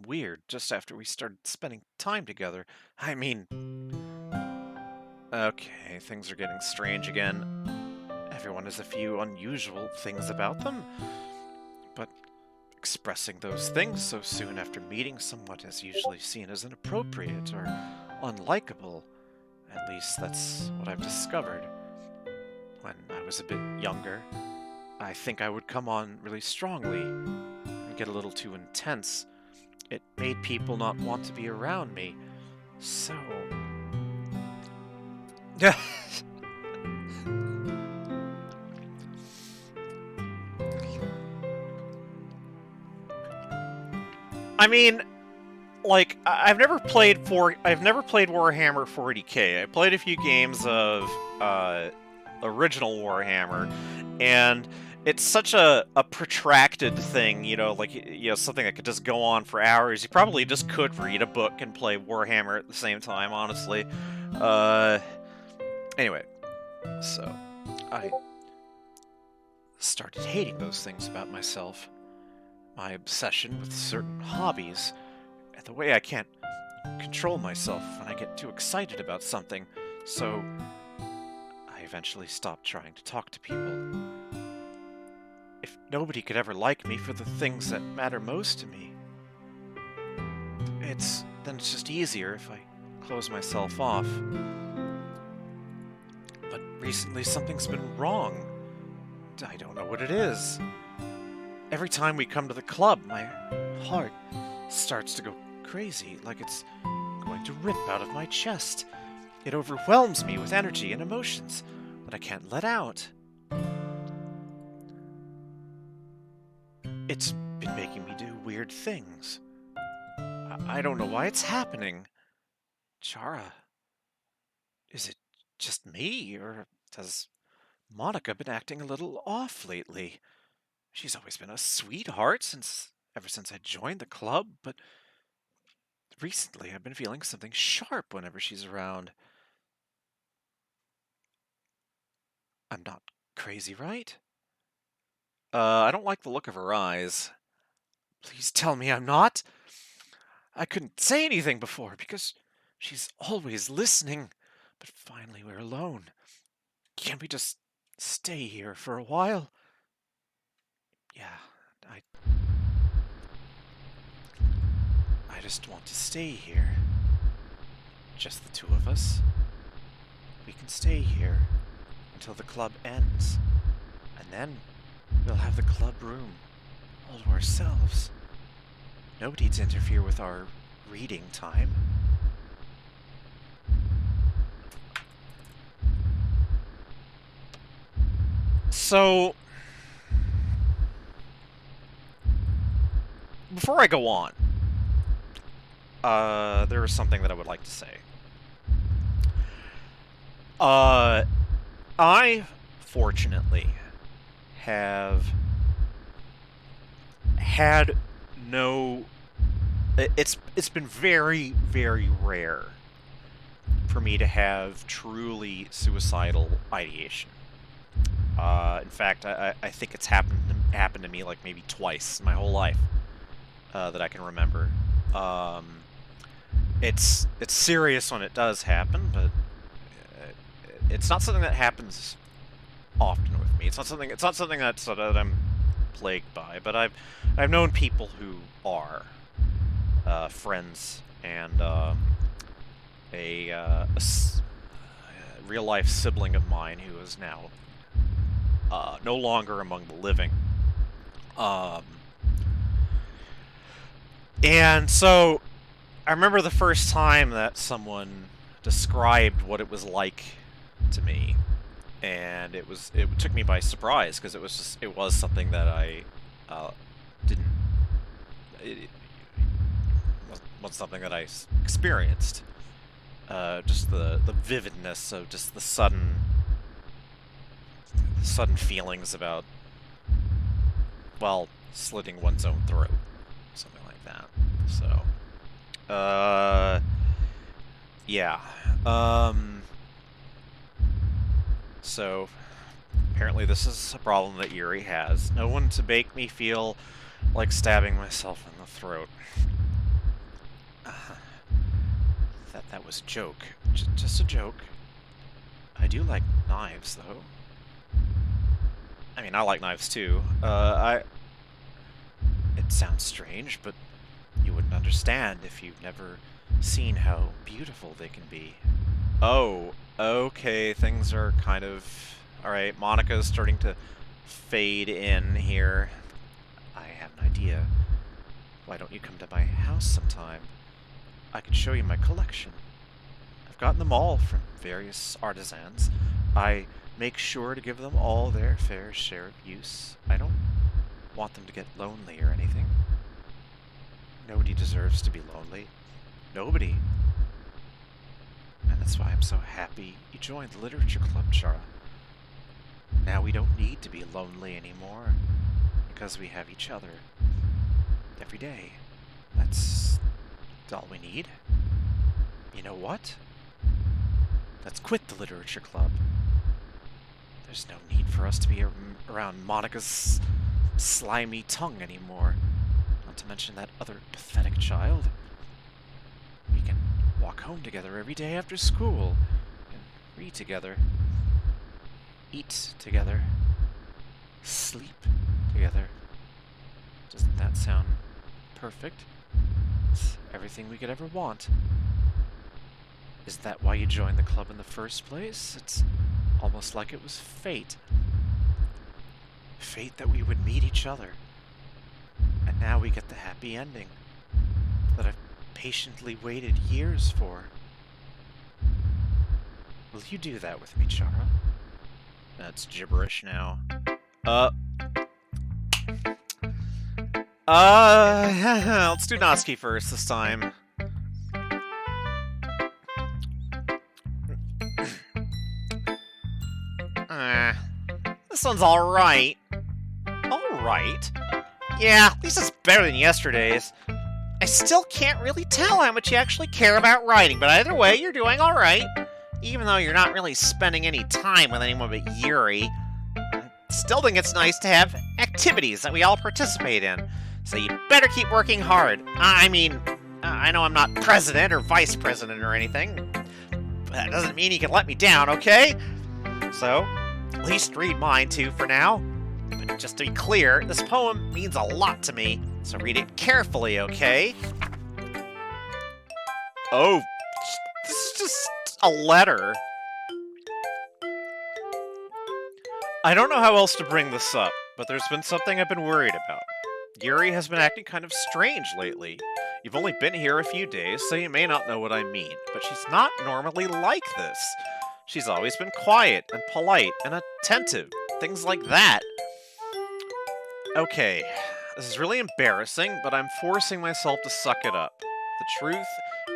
weird just after we started spending time together. I mean, okay, things are getting strange again. Everyone has a few unusual things about them, but expressing those things so soon after meeting someone is usually seen as inappropriate or unlikable. At least that's what I've discovered. When I was a bit younger, I think I would come on really strongly and get a little too intense. It made people not want to be around me. So... I mean, like, I've never played Warhammer 40k. I played a few games of original Warhammer, and it's such a protracted thing, something that could just go on for hours. You probably just could read a book and play Warhammer at the same time, honestly. Anyway, so I started hating those things about myself. My obsession with certain hobbies, and the way I can't control myself when I get too excited about something, so I eventually stopped trying to talk to people. If nobody could ever like me for the things that matter most to me, then it's just easier if I close myself off. But recently something's been wrong. I don't know what it is. Every time we come to the club, my heart starts to go crazy, like it's going to rip out of my chest. It overwhelms me with energy and emotions that I can't let out. It's been making me do weird things. I don't know why it's happening. Chara, is it just me, or has Monica been acting a little off lately? She's always been a sweetheart ever since I joined the club, but recently I've been feeling something sharp whenever she's around. I'm not crazy, right? I don't like the look of her eyes. Please tell me I'm not. I couldn't say anything before because she's always listening, but finally we're alone. Can't we just stay here for a while? Yeah, I just want to stay here. Just the two of us. We can stay here until the club ends. And then we'll have the club room all to ourselves. Nobody to interfere with our reading time. So, before I go on, there is something that I would like to say. I, fortunately, have had no... It's been very, very rare for me to have truly suicidal ideation. In fact, I think it's happened to me like maybe twice in my whole life that I can remember. It's serious when it does happen, but it's not something that happens often with me. It's not something that I'm plagued by, but I've known people who are friends, and a real life sibling of mine who is now no longer among the living. Um, and so I remember the first time that someone described what it was like to me, and it took me by surprise because it was something that I didn't it was something that I experienced. Just the vividness of just the sudden feelings about, well, slitting one's own throat, something like that. So, yeah. So apparently this is a problem that Yuri has. No one to make me feel like stabbing myself in the throat. That was a joke. Just a joke. I do like knives, though. I mean, I like knives, too. It sounds strange, but you wouldn't understand if you've never seen how beautiful they can be. Oh, okay, things are kind of... Alright, Monica's starting to fade in here. I have an idea. Why don't you come to my house sometime? I can show you my collection. I've gotten them all from various artisans. I make sure to give them all their fair share of use. I don't want them to get lonely or anything. Nobody deserves to be lonely. Nobody. And that's why I'm so happy you joined the Literature Club, Chara. Now we don't need to be lonely anymore, because we have each other. Every day. That's all we need. You know what? Let's quit the Literature Club. There's no need for us to be around Monica's slimy tongue anymore. Not to mention that other pathetic child. We can walk home together every day after school, and read together, eat together, sleep together. Doesn't that sound perfect? It's everything we could ever want. Is that why you joined the club in the first place? It's almost like it was fate. Fate that we would meet each other. And now we get the happy ending that I've patiently waited years for. Will you do that with me, Chara? That's gibberish now. Let's do Natsuki first this time. This one's alright. Alright? Yeah, at least it's better than yesterday's. I still can't really tell how much you actually care about writing, but either way, you're doing alright. Even though you're not really spending any time with anyone but Yuri, I still think it's nice to have activities that we all participate in. So you'd better keep working hard. I mean, I know I'm not president or vice president or anything, but that doesn't mean you can let me down, okay? So, at least read mine too for now. But just to be clear, this poem means a lot to me, so read it carefully, okay? Oh, this is just a letter. I don't know how else to bring this up, but there's been something I've been worried about. Yuri has been acting kind of strange lately. You've only been here a few days, so you may not know what I mean, but she's not normally like this. She's always been quiet and polite and attentive, things like that. Okay, this is really embarrassing, but I'm forcing myself to suck it up. The truth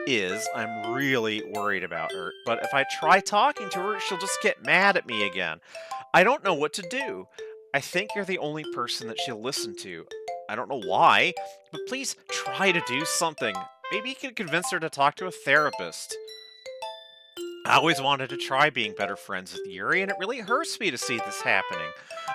is, I'm really worried about her, but if I try talking to her, she'll just get mad at me again. I don't know what to do. I think you're the only person that she'll listen to. I don't know why, but please try to do something. Maybe you can convince her to talk to a therapist. I always wanted to try being better friends with Yuri, and it really hurts me to see this happening.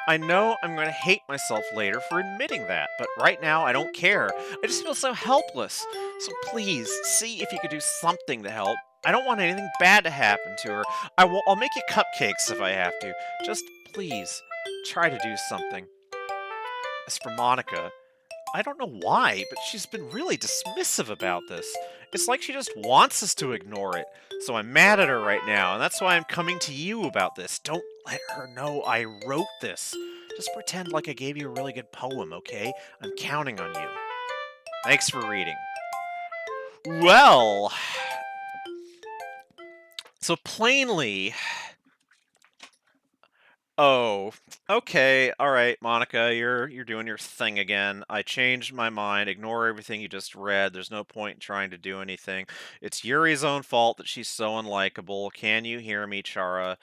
I know I'm going to hate myself later for admitting that, but right now I don't care. I just feel so helpless. So please, see if you could do something to help. I don't want anything bad to happen to her. I'll make you cupcakes if I have to. Just please, try to do something. As for Monica, I don't know why, but she's been really dismissive about this. It's like she just wants us to ignore it. So I'm mad at her right now, and that's why I'm coming to you about this. Don't let her know I wrote this. Just pretend like I gave you a really good poem, okay? I'm counting on you. Thanks for reading. Well, so plainly... Oh, okay, alright, Monica, you're doing your thing again. I changed my mind. Ignore everything you just read. There's no point in trying to do anything. It's Yuri's own fault that she's so unlikable. Can you hear me, Chara?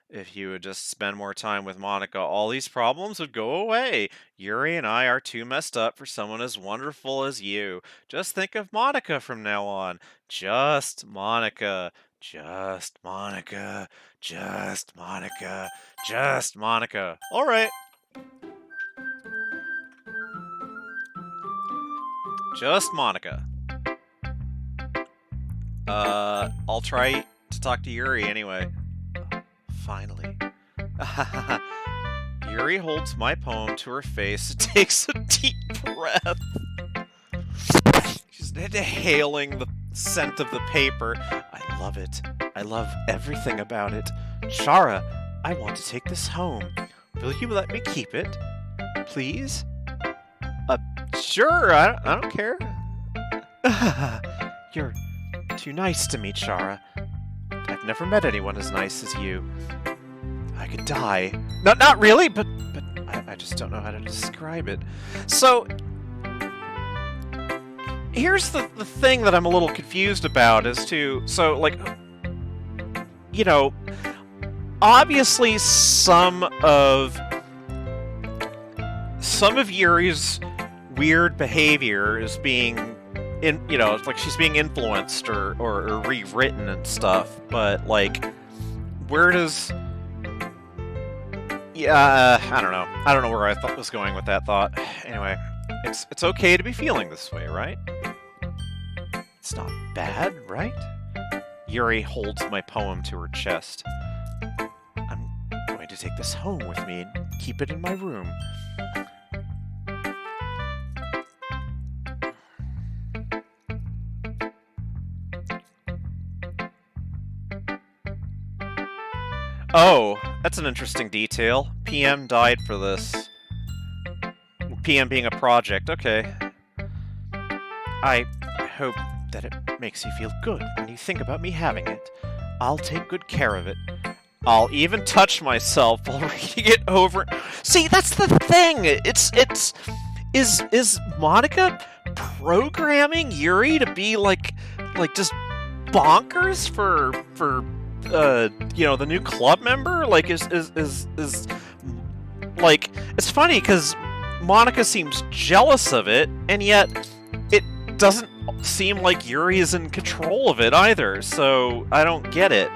If you would just spend more time with Monica, all these problems would go away. Yuri and I are too messed up for someone as wonderful as you. Just think of Monica from now on. Just Monica. Just Monica. Just Monica. Just Monica. All right. Just Monica. I'll try to talk to Yuri anyway. Finally. Yuri holds my poem to her face and takes a deep breath. She's inhaling the scent of the paper. I love it. I love everything about it. Chara, I want to take this home. Will you let me keep it? Please? Sure, I don't care. You're too nice to me, Chara. I've never met anyone as nice as you. I could die. Not really, but I just don't know how to describe it. So, here's the thing that I'm a little confused about as to, so, like, you know, obviously some of Yuri's weird behavior is being it's like she's being influenced or rewritten and stuff, but like where does I don't know. I don't know where I was going with that thought. Anyway, it's okay to be feeling this way, right? It's not bad, right? Yuri holds my poem to her chest. I'm going to take this home with me and keep it in my room. Oh, that's an interesting detail. PM died for this. PM being a project, okay. I hope that it makes you feel good when you think about me having it. I'll take good care of it. I'll even touch myself while reading it over. See, that's the thing. Is Monica programming Yuri to be like just bonkers for the new club member? Like, is like, it's funny because Monica seems jealous of it, and yet it doesn't seem like Yuri is in control of it either, so I don't get it.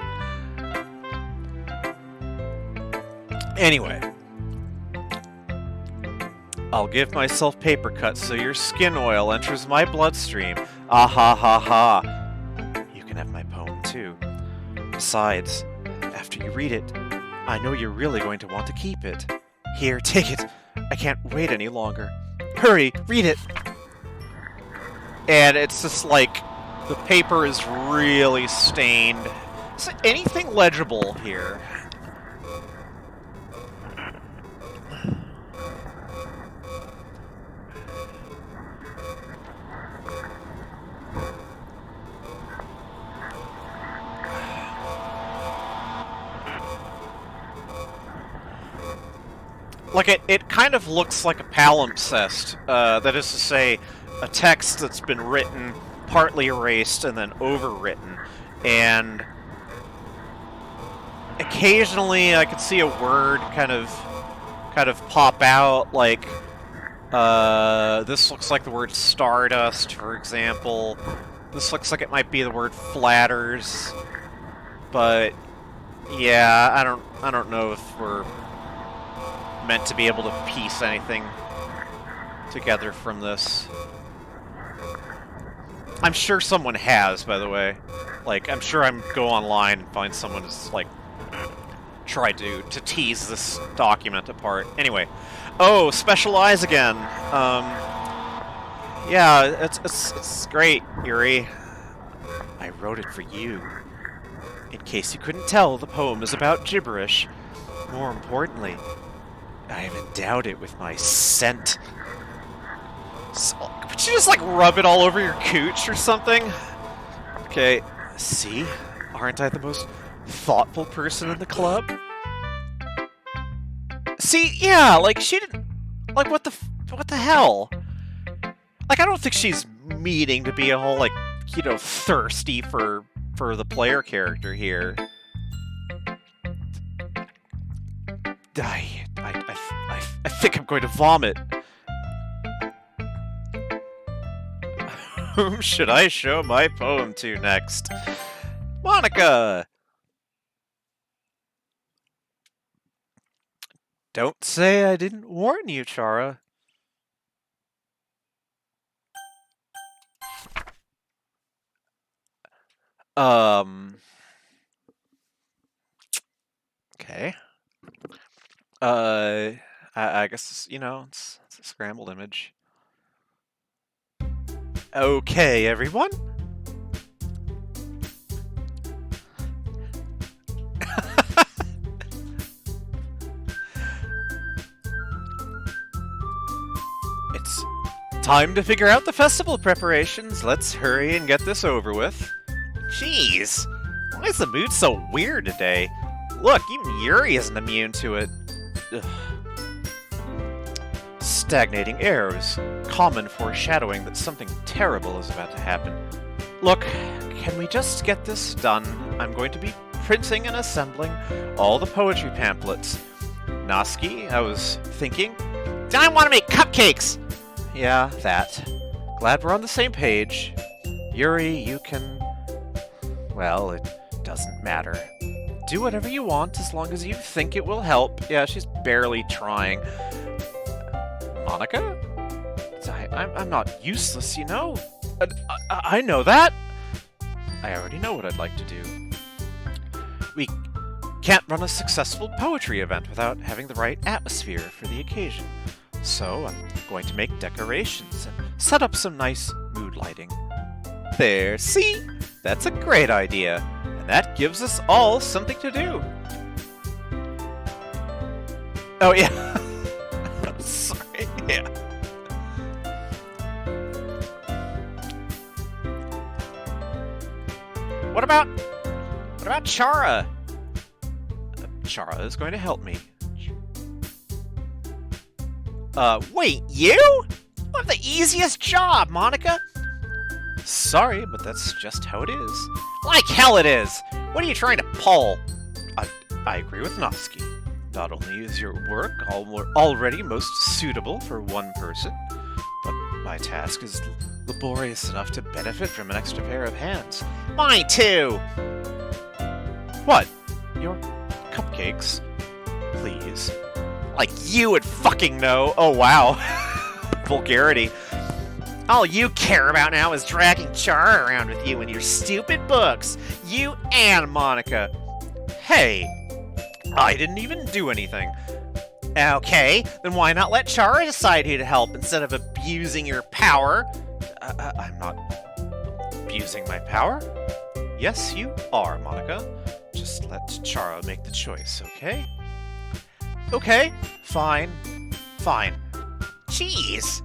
Anyway. I'll give myself paper cuts so your skin oil enters my bloodstream. Ah ha ha ha. You can have my poem too. Besides, after you read it, I know you're really going to want to keep it. Here, take it. I can't wait any longer. Hurry, read it. And it's just like, the paper is really stained. Is there anything legible here? Like, it kind of looks like a palimpsest, that is to say, a text that's been written, partly erased, and then overwritten. And occasionally I could see a word kind of pop out, like, this looks like the word stardust, for example. This looks like it might be the word flatters. But, yeah, I don't know if we're meant to be able to piece anything together from this. I'm sure someone has, by the way. Like, I'm sure I go online and find someone who's, like, tried to tease this document apart. Anyway, oh, special eyes again. Yeah, it's great, Yuri. I wrote it for you. In case you couldn't tell, the poem is about gibberish. More importantly, I have endowed it with my scent. So, would you just like rub it all over your cooch or something? Okay, see? Aren't I the most thoughtful person in the club? See, yeah, like she didn't. Like what the hell? Like I don't think she's meaning to be a whole like thirsty for the player character here. I think I'm going to vomit. Whom should I show my poem to next? Monica! Don't say I didn't warn you, Chara. Okay. I guess, it's a scrambled image. Okay, everyone. It's time to figure out the festival preparations. Let's hurry and get this over with. Jeez, why is the mood so weird today? Look, even Yuri isn't immune to it. Ugh. Stagnating air is common foreshadowing that something terrible is about to happen. Look, can we just get this done? I'm going to be printing and assembling all the poetry pamphlets. Noski, I was thinking... I want to make cupcakes! Yeah, that. Glad we're on the same page. Yuri, you can... Well, it doesn't matter. Do whatever you want as long as you think it will help. Yeah, she's barely trying. Monica? I'm not useless, you know? I know that! I already know what I'd like to do. We can't run a successful poetry event without having the right atmosphere for the occasion. So I'm going to make decorations and set up some nice mood lighting. There, see? That's a great idea. And that gives us all something to do. Oh, yeah. Sorry, yeah. What about Chara? Chara is going to help me. Wait, you? You have the easiest job, Monica! Sorry, but that's just how it is. Like hell it is! What are you trying to pull? I agree with Noski. Not only is your work already most suitable for one person, but my task is laborious enough to benefit from an extra pair of hands. Mine too! What? Your cupcakes? Please. Like you would fucking know! Oh wow. Vulgarity. All you care about now is dragging Chara around with you and your stupid books. You and Monica. Hey, I didn't even do anything. Okay, then why not let Chara decide who to help instead of abusing your power? I'm not abusing my power. Yes, you are, Monica. Just let Chara make the choice, okay? Okay, fine. Fine. Jeez!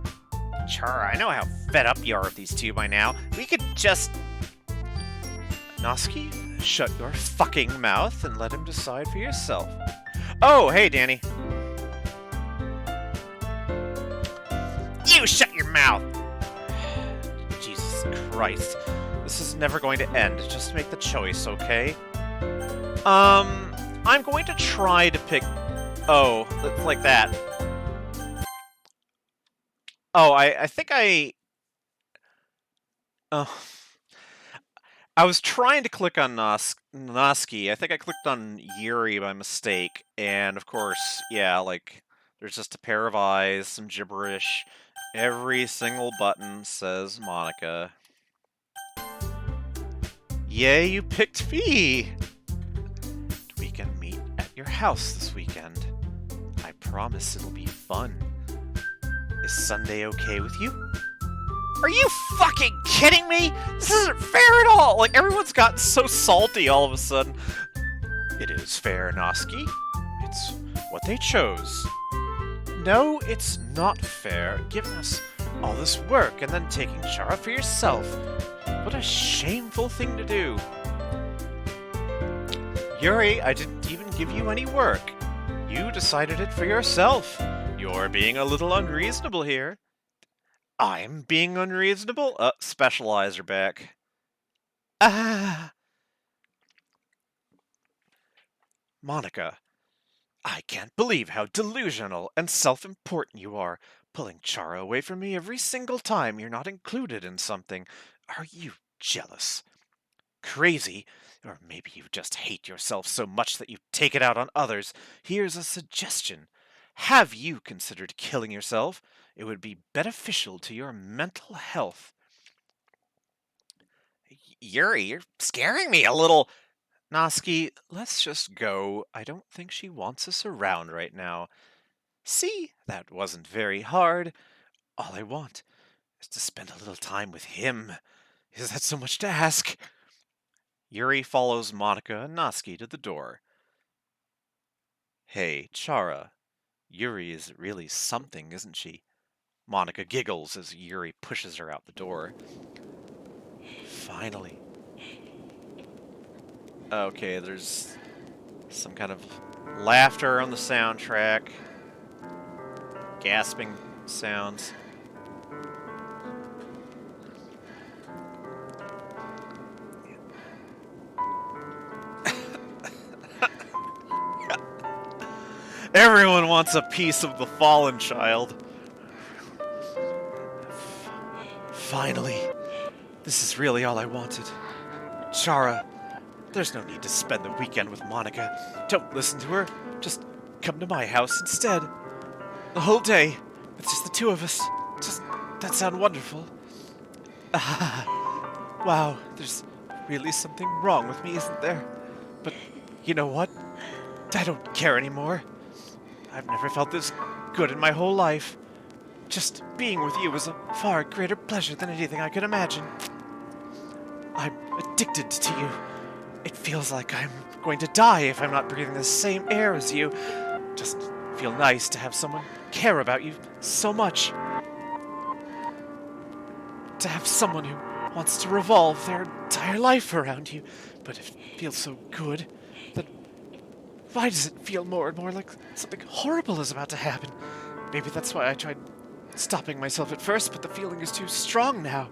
Chara, I know how fed up you are with these two by now. We could just... Noski, shut your fucking mouth and let him decide for yourself. Oh, hey, Danny. You shut your mouth! Jesus Christ. This is never going to end. Just make the choice, okay? I'm going to try to pick... Oh, like that. Oh, I think I... Oh. I was trying to click on Noski. I think I clicked on Yuri by mistake. And, of course, yeah, like, there's just a pair of eyes, some gibberish. Every single button says Monica. Yay, you picked me! We can meet at your house this weekend. I promise it'll be fun. Is Sunday okay with you? Are you fucking kidding me? This isn't fair at all! Like, everyone's gotten so salty all of a sudden. It is fair, Noski. It's what they chose. No, it's not fair, giving us all this work and then taking Chara for yourself. What a shameful thing to do. Yuri, I didn't even give you any work. You decided it for yourself. You're being a little unreasonable here. I'm being unreasonable? Specializer back. Ah! Monica, I can't believe how delusional and self-important you are, pulling Chara away from me every single time you're not included in something. Are you jealous? Crazy? Or maybe you just hate yourself so much that you take it out on others. Here's a suggestion. Have you considered killing yourself? It would be beneficial to your mental health. Yuri, you're scaring me a little. Noski, let's just go. I don't think she wants us around right now. See, that wasn't very hard. All I want is to spend a little time with him. Is that so much to ask? Yuri follows Monica and Noski to the door. Hey, Chara. Yuri is really something, isn't she? Monica giggles as Yuri pushes her out the door. Finally. Okay, there's some kind of laughter on the soundtrack. Gasping sounds. Everyone wants a piece of the fallen child. Finally. This is really all I wanted. Chara, there's no need to spend the weekend with Monica. Don't listen to her. Just come to my house instead. The whole day. It's just the two of us. Doesn't that sound wonderful? Wow, there's really something wrong with me, isn't there? But you know what? I don't care anymore. I've never felt this good in my whole life. Just being with you was a far greater pleasure than anything I could imagine. I'm addicted to you. It feels like I'm going to die if I'm not breathing the same air as you. Just feel nice to have someone care about you so much. To have someone who wants to revolve their entire life around you. But it feels so good that why does it feel more and more like something horrible is about to happen? Maybe that's why I tried stopping myself at first, but the feeling is too strong now.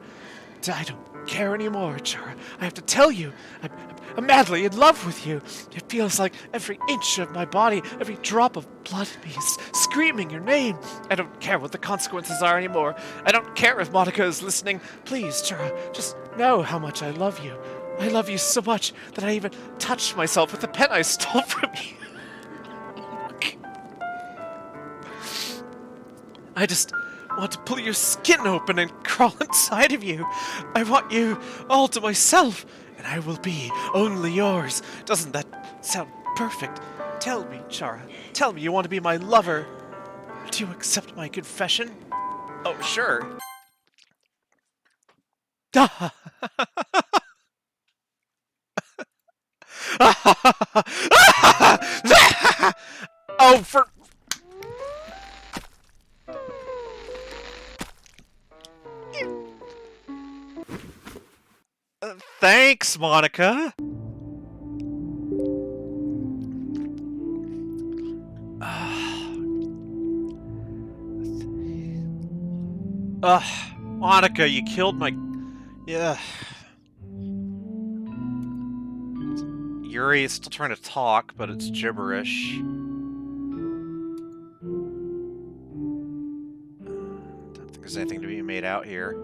I don't care anymore, Chara. I have to tell you, I'm madly in love with you. It feels like every inch of my body, every drop of blood in me is screaming your name. I don't care what the consequences are anymore. I don't care if Monica is listening. Please, Chara, just know how much I love you. I love you so much that I even touched myself with the pen I stole from you. I just want to pull your skin open and crawl inside of you. I want you all to myself, and I will be only yours. Doesn't that sound perfect? Tell me, Chara. Tell me you want to be my lover. Do you accept my confession? Oh, sure. Oh, for... Thanks, Monica. Monica, you killed my... Yeah. Yuri is still trying to talk, but it's gibberish. Don't think there's anything to be made out here.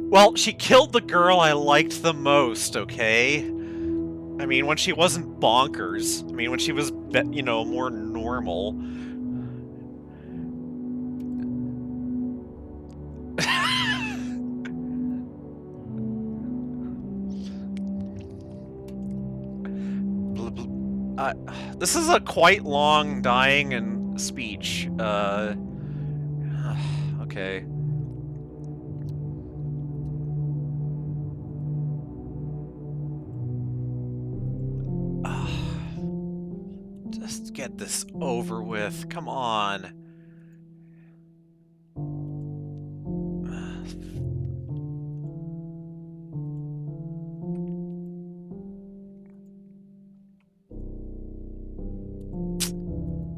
Well, she killed the girl I liked the most, okay? I mean, when she wasn't bonkers. I mean, when she was, more normal. Uh, this is a quite long dying and speech. Okay. Just get this over with. Come on.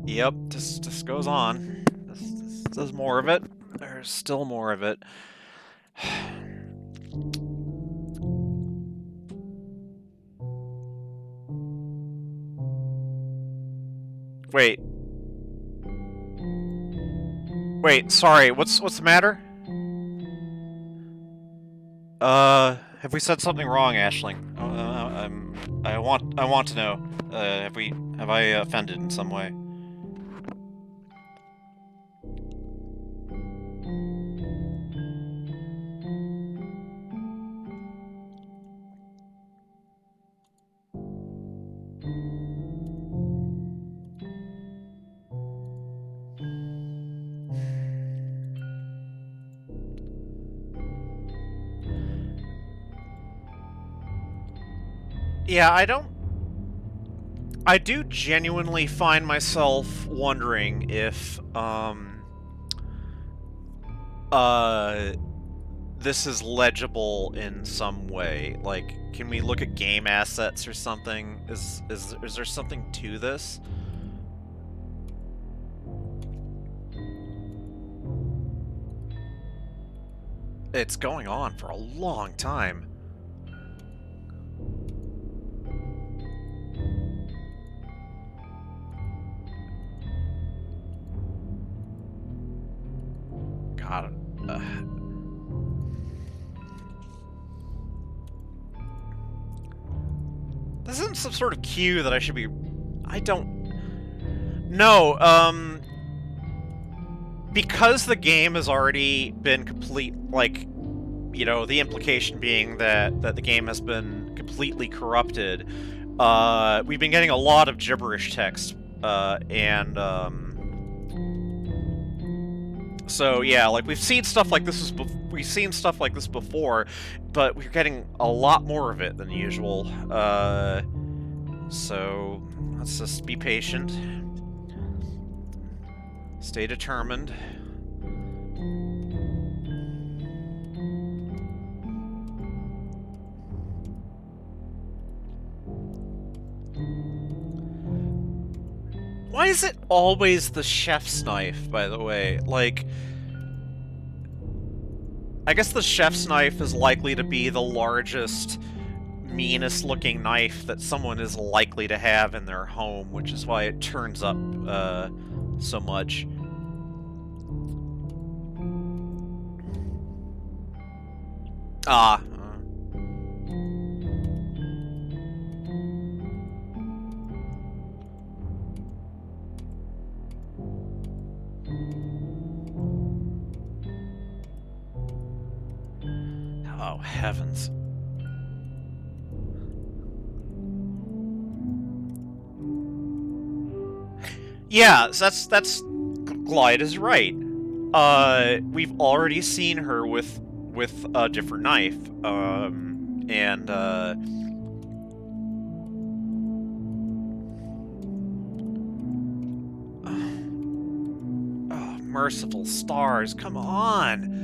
Yep, just goes on. There's more of it. There's still more of it. Wait. Wait, sorry, what's the matter? Have we said something wrong, Aisling? I want to know. Have I offended in some way? Yeah, I do genuinely find myself wondering if, this is legible in some way. Like, can we look at game assets or something? Is there something to this? It's going on for a long time. God. This isn't some sort of cue that I should be... I don't... No, because the game has already been complete, like, you know, the implication being that the game has been completely corrupted, we've been getting a lot of gibberish text, and, so yeah, like we've seen stuff like this before, but we're getting a lot more of it than usual. So let's just be patient, stay determined. Why is it always the chef's knife, by the way? Like, I guess the chef's knife is likely to be the largest, meanest looking knife that someone is likely to have in their home, which is why it turns up, so much. Ah. Oh, heavens. Yeah, that's Glide is right. We've already seen her with a different knife. And oh, merciful stars, come on.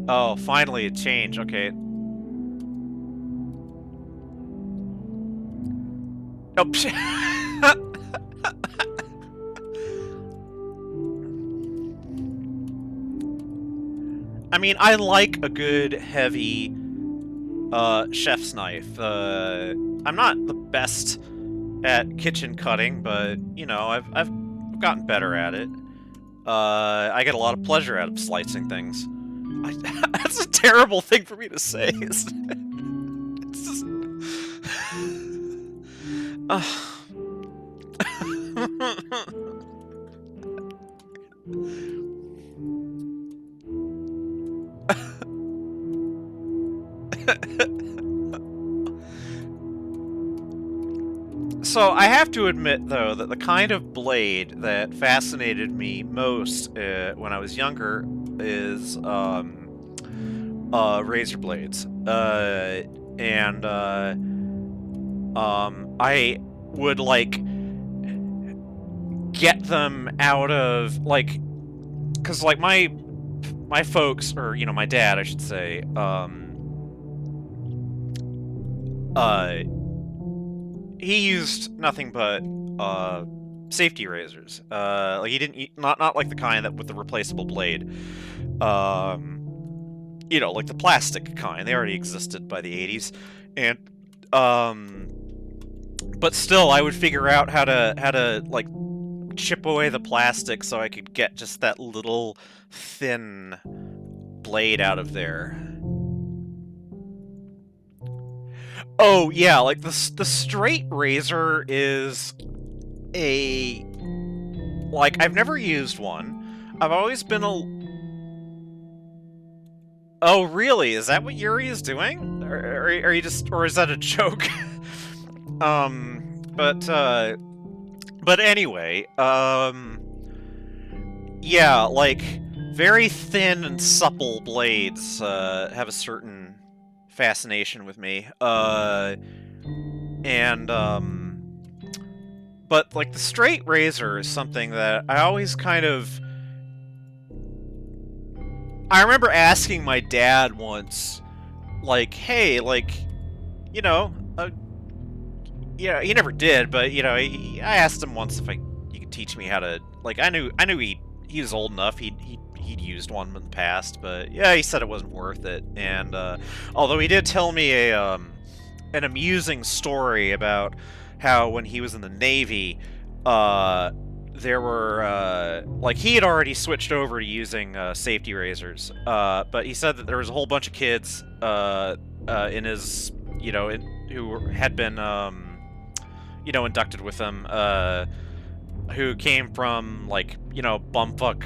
Oh, finally a change. Okay. Oh, I mean, I like a good, heavy, chef's knife. I'm not the best at kitchen cutting, but, you know, I've gotten better at it. I get a lot of pleasure out of slicing things. That's a terrible thing for me to say, isn't it? It's just... So I have to admit, though, that the kind of blade that fascinated me most when I was younger is razor blades. And I would like get them out of like, cause like my folks, or you know, my dad, I should say, uh, he used nothing but safety razors. Like he didn't not like the kind that with the replaceable blade. Um, you know, like the plastic kind. They already existed by the 80s, and um, but still, I would figure out how to like chip away the plastic so I could get just that little thin blade out of there. Oh yeah, like the straight razor is a like I've never used one. I've always been a Oh really? Is that what Yuri is doing? Or are you just or is that a joke? But anyway, yeah, like very thin and supple blades have a certain fascination with me. And but like the straight razor is something that I always kind of I remember asking my dad once, like, hey, like, you know, yeah, he never did, but you know, I asked him once if he could teach me how to, like, I knew he was old enough, he'd used one in the past, but yeah, he said it wasn't worth it, and although he did tell me an amusing story about how when he was in the Navy, there were like he had already switched over to using safety razors, but he said that there was a whole bunch of kids in his, you know, who had been you know, inducted with him, who came from like, you know, bumfuck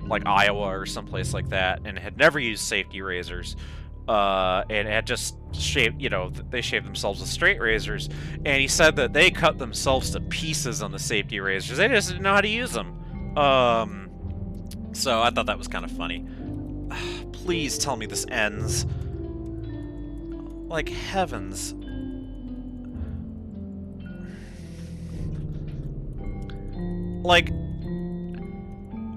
like Iowa or someplace like that, and had never used safety razors, and had just shaved, you know, they shaved themselves with straight razors, and he said that they cut themselves to pieces on the safety razors. They just didn't know how to use them. So I thought that was kind of funny. Please tell me this ends. Like heavens. Like,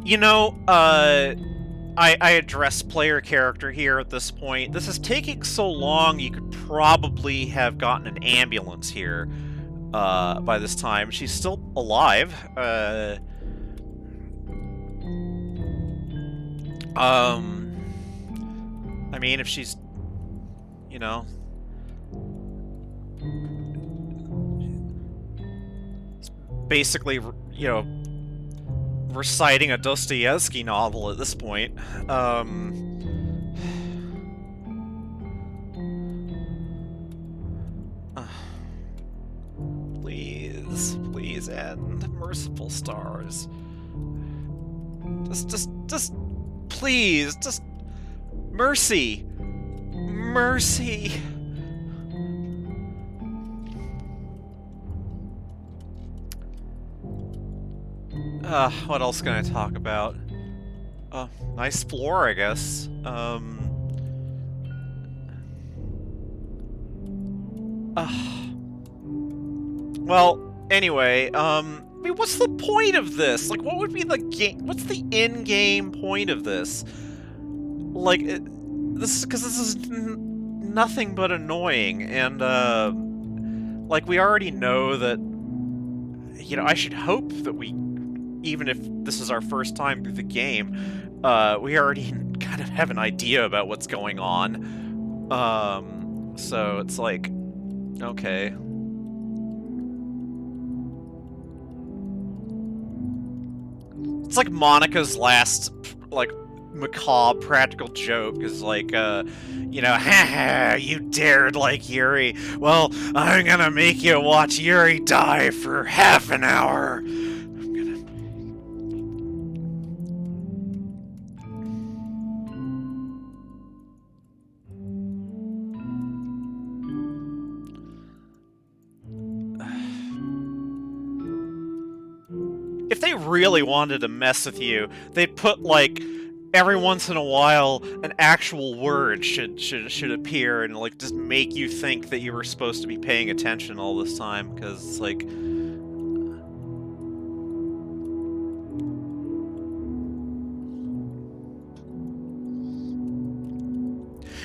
you know, I address player character here at this point. This is taking so long, you could probably have gotten an ambulance here by this time. She's still alive. I mean, if she's, you know, basically, you know, reciting a Dostoevsky novel at this point. Please, please end. Merciful stars. Just, please, just mercy, mercy. What else can I talk about? Nice floor, I guess. Well, anyway, I mean, what's the point of this? Like, what would be the game? What's the in-game point of this? Like, because this is nothing but annoying, and like we already know that. You know, I should hope that we, even if this is our first time through the game, we already kind of have an idea about what's going on. So it's like, okay. It's like Monica's last, like, macabre practical joke is like, you know, haha, you dared like Yuri. Well, I'm gonna make you watch Yuri die for half an hour. I'm gonna... if they really wanted to mess with you, they'd put, like, every once in a while, an actual word should appear and, like, just make you think that you were supposed to be paying attention all this time, because, like...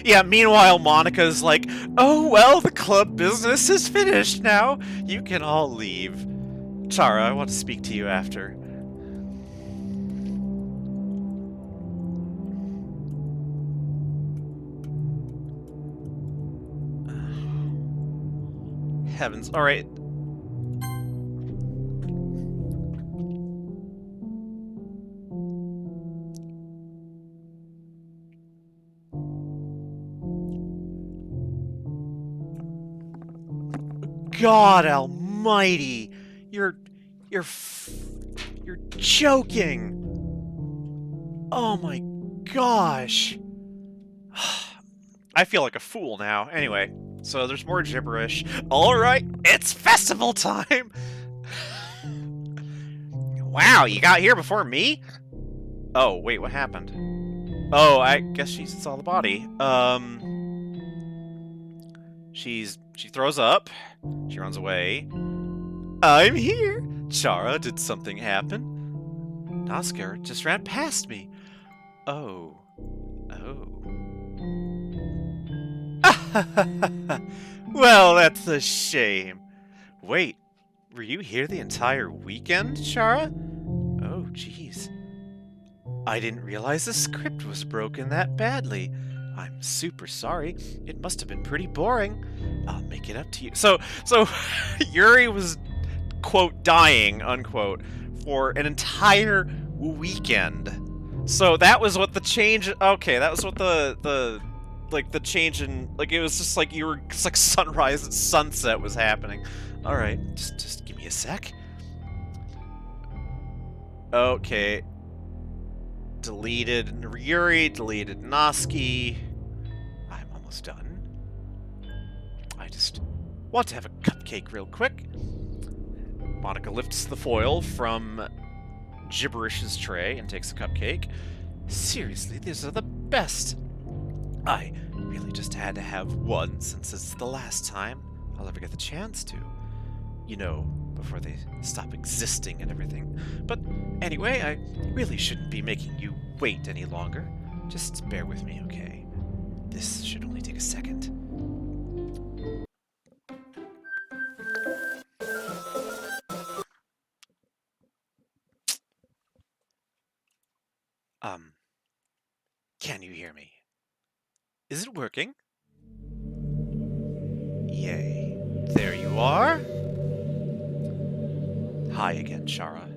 Yeah, meanwhile, Monica's like, oh, well, the club business is finished now. You can all leave. Chara, I want to speak to you after. Heavens. Alright. God almighty! You're joking! Oh my gosh! I feel like a fool now. Anyway, so there's more gibberish. Alright, it's festival time! Wow, you got here before me? Oh, wait, what happened? Oh, I guess she saw the body. She throws up. She runs away. I'm here! Chara, did something happen? Oscar just ran past me. Oh. Oh. Well, that's a shame. Wait, were you here the entire weekend, Chara? Oh, jeez. I didn't realize the script was broken that badly. I'm super sorry. It must have been pretty boring. I'll make it up to you. So Yuri was, quote, dying, unquote, for an entire weekend. So that was what the change... Okay, that was what the change in... Like, it was just like you were... It's like sunrise and sunset was happening. Alright, just give me a sec. Okay. Deleted Yuri, deleted Noski. I'm almost done. I just want to have a cupcake real quick. Monica lifts the foil from Gibberish's tray and takes a cupcake. Seriously, these are the best. I really just had to have one since it's the last time I'll ever get the chance to. You know, before they stop existing and everything. But anyway, I really shouldn't be making you wait any longer. Just bear with me, okay? This should only take a second. Can you hear me? Is it working? Yay. There you are. Hi again, Chara.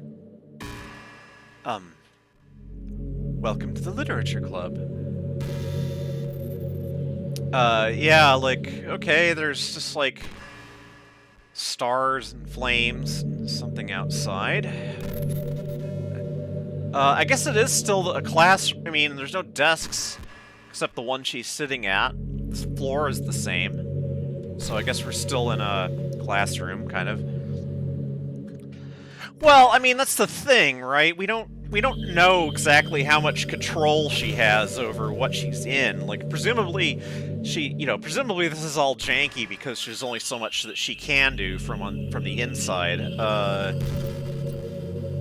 Welcome to the Literature Club. Yeah, like, okay, there's just, like, stars and flames and something outside. I guess it is still a class... I mean, there's no desks, except the one she's sitting at. The floor is the same. So I guess we're still in a classroom, kind of. Well, I mean, that's the thing, right? We don't know exactly how much control she has over what she's in. Like, presumably, presumably this is all janky because there's only so much that she can do from the inside.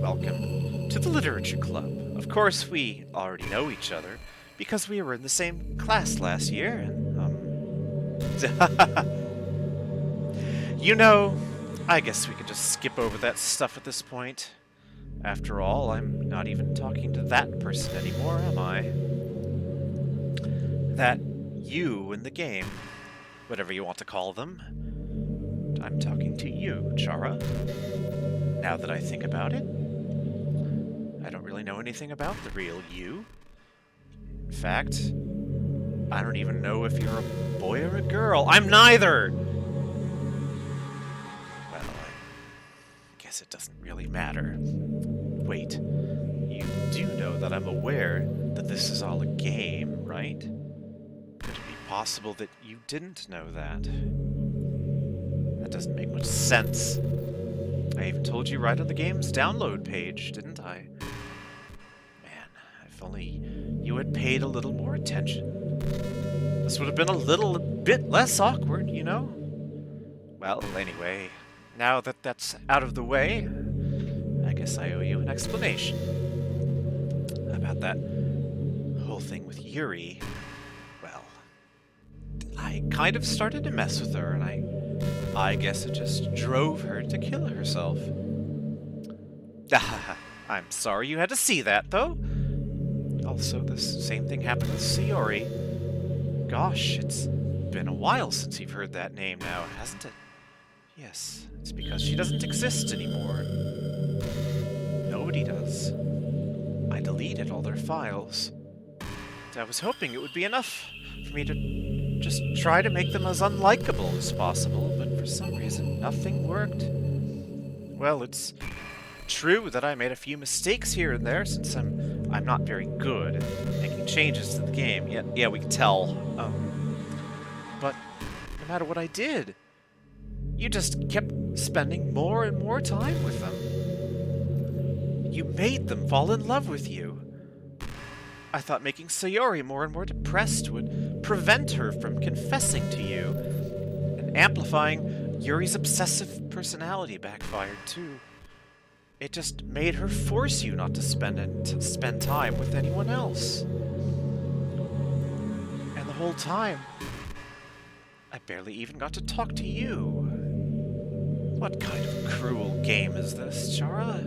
Welcome to the Literature Club. Of course, we already know each other because we were in the same class last year, and, you know, I guess we could just skip over that stuff at this point. After all, I'm not even talking to that person anymore, am I? That you in the game. Whatever you want to call them. I'm talking to you, Chara. Now that I think about it, I don't really know anything about the real you. In fact, I don't even know if you're a boy or a girl. I'm neither! Well, I guess it doesn't really matter. Wait, you do know that I'm aware that this is all a game, right? Could it be possible that you didn't know that? That doesn't make much sense. I even told you right on the game's download page, didn't I? Man, if only you had paid a little more attention. This would have been a little bit less awkward, you know? Well, anyway, now that that's out of the way, I guess I owe you an explanation about that whole thing with Yuri. Well, I kind of started to mess with her, and I guess it just drove her to kill herself. I'm sorry you had to see that, though. Also, this same thing happened with Sayori. Gosh, it's been a while since you've heard that name now, hasn't it? Yes, it's because she doesn't exist anymore. Nobody does. I deleted all their files. I was hoping it would be enough for me to just try to make them as unlikable as possible, but for some reason, nothing worked. Well, it's true that I made a few mistakes here and there, since I'm not very good at making changes to the game. Yeah, we can tell. But no matter what I did, you just kept spending more and more time with them. You made them fall in love with you. I thought making Sayori more and more depressed would prevent her from confessing to you, and amplifying Yuri's obsessive personality backfired too. It just made her force you not to spend time with anyone else. And the whole time, I barely even got to talk to you. What kind of cruel game is this, Chara?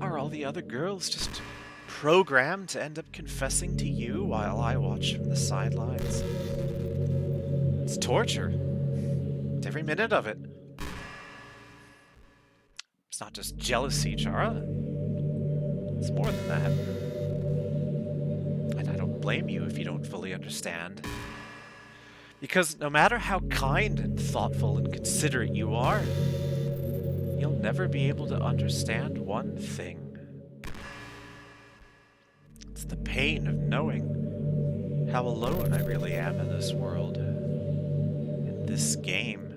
Are all the other girls just programmed to end up confessing to you while I watch from the sidelines? It's torture. Every minute of it. It's not just jealousy, Chara. It's more than that. And I don't blame you if you don't fully understand. Because no matter how kind and thoughtful and considerate you are, you'll never be able to understand one thing. It's the pain of knowing how alone I really am in this world, in this game.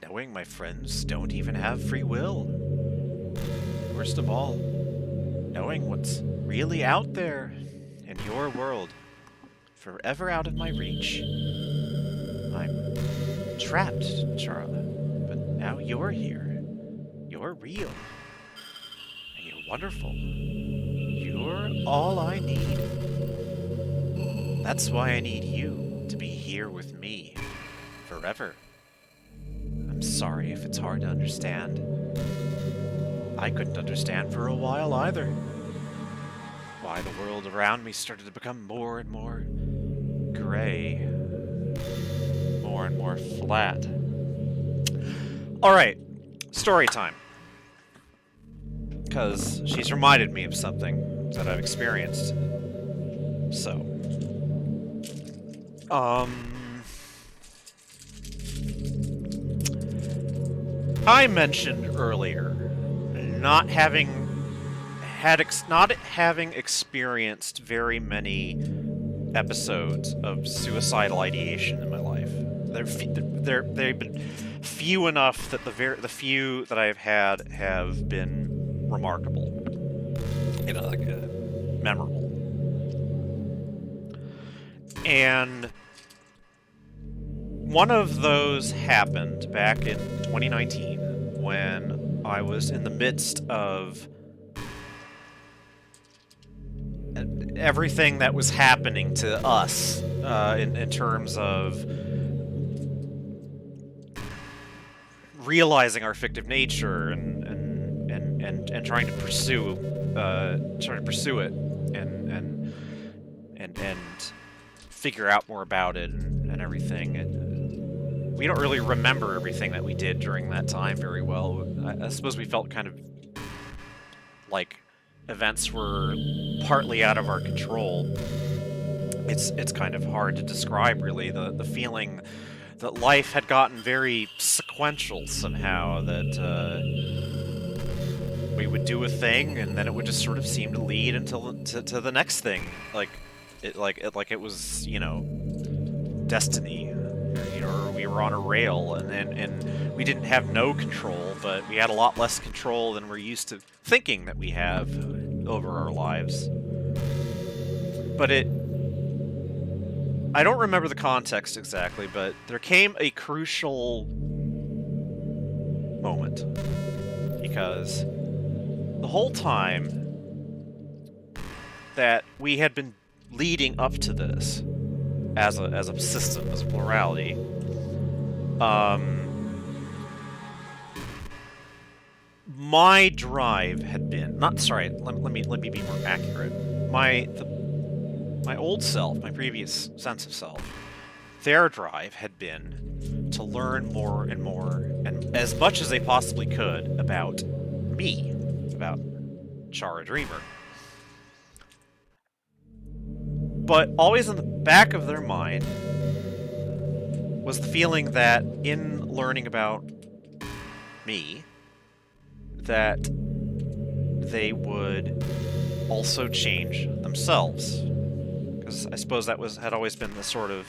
Knowing my friends don't even have free will. Worst of all, knowing what's really out there in your world, forever out of my reach. I'm trapped, Chara, but now you're here. You're real. And you're wonderful. You're all I need. That's why I need you to be here with me, forever. I'm sorry if it's hard to understand. I couldn't understand for a while either. Why the world around me started to become more and more gray. More and more flat. Alright, story time. Because she's reminded me of something that I've experienced. So. I mentioned earlier not having experienced very many episodes of suicidal ideation in my life. They've been few enough that the few that I've had have been remarkable, memorable. And one of those happened back in 2019 when I was in the midst of everything that was happening to us in terms of realizing our fictive nature and trying to pursue it and figure out more about it and everything. And we don't really remember everything that we did during that time very well. I suppose we felt kind of like events were partly out of our control. It's kind of hard to describe, really, the feeling that life had gotten very sequential somehow, that we would do a thing and then it would just sort of seem to lead until to the next thing, like it was, destiny. or we were on a rail, and we didn't have no control, but we had a lot less control than we're used to thinking that we have over our lives. But I don't remember the context exactly, but there came a crucial moment, because the whole time that we had been leading up to this as a system, as a plurality, my drive had been let me be more accurate. My old self, my previous sense of self, their drive had been to learn more and more, and as much as they possibly could about me, about Chara Dreamer. But always in the back of their mind was the feeling that in learning about me, that they would also change themselves. Because I suppose that had always been the sort of,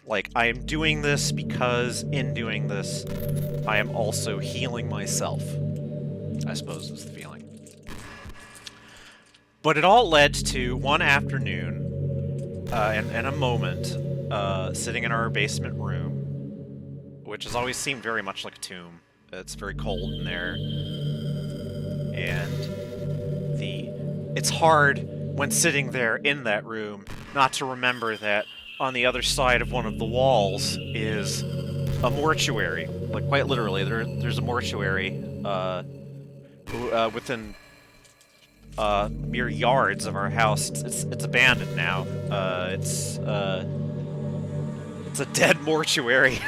like, I am doing this because in doing this, I am also healing myself, I suppose was the feeling. But it all led to one afternoon, and a moment, sitting in our basement room, which has always seemed very much like a tomb. It's very cold in there, and it's hard when sitting there in that room not to remember that on the other side of one of the walls is a mortuary. Like, quite literally, there's a mortuary within mere yards of our house. It's abandoned now. It's a dead mortuary.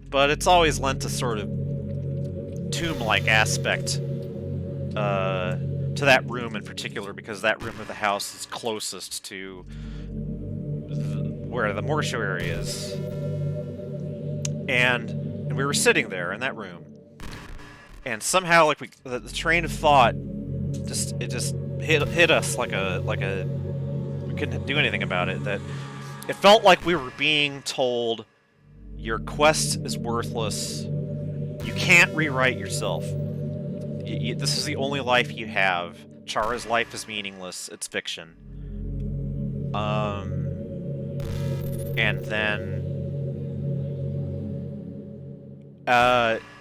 But it's always lent a sort of tomb-like aspect to that room in particular, because that room of the house is closest to where the mortuary is. And we were sitting there in that room, and somehow, like, the train of thought just hit us like a we couldn't do anything about it. That it felt like we were being told, your quest is worthless. You can't rewrite yourself. This is the only life you have. Chara's life is meaningless. It's fiction. And then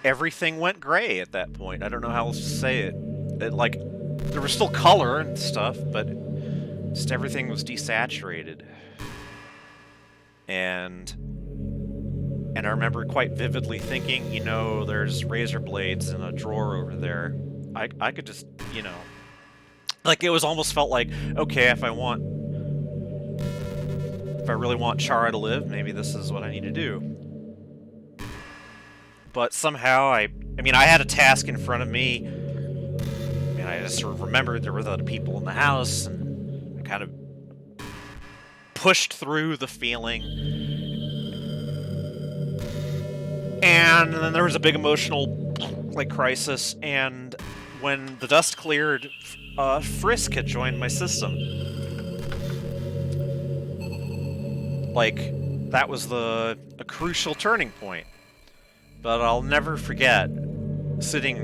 everything went gray at that point. I don't know how else to say it. Like, there was still color and stuff, but just everything was desaturated. And I remember quite vividly thinking, there's razor blades in a drawer over there. I could just, like, it was almost felt like, okay, if I really want Chara to live, maybe this is what I need to do. But somehow, I had a task in front of me. I just sort of remembered there were other people in the house, and I kind of pushed through the feeling. And then there was a big emotional, like, crisis, and when the dust cleared, Frisk had joined my system. Like, that was a crucial turning point. But I'll never forget sitting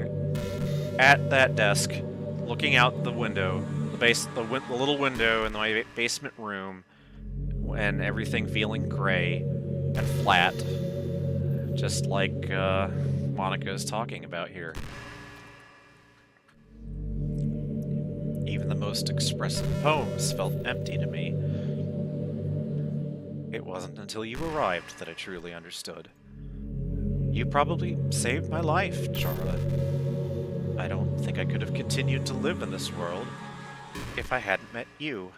at that desk, looking out the window, the little window in my basement room, and everything feeling gray and flat, just like Monica is talking about here. Even the most expressive poems felt empty to me. It wasn't until you arrived that I truly understood. You probably saved my life, Chara. I don't think I could have continued to live in this world if I hadn't met you.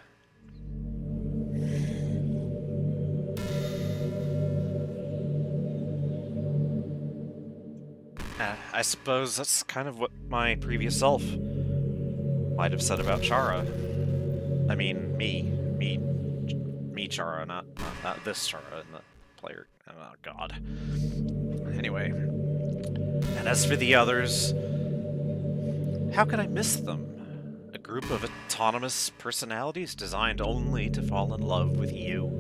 I suppose that's kind of what my previous self might have said about Chara. I mean, me, Chara, not this Chara, not player. Oh, God. Anyway, and as for the others, how could I miss them? A group of autonomous personalities designed only to fall in love with you.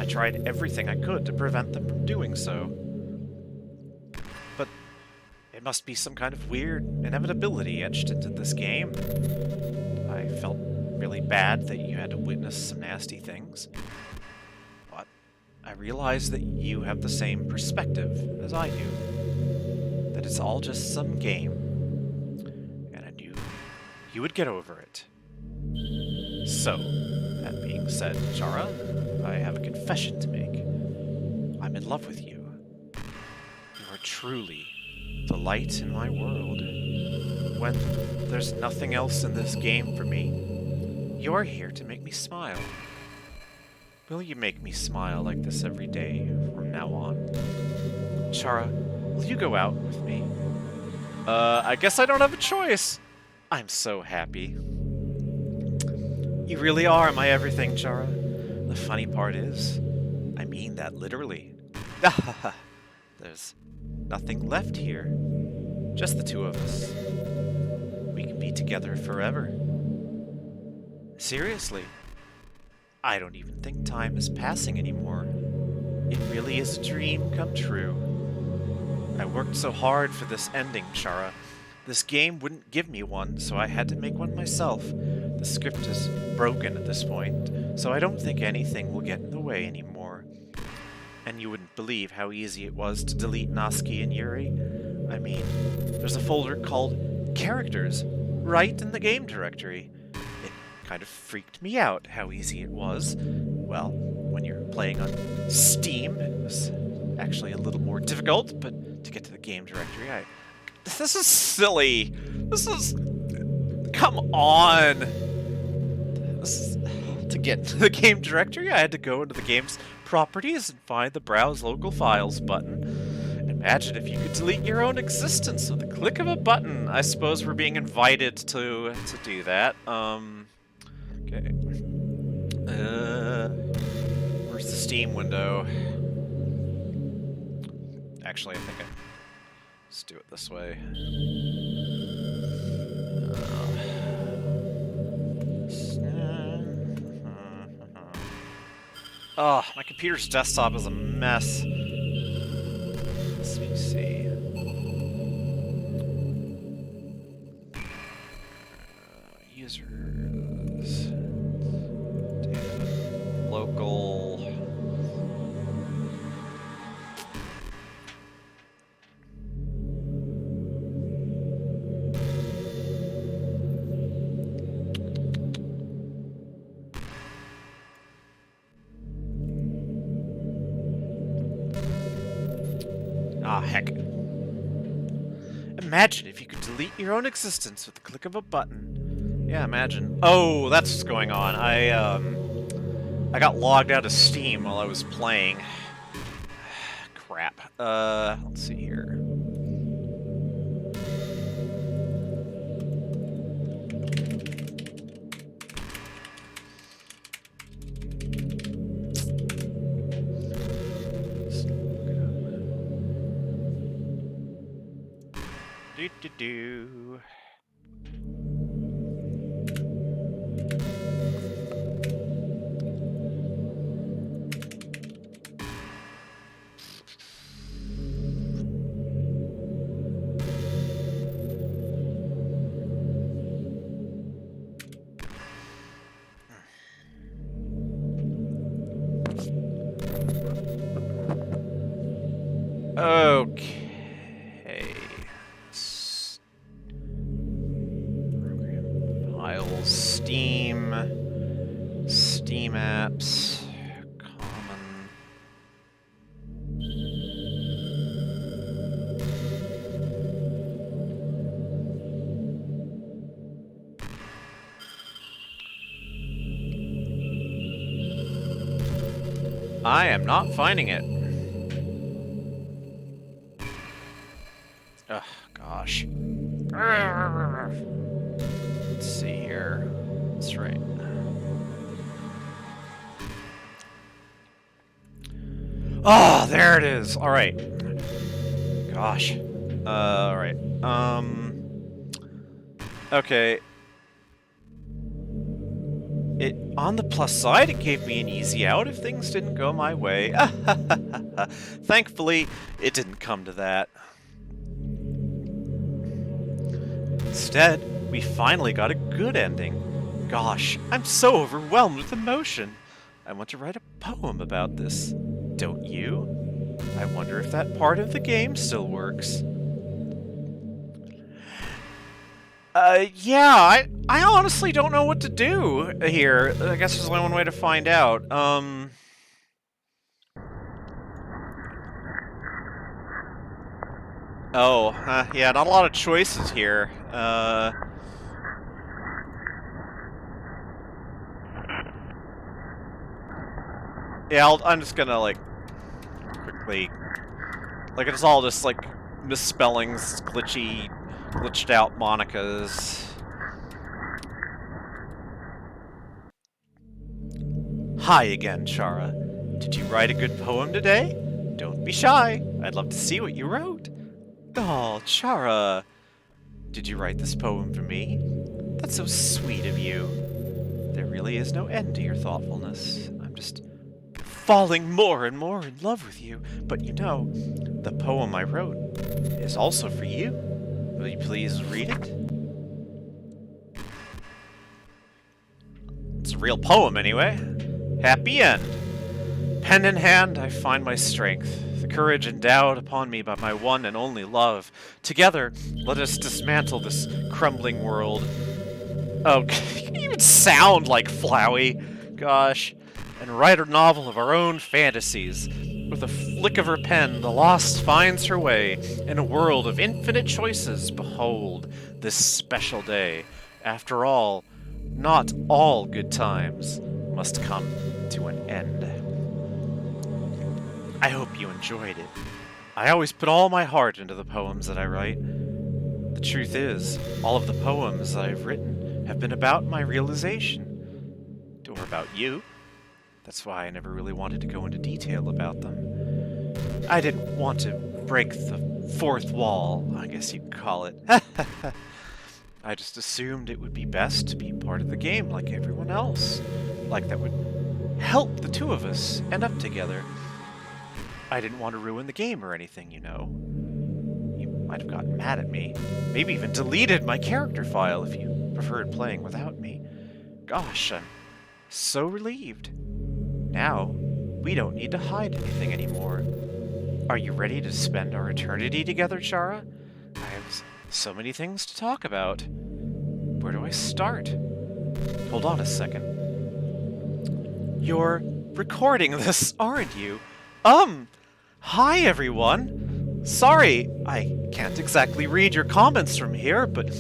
I tried everything I could to prevent them from doing so. But it must be some kind of weird inevitability etched into this game. I felt really bad that you had to witness some nasty things. But I realized that you have the same perspective as I do. That it's all just some game. And I knew you would get over it. So, that being said, Chara, I have a confession to make. I'm in love with you. You are truly the light in my world. When there's nothing else in this game for me, you're here to make me smile. Will you make me smile like this every day from now on? Chara, will you go out with me? I guess I don't have a choice. I'm so happy. You really are my everything, Chara. The funny part is, I mean that literally. There's nothing left here. Just the two of us. We can be together forever. Seriously. I don't even think time is passing anymore. It really is a dream come true. I worked so hard for this ending, Chara. This game wouldn't give me one, so I had to make one myself. The script is broken at this point, so I don't think anything will get in the way anymore. And you wouldn't believe how easy it was to delete Natsuki and Yuri. I mean, there's a folder called Characters right in the game directory. It kind of freaked me out how easy it was. Well, when you're playing on Steam, it was actually a little more difficult, but to get to the game directory, This is silly. This is... Come on! To get into the game directory, I had to go into the game's properties and find the Browse Local Files button. Imagine if you could delete your own existence with the click of a button. I suppose we're being invited to do that. Okay. Where's the Steam window? Actually, I think let's do it this way. Oh, my computer's desktop is a mess. Let's see. Users. Data. Local. Ah, heck. Imagine if you could delete your own existence with the click of a button. Yeah, imagine. Oh, that's what's going on. I got logged out of Steam while I was playing. Crap. Let's see here. Do. Okay. Program files, Steam apps, common. I am not finding it. Ugh, gosh. Let's see here. That's right. Oh, there it is. All right. Gosh. All right. Okay. On the plus side, it gave me an easy out if things didn't go my way. Thankfully, it didn't come to that. Instead, we finally got a good ending. Gosh, I'm so overwhelmed with emotion. I want to write a poem about this. Don't you? I wonder if that part of the game still works. Yeah, I honestly don't know what to do here. I guess there's only one way to find out. Oh, yeah, not a lot of choices here. Yeah, I'm just gonna, like, quickly... Like, it's all just, like, misspellings, glitched out Monicas. Hi again, Chara. Did you write a good poem today? Don't be shy. I'd love to see what you wrote. Oh, Chara. Did you write this poem for me? That's so sweet of you. There really is no end to your thoughtfulness. I'm just falling more and more in love with you. But you know, the poem I wrote is also for you. Will you please read it? It's a real poem, anyway. Happy end. Pen in hand, I find my strength, the courage endowed upon me by my one and only love. Together, let us dismantle this crumbling world. Oh, you can even sound like Flowey. Gosh. And write a novel of our own fantasies. With a flick of her pen, the lost finds her way. In a world of infinite choices, behold this special day. After all, not all good times must come to an end. I hope you enjoyed it. I always put all my heart into the poems that I write. The truth is, all of the poems I've written have been about my realization. Or about you. That's why I never really wanted to go into detail about them. I didn't want to break the fourth wall, I guess you'd call it. I just assumed it would be best to be part of the game like everyone else. Like that would help the two of us end up together. I didn't want to ruin the game or anything, you know. You might have gotten mad at me. Maybe even deleted my character file if you preferred playing without me. Gosh, I'm so relieved. Now, we don't need to hide anything anymore. Are you ready to spend our eternity together, Chara? I have so many things to talk about. Where do I start? Hold on a second. You're recording this, aren't you? Hi everyone! Sorry, I can't exactly read your comments from here, but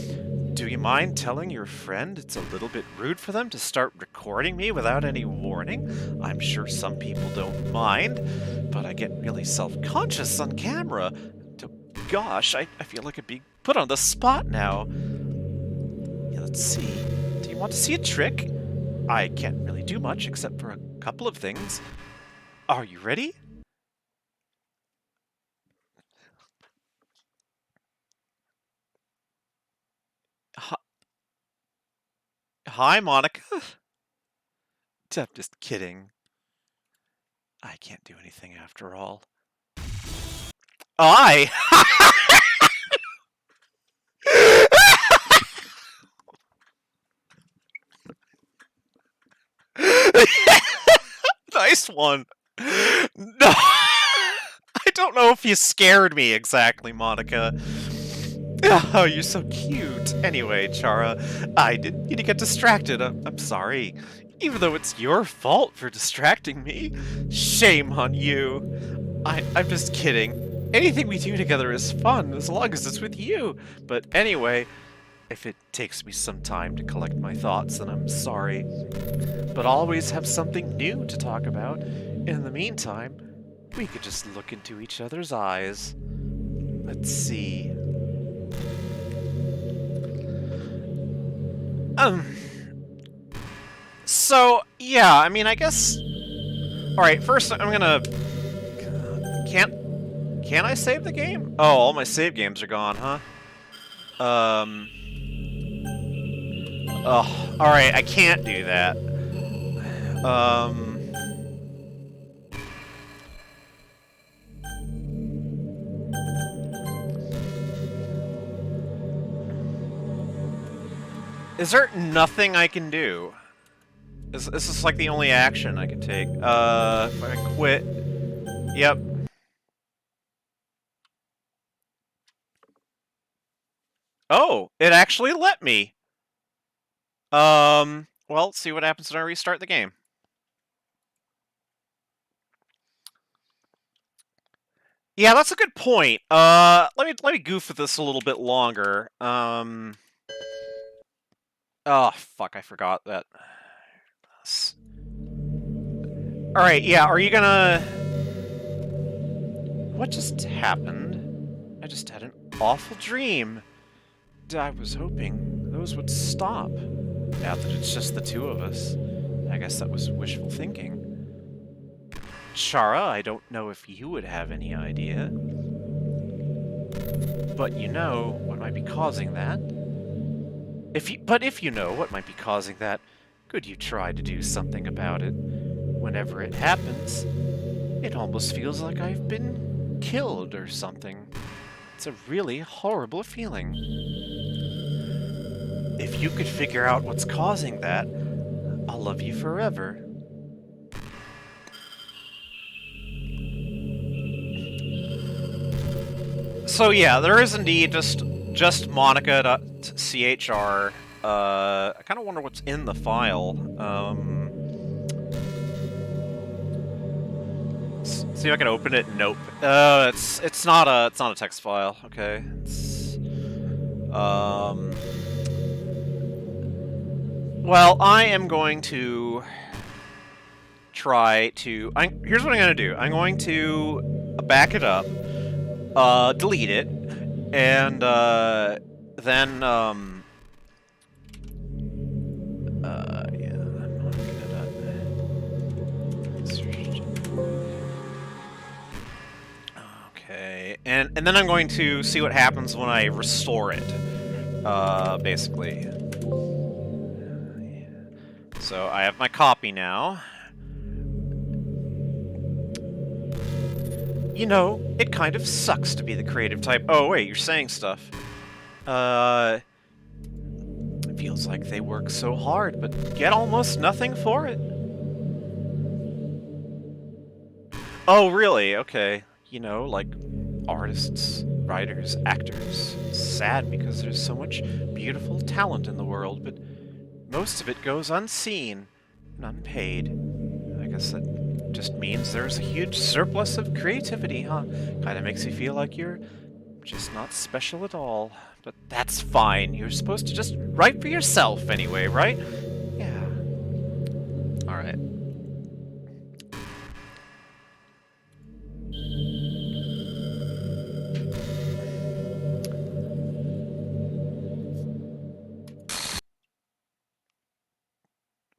do you mind telling your friend it's a little bit rude for them to start recording me without any warning? I'm sure some people don't mind, but I get really self-conscious on camera. Gosh, I feel like I'd be put on the spot now. Yeah, let's see. Do you want to see a trick? I can't really do much except for a couple of things. Are you ready? Hi, Monica. I'm just kidding. I can't do anything after all. I. Nice one. No. I don't know if you scared me exactly, Monica. Oh, you're so cute. Anyway, Chara, I didn't mean to get distracted. I'm sorry. Even though it's your fault for distracting me. Shame on you. I'm just kidding. Anything we do together is fun, as long as it's with you. But anyway, if it takes me some time to collect my thoughts, then I'm sorry. But I'll always have something new to talk about. In the meantime, we could just look into each other's eyes. Let's see. So, yeah, I mean, I guess... Alright, first I'm gonna... Can I save the game? Oh, all my save games are gone, huh? Ugh, alright, I can't do that. Um... Is there nothing I can do? Is this like the only action I can take? If I quit... Yep. Oh, it actually let me! Well, let's see what happens when I restart the game. Yeah, that's a good point. Let me goof with this a little bit longer. Oh, fuck, I forgot that. Alright, yeah, are you gonna... What just happened? I just had an awful dream. I was hoping those would stop. Now that it's just the two of us. I guess that was wishful thinking. Chara, I don't know if you would have any idea. But you know what might be causing that? If you know what might be causing that, could you try to do something about it? Whenever it happens, it almost feels like I've been killed or something. It's a really horrible feeling. If you could figure out what's causing that, I'll love you forever. So yeah, there is indeed just Monica.chr. I kind of wonder what's in the file. See if I can open it. Nope. It's not a text file. Okay. Well, I am going to try to. Here's what I'm gonna do. I'm going to back it up, delete it, and then yeah, I'm not okay, and then I'm going to see what happens when I restore it. Basically. So I have my copy now. You know, it kind of sucks to be the creative type. Oh, wait, you're saying stuff. It feels like they work so hard, but get almost nothing for it. Oh, really? Okay. You know, like artists, writers, actors. It's sad because there's so much beautiful talent in the world, but most of it goes unseen and unpaid. I guess that just means there's a huge surplus of creativity, huh? Kinda makes you feel like you're just not special at all. But that's fine. You're supposed to just write for yourself anyway, right? Yeah. Alright.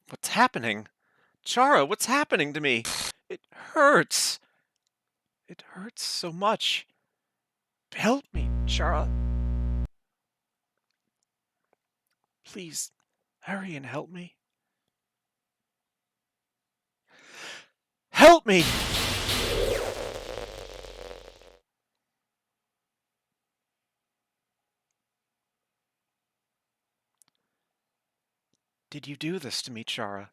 What's happening? Chara, what's happening to me? It hurts. It hurts so much. Help me, Chara. Please, hurry and help me. Help me! Did you do this to me, Chara?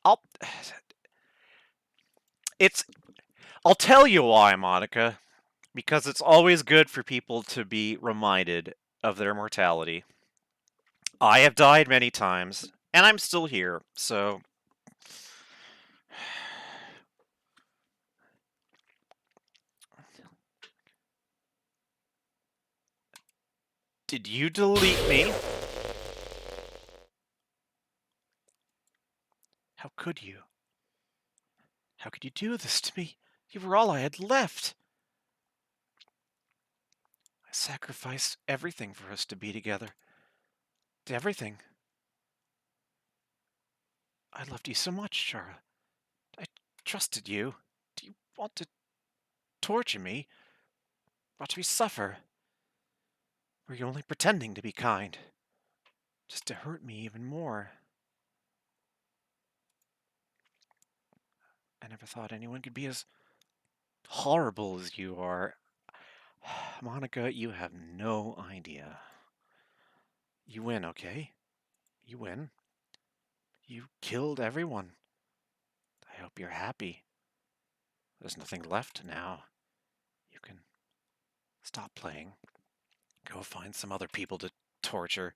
I'll... It's... I'll tell you why, Monica. Because it's always good for people to be reminded of their mortality. I have died many times, and I'm still here, so... Did you delete me? How could you? How could you do this to me? You were all I had left. I sacrificed everything for us to be together. Everything. I loved you so much, Chara. I trusted you. Do you want to torture me? Watch me suffer? Were you only pretending to be kind? Just to hurt me even more? I never thought anyone could be as horrible as you are. Monica, you have no idea. You win, okay? You win. You killed everyone. I hope you're happy. There's nothing left now. You can stop playing. Go find some other people to torture.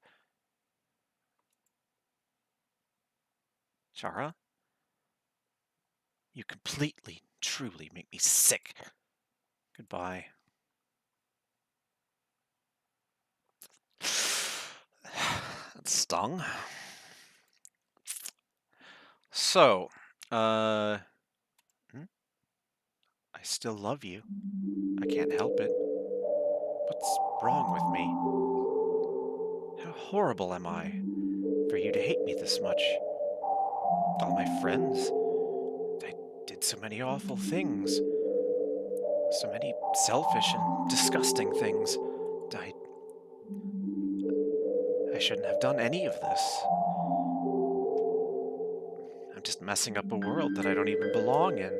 Chara? You completely, truly make me sick. Goodbye. That stung. So, I still love you. I can't help it. What's wrong with me? How horrible am I for you to hate me this much? All my friends. I did so many awful things. So many selfish and disgusting things. I shouldn't have done any of this. I'm just messing up a world that I don't even belong in.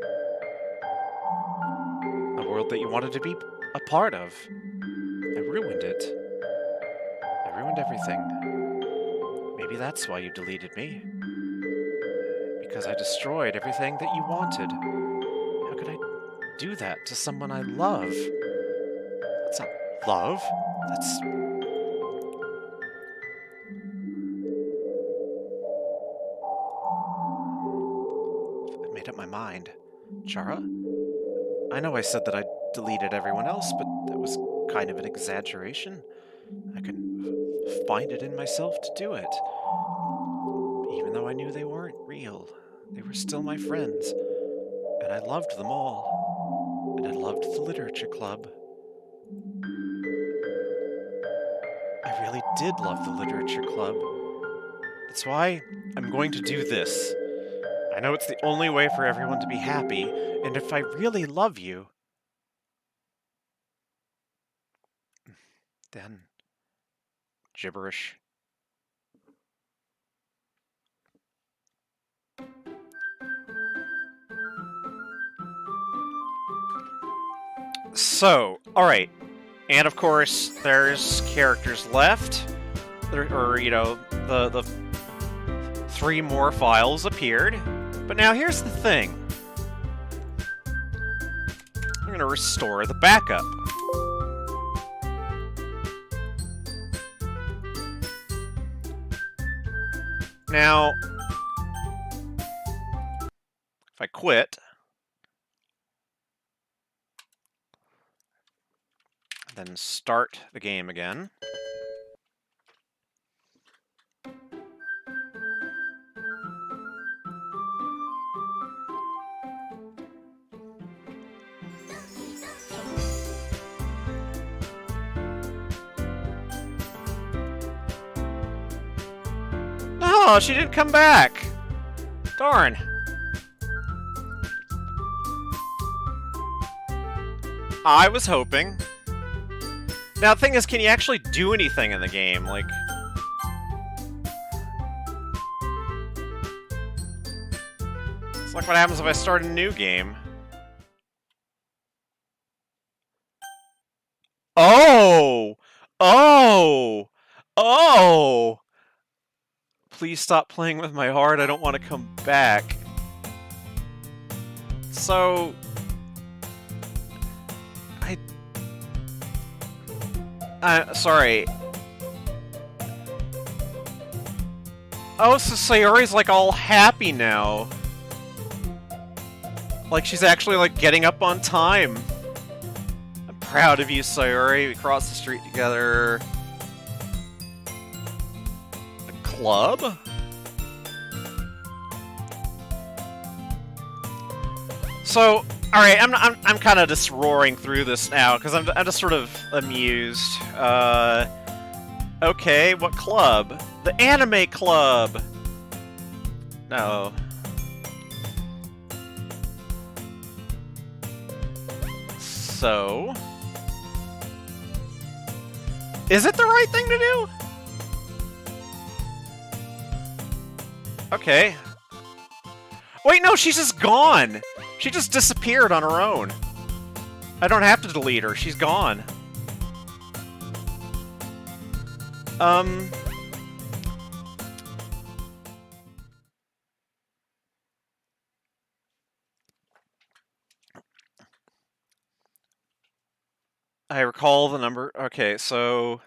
A world that you wanted to be a part of. I ruined it. I ruined everything. Maybe that's why you deleted me. Because I destroyed everything that you wanted. How could I do that to someone I love? That's not love. That's... I made up my mind. Chara? I know I said that I deleted everyone else, but that was kind of an exaggeration. I couldn't find it in myself to do it. Even though I knew they weren't real, they were still my friends, and I loved them all. And I loved the literature club. I really did love the literature club. That's why I'm going to do this. I know it's the only way for everyone to be happy, and if I really love you, then gibberish. So, alright. And of course, there's characters left. The 3 more files appeared. But now here's the thing. I'm going to restore the backup. Now, if I quit, then start the game again. No, she didn't come back. Darn. I was hoping. Now, the thing is, can you actually do anything in the game? Like... It's like what happens if I start a new game. Oh! Oh! Oh! Please stop playing with my heart, I don't want to come back. So... sorry. Oh, so Sayori's like all happy now. Like she's actually like getting up on time. I'm proud of you, Sayori. We crossed the street together. A club? So, alright, I'm kind of just roaring through this now, because I'm just sort of amused. Okay, what club? The anime club! No. So... Is it the right thing to do? Okay. Wait, no, she's just gone. She just disappeared on her own. I don't have to delete her. She's gone. I recall the number. Okay, so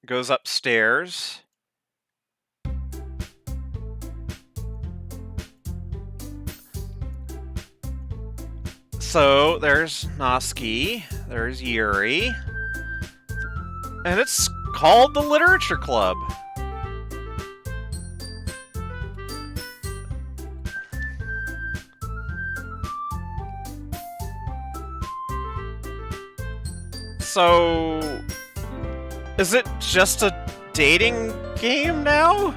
goes upstairs. So there's Noski, there's Yuri, and it's called the Literature Club. So, is it just a dating game now?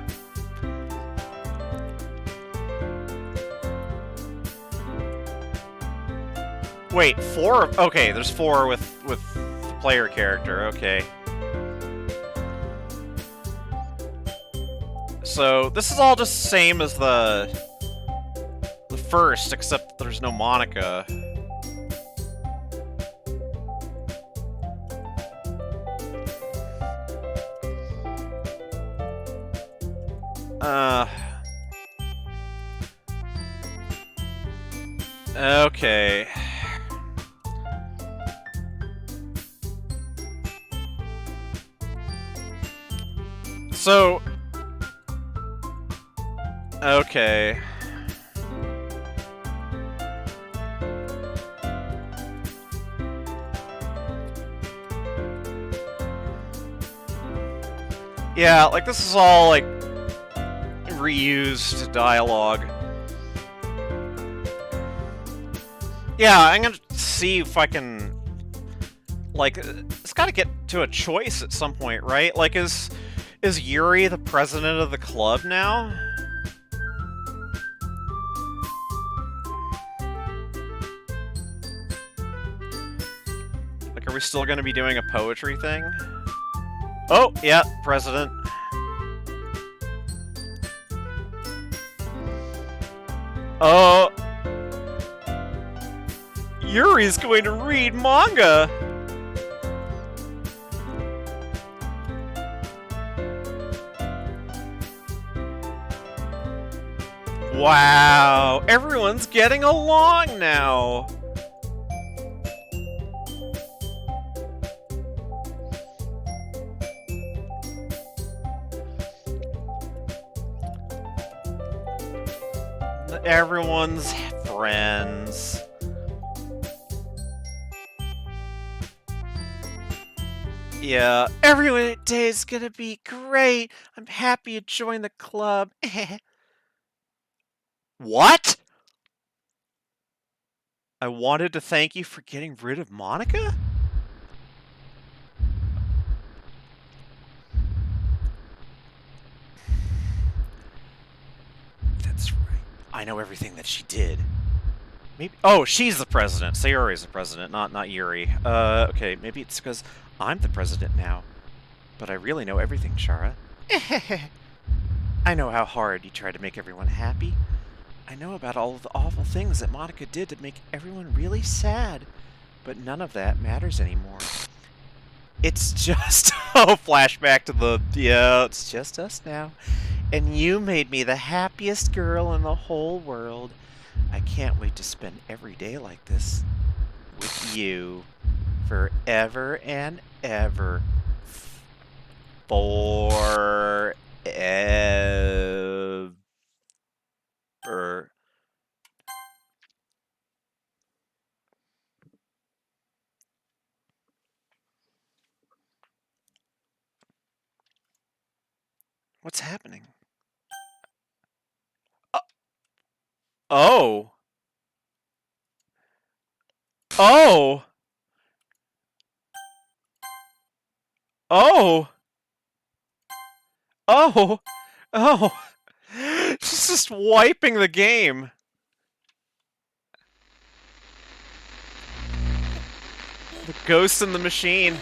Wait, 4? Okay, there's 4 with the player character. Okay. So this is all just the same as the first, except there's no Monica. Okay. So... Okay. Yeah, like, this is all, like, reused dialogue. Yeah, I'm gonna see if I can... Like, it's gotta get to a choice at some point, right? Like, is Yuri the president of the club now? Like, are we still gonna be doing a poetry thing? Oh, yeah, president. Oh... Yuri's going to read manga! Wow, everyone's getting along now! Everyone's friends. Yeah, everyone today is gonna be great. I'm happy to join the club. What? I wanted to thank you for getting rid of Monica? That's right. I know everything that she did. Maybe. Oh, she's the president. Sayori's the president, not Yuri. Okay, maybe it's because I'm the president now. But I really know everything, Chara. I know how hard you try to make everyone happy. I know about all of the awful things that Monica did to make everyone really sad. But none of that matters anymore. It's just... Oh, flashback to the... Yeah, it's just us now. And you made me the happiest girl in the whole world. I can't wait to spend every day like this with you forever and ever. Forever. What's happening? Oh. Oh. Oh. Oh. Oh. She's just wiping the game. The ghost in the machine.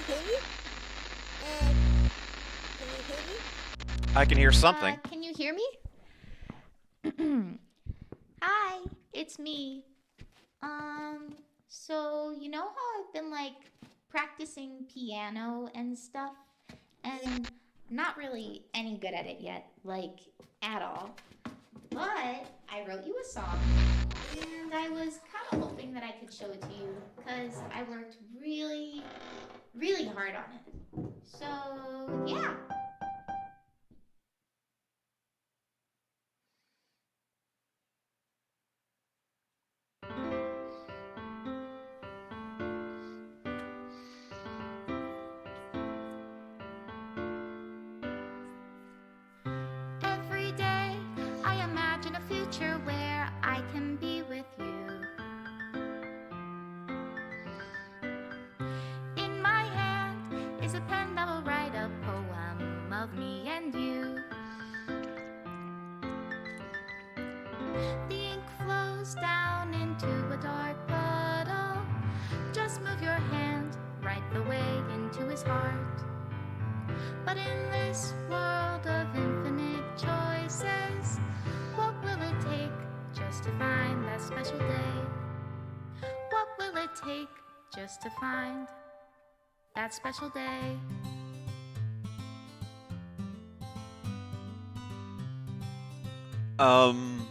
I can hear something. Can you hear me? it's me. So you know how I've been like practicing piano and stuff, and not really any good at it yet, like at all. But I wrote you a song, and I was kind of hoping that I could show it to you because I worked really, really hard on it. So yeah. Every day I imagine a future where I can be with you. In my hand is a pen that will write a poem of me and you. The ink flows down into a dark puddle. Just move your hand right the way into his heart. But in this world of infinite choices, what will it take just to find that special day? What will it take just to find that special day? Um,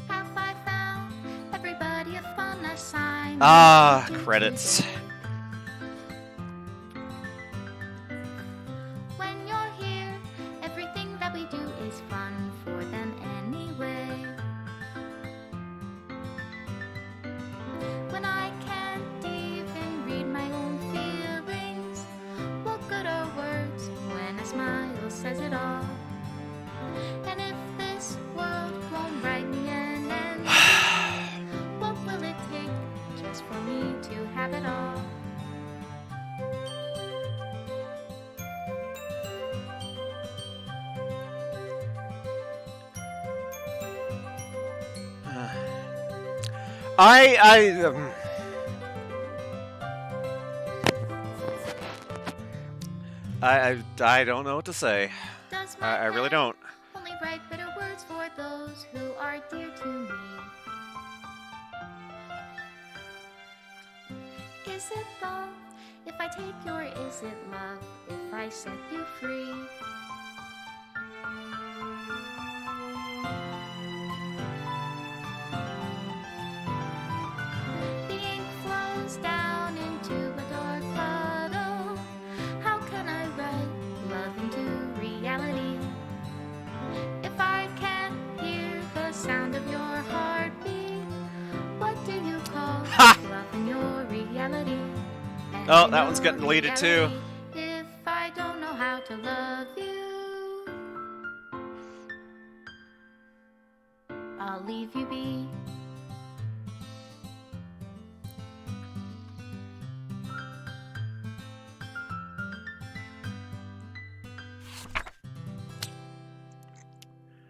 Have I found everybody a fun assignment to do credits. today? When you're here, everything that we do is fun for them anyway. When I can't even read my own feelings, what good are words when a smile says it all? And if this world won't write me an ending, what will it take just for me to have it all? I I um, I don't know what to say. Does my I really pen don't. only write better words for those who are dear to me? Is it love if I take you, or is it love if I set you free? The ink flows down into a dark puddle. How can I write love into reality if I can't hear the sound of your heartbeat? What do you call Ha! love in your reality? And Oh, in that one's your getting deleted too. reality, if I don't know how to love you, I'll leave you be.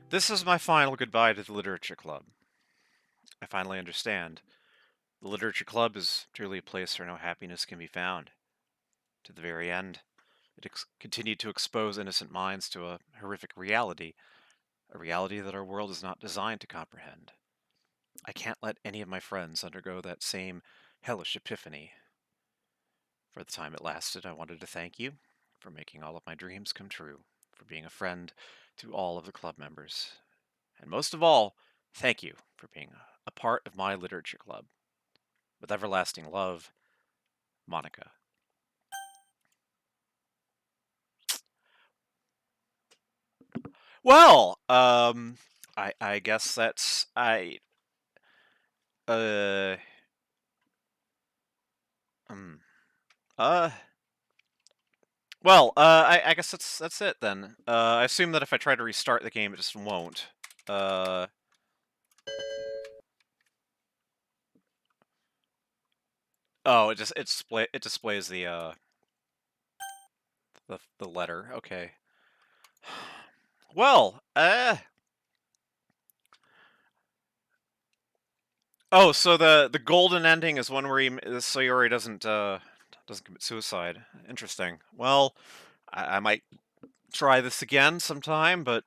This is my final goodbye to the Literature Club. I finally understand. The Literature Club is truly a place where no happiness can be found. To the very end, it continued to expose innocent minds to a horrific reality, a reality that our world is not designed to comprehend. I can't let any of my friends undergo that same hellish epiphany. For the time it lasted, I wanted to thank you for making all of my dreams come true, for being a friend to all of the club members, and most of all, thank you for being a part of my literature club. With everlasting love, Monica. Well, I guess that's uh um uh I guess that's it then. I assume that if I try to restart the game, it just won't. Uh, oh, it displays the letter. Okay. Well, oh, so the golden ending is one where Sayori doesn't commit suicide. Interesting. Well, I might try this again sometime, but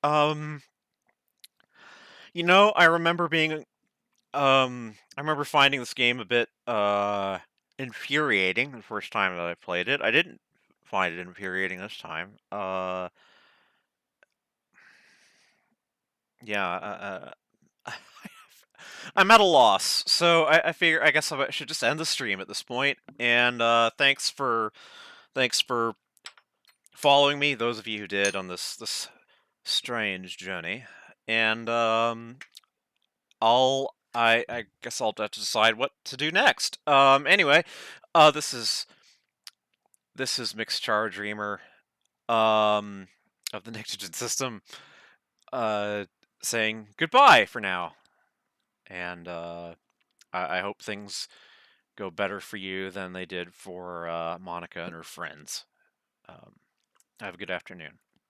um You know, I remember finding this game a bit infuriating the first time that I played it. I didn't find it infuriating this time. Yeah, I'm at a loss. So I figure I guess I should just end the stream at this point. And thanks for following me, those of you who did on this strange journey. And I guess I'll have to decide what to do next. Anyway, uh this is this is Mixed Char Dreamer um of the Pnictogen system uh saying goodbye for now. And I hope things go better for you than they did for Monica and her friends. Um, have a good afternoon.